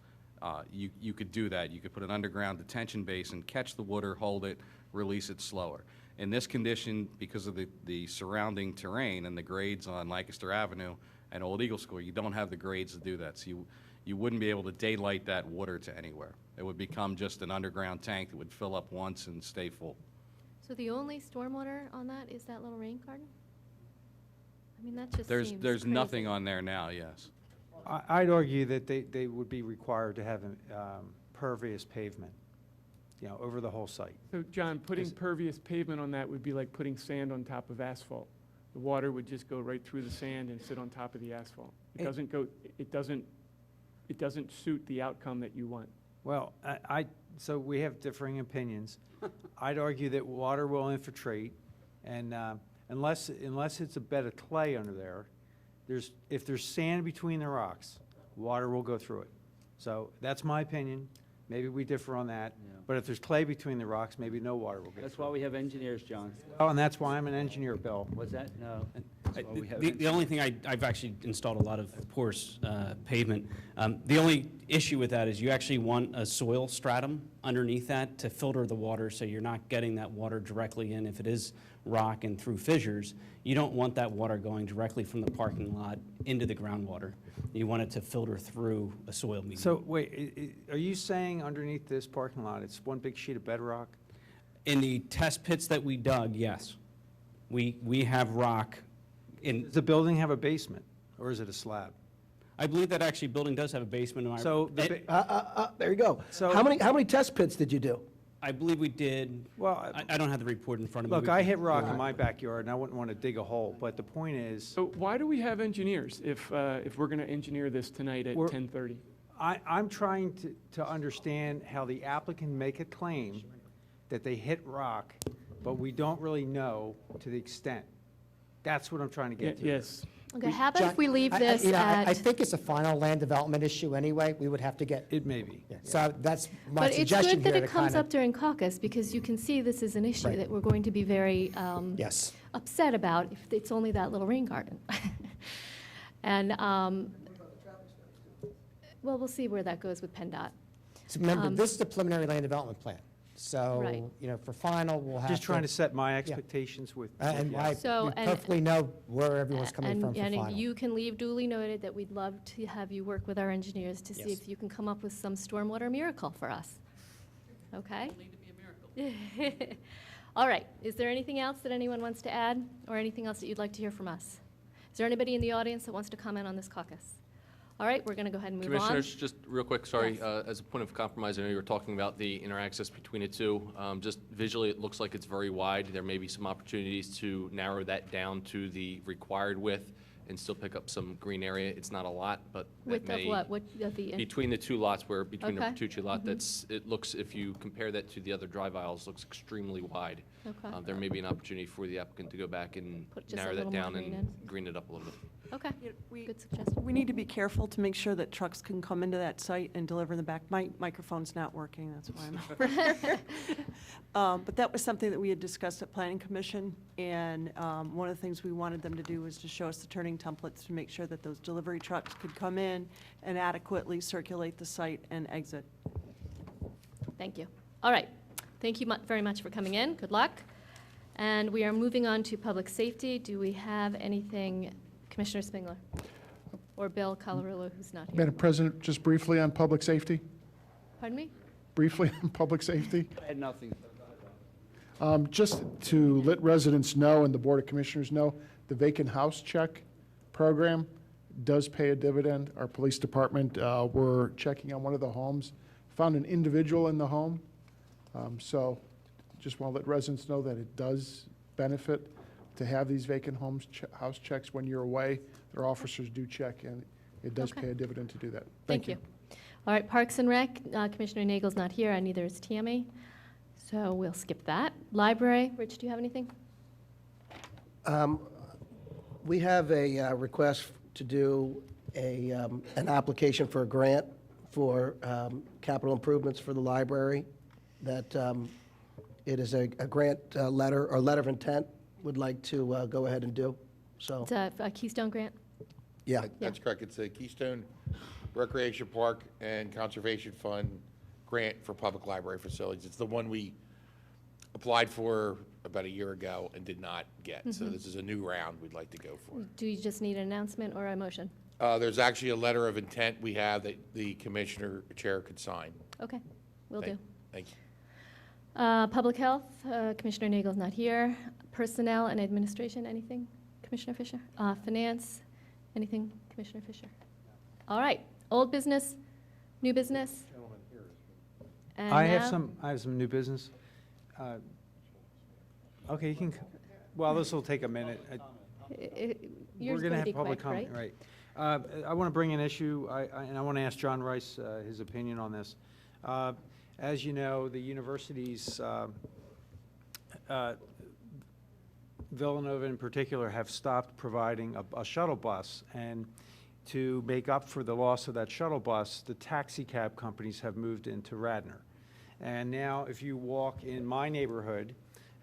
Speaker 12: you could do that. You could put an underground detention basin, catch the water, hold it, release it slower. In this condition, because of the surrounding terrain and the grades on Lancaster Avenue and Old Eagle School, you don't have the grades to do that. So you wouldn't be able to daylight that water to anywhere. It would become just an underground tank that would fill up once and stay full.
Speaker 1: So the only stormwater on that is that little rain garden? I mean, that just
Speaker 12: There's
Speaker 1: seems
Speaker 12: nothing
Speaker 1: crazy.
Speaker 12: on there now, yes.
Speaker 11: I'd argue that they would be required to have pervious pavement, over the whole site.
Speaker 7: So, John, putting pervious pavement on that would be like putting sand on top of asphalt. The water would just go right through the sand and sit on top of the asphalt. It doesn't suit the outcome that you want.
Speaker 11: Well, so we have differing opinions. I'd argue that water will infiltrate, and unless it's a bed of clay under there, if there's sand between the rocks, water will go through it. So that's my opinion. Maybe we differ on that.
Speaker 23: Yeah.
Speaker 11: But if there's clay between the rocks, maybe no water will get
Speaker 23: That's
Speaker 11: through.
Speaker 23: why we have engineers, John.
Speaker 11: Oh, and that's why I'm an engineer, Bill.
Speaker 23: What's that? No. That's why we have
Speaker 19: The only thing, I've actually installed a lot of porous pavement. The only issue with that is you actually want a soil stratum underneath that to filter the water, so you're not getting that water directly in. If it is rock and through fissures, you don't want that water going directly from the parking lot into the groundwater. You want it to filter through a soil medium.
Speaker 11: So wait, are you saying underneath this parking lot, it's one big sheet of bedrock?
Speaker 19: In the test pits that we dug, yes. We have rock in.
Speaker 11: Does the building have a basement, or is it a slab?
Speaker 19: I believe that actually building does have a basement.
Speaker 11: So
Speaker 9: There you go.
Speaker 11: So-
Speaker 9: How many test pits did you do?
Speaker 19: I believe we did,
Speaker 11: Well,
Speaker 19: I don't have the report in front of me.
Speaker 11: look, I hit rock in my backyard, and I wouldn't want to dig a hole, but the point is,
Speaker 7: So why do we have engineers if we're going to engineer this tonight at 10:30?
Speaker 11: I'm trying to understand how the applicant make a claim that they hit rock, but we don't really know to the extent. That's what I'm trying to get to.
Speaker 7: Yes.
Speaker 1: Okay, how about if we leave this
Speaker 8: I
Speaker 1: at,
Speaker 8: think it's a final land development issue anyway. We would have to get,
Speaker 11: It may be.
Speaker 8: so that's my
Speaker 1: but it's
Speaker 8: suggestion
Speaker 1: good
Speaker 8: here
Speaker 1: that
Speaker 8: to
Speaker 1: it comes
Speaker 8: kind
Speaker 1: up during caucus, because you can see this is an issue
Speaker 8: Right.
Speaker 1: that we're going to be very
Speaker 8: yes.
Speaker 1: upset about if it's only that little rain garden. And, well, we'll see where that goes with PennDOT.
Speaker 8: So remember, this is the preliminary land development plan. So,
Speaker 1: Right.
Speaker 8: for final, we'll have
Speaker 11: Just trying to set my expectations with.
Speaker 8: And
Speaker 11: yeah.
Speaker 8: I
Speaker 1: So,
Speaker 8: we
Speaker 1: and-
Speaker 8: perfectly know where everyone's coming from for
Speaker 1: And
Speaker 8: final.
Speaker 1: you can leave duly noted that we'd love to have you work with our engineers to see
Speaker 8: Yes.
Speaker 1: if you can come up with some stormwater miracle for us. Okay?
Speaker 19: Need to be a miracle.
Speaker 1: All right, is there anything else that anyone wants to add, or anything else that you'd like to hear from us? Is there anybody in the audience that wants to comment on this caucus? All right, we're going to go ahead and move on.
Speaker 13: Commissioners, just real quick, sorry,
Speaker 1: Yes.
Speaker 13: as a point of compromise, I know you were talking about the inner access between the two. Just visually, it looks like it's very wide. There may be some opportunities to narrow that down to the required width and still pick up some green area. It's not a lot, but that
Speaker 1: Width of
Speaker 13: may.
Speaker 1: what? What, of the?
Speaker 13: Between the two lots where, between the
Speaker 1: Okay.
Speaker 13: Bertucci lot,
Speaker 1: Mhm.
Speaker 13: it looks, if you compare that to the other drive aisles, looks extremely wide.
Speaker 1: Okay.
Speaker 13: There may be an opportunity for the applicant to go back and
Speaker 1: Put just a
Speaker 13: narrow
Speaker 1: little
Speaker 13: that
Speaker 1: more
Speaker 13: down
Speaker 1: green
Speaker 13: and
Speaker 1: in.
Speaker 13: green it up a little bit.
Speaker 1: Okay,
Speaker 6: We-
Speaker 1: good suggestion.
Speaker 6: We need to be careful to make sure that trucks can come into that site and deliver in the back. My microphone's not working, that's why I'm over here. But that was something that we had discussed at Planning Commission, and one of the things we wanted them to do was to show us the turning templates to make sure that those delivery trucks could come in and adequately circulate the site and exit.
Speaker 1: Thank you. All right. Thank you very much for coming in. Good luck. And we are moving on to public safety. Do we have anything, Commissioner Spengler? Or Bill Colarulo, who's not here?
Speaker 16: Madam President, just briefly on public safety,
Speaker 1: Pardon me?
Speaker 16: briefly on public safety.
Speaker 23: I had nothing.
Speaker 16: Just to let residents know and the Board of Commissioners know, the vacant house check program does pay a dividend. Our police department were checking on one of the homes, found an individual in the home. So just want to let residents know that it does benefit to have these vacant house checks when you're away. Their officers do check, and it does
Speaker 1: Okay.
Speaker 16: pay a dividend to do that.
Speaker 1: Thank you. All right, Parks and Rec, Commissioner Nagel's not here, and neither is Tammy, so we'll skip that. Library, Rich, do you have anything?
Speaker 9: We have a request to do an application for a grant for capital improvements for the library. That it is a grant letter, or letter of intent, would like to go ahead and do, so.
Speaker 1: It's a Keystone grant?
Speaker 9: Yeah.
Speaker 4: That's correct. It's a Keystone Recreation Park and Conservation Fund grant for public library facilities. It's the one we applied for about a year ago and did not get. So
Speaker 1: Mhm.
Speaker 4: this is a new round we'd like to go for.
Speaker 1: Do you just need an announcement or a motion?
Speaker 4: There's actually a letter of intent we have that the commissioner chair could sign.
Speaker 1: Okay, will do.
Speaker 4: Thank you.
Speaker 1: Public Health, Commissioner Nagel's not here. Personnel and Administration, anything, Commissioner Fisher? Finance, anything, Commissioner Fisher? All right, old business, new business? And
Speaker 11: I have
Speaker 1: now-
Speaker 11: some new business. Okay, you can, well, this will take a minute.
Speaker 1: Yours
Speaker 11: We're going to
Speaker 1: be
Speaker 11: have public
Speaker 1: quick,
Speaker 11: comment, right? I want to bring an issue, and I want to ask John Rice his opinion on this. As you know, the universities, Villanova in particular, have stopped providing a shuttle bus, and to make up for the loss of that shuttle bus, the taxi cab companies have moved into Radnor. And now, if you walk in my neighborhood,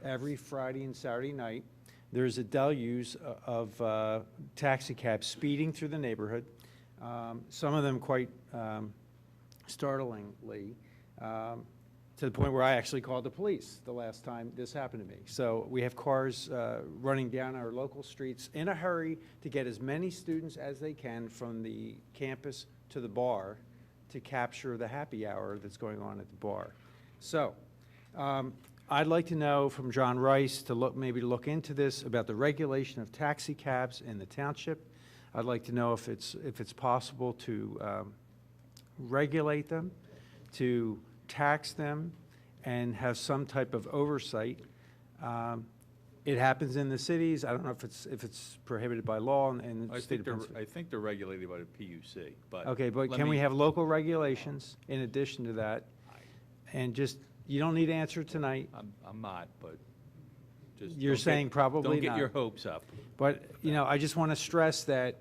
Speaker 11: every Friday and Saturday night, there's a deluge of taxi cabs speeding through the neighborhood, some of them quite startlingly, to the point where I actually called the police the last time this happened to me. So we have cars running down our local streets in a hurry to get as many students as they can from the campus to the bar to capture the happy hour that's going on at the bar. So I'd like to know from John Rice to maybe look into this about the regulation of taxi cabs in the township. I'd like to know if it's possible to regulate them, to tax them, and have some type of oversight. It happens in the cities. I don't know if it's prohibited by law in the state of Pennsylvania.
Speaker 10: I think they're regulated by the PUC, but.
Speaker 11: Okay, but
Speaker 10: let
Speaker 11: can we
Speaker 10: me-
Speaker 11: have local regulations in addition to that? And just, you don't need to answer tonight.
Speaker 10: I'm not, but just.
Speaker 11: You're
Speaker 10: don't get-
Speaker 11: saying probably
Speaker 10: Don't get
Speaker 11: not.
Speaker 10: your hopes up.
Speaker 11: But, I just want to stress that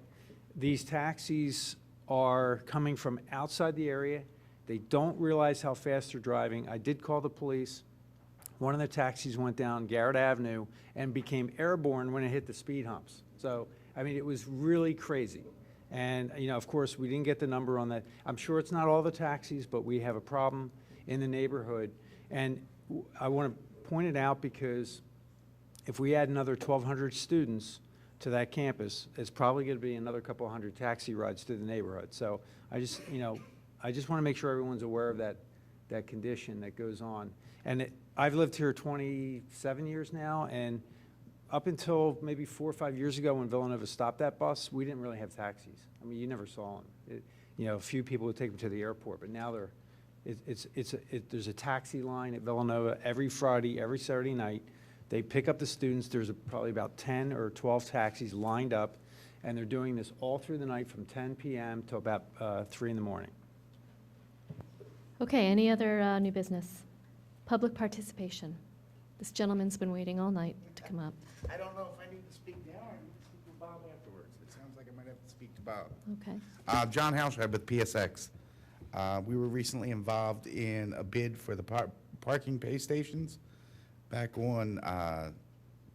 Speaker 11: these taxis are coming from outside the area. They don't realize how fast they're driving. I did call the police. One of the taxis went down Garrett Avenue and became airborne when it hit the speed humps. So, it was really crazy. And, of course, we didn't get the number on that. I'm sure it's not all the taxis, but we have a problem in the neighborhood. And I want to point it out because if we add another 1,200 students to that campus, it's probably going to be another couple hundred taxi rides to the neighborhood. So I just want to make sure everyone's aware of that condition that goes on. And I've lived here 27 years now, and up until maybe 4 or 5 years ago when Villanova stopped that bus, we didn't really have taxis. You never saw them. A few people would take them to the airport, but now there's a taxi line at Villanova every Friday, every Saturday night. They pick up the students. There's probably about 10 or 12 taxis lined up, And they're doing this all through the night from 10 PM to about 3 in the morning.
Speaker 1: Okay, any other new business? Public participation. This gentleman's been waiting all night to come up.
Speaker 14: I don't know if I need to speak now or I need to speak with Bob afterwards. It sounds like I might have to speak to Bob.
Speaker 1: Okay.
Speaker 14: John Halshad with PSX. We were recently involved in a bid for the parking pay stations back on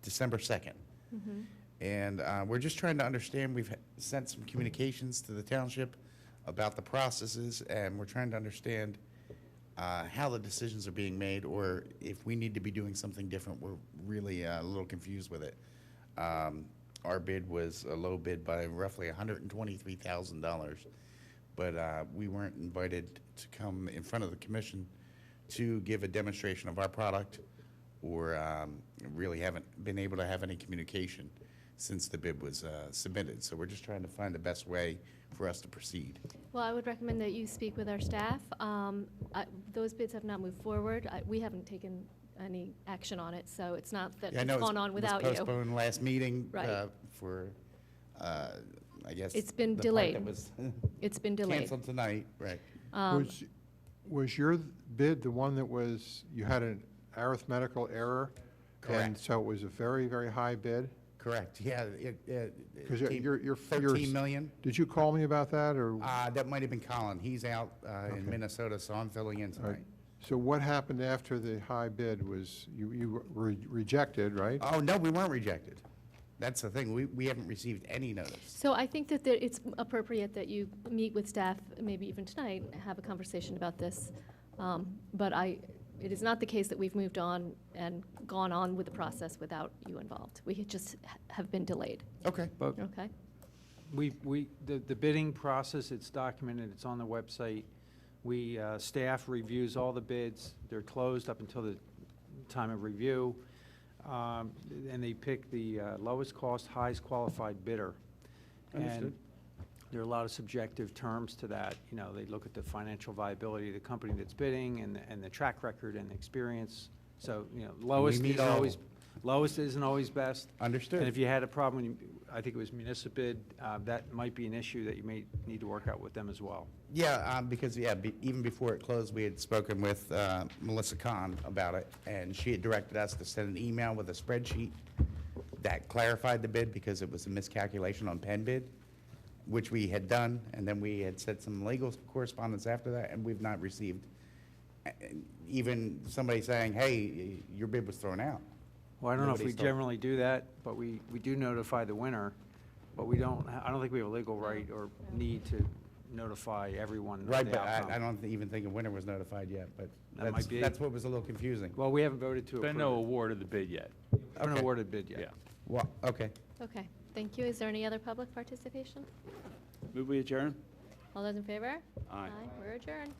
Speaker 14: December 2nd.
Speaker 1: Mhm.
Speaker 14: And we're just trying to understand, we've sent some communications to the township about the processes, and we're trying to understand how the decisions are being made, or if we need to be doing something different. We're really a little confused with it. Our bid was a low bid by roughly $123,000, but we weren't invited to come in front of the commission to give a demonstration of our product, or really haven't been able to have any communication since the bid was submitted. So we're just trying to find the best way for us to proceed.
Speaker 1: Well, I would recommend that you speak with our staff. Those bids have not moved forward. We haven't taken any action on it, so it's not that
Speaker 14: Yeah, I
Speaker 1: it's
Speaker 14: know
Speaker 1: gone on without you.
Speaker 14: It was postponed last meeting
Speaker 1: Right.
Speaker 14: for, I guess.
Speaker 1: It's been
Speaker 14: the part
Speaker 1: delayed.
Speaker 14: that was
Speaker 1: It's been delayed.
Speaker 14: Canceled tonight, right.
Speaker 3: Was your bid the one that was, you had an arithmetical error?
Speaker 14: Correct.
Speaker 3: And so it was a very, very high bid?
Speaker 14: Correct, yeah.
Speaker 3: Because you're
Speaker 14: 13 million.
Speaker 3: Did you call me about that, or?
Speaker 14: That might have been Colin. He's out in Minnesota, so I'm filling in
Speaker 3: All right.
Speaker 14: tonight.
Speaker 3: So what happened after the high bid was, you were rejected, right?
Speaker 14: Oh, no, we weren't rejected. That's the thing. We haven't received any notice.
Speaker 1: So I think that it's appropriate that you meet with staff, maybe even tonight, and have a conversation about this. But it is not the case that we've moved on and gone on with the process without you involved. We just have been delayed.
Speaker 14: Okay.
Speaker 11: But
Speaker 1: Okay?
Speaker 11: the bidding process, it's documented, it's on the website. Staff reviews all the bids. They're closed up until the time of review. And they pick the lowest cost, highest qualified bidder.
Speaker 14: Understood.
Speaker 11: And there are a lot of subjective terms to that. You know, they look at the financial viability of the company that's bidding and the track record and the experience. So, you know, lowest
Speaker 14: meet
Speaker 11: isn't
Speaker 14: all.
Speaker 11: always best.
Speaker 14: Understood.
Speaker 11: And if you had a problem, I think it was municipal bid, that might be an issue that you may need to work out with them as well.
Speaker 14: Yeah, because, even before it closed, we had spoken with Melissa Kahn about it, and she had directed us to send an email with a spreadsheet that clarified the bid, because it was a miscalculation on pen bid, which we had done, and then we had sent some legal correspondence after that, and we've not received even somebody saying, hey, your bid was thrown out.
Speaker 11: Well, I don't know if we
Speaker 14: Nobody's told-
Speaker 11: generally do that, but we do notify the winner, but I don't think we have a legal right or need to notify everyone of
Speaker 14: Right,
Speaker 11: the
Speaker 14: but
Speaker 11: outcome.
Speaker 14: I don't even think a winner was notified yet, but
Speaker 11: That might be.
Speaker 14: that's what was a little confusing.
Speaker 11: Well, we haven't voted to approve
Speaker 10: Been no
Speaker 11: it.
Speaker 10: award of the bid yet.
Speaker 11: Haven't
Speaker 14: Okay.
Speaker 11: awarded bid yet.
Speaker 10: Yeah.
Speaker 14: Well, okay.
Speaker 1: Okay, thank you. Is there any other public participation?
Speaker 23: Move we adjourn?
Speaker 1: All those in favor?
Speaker 10: Aye.
Speaker 1: We're adjourned.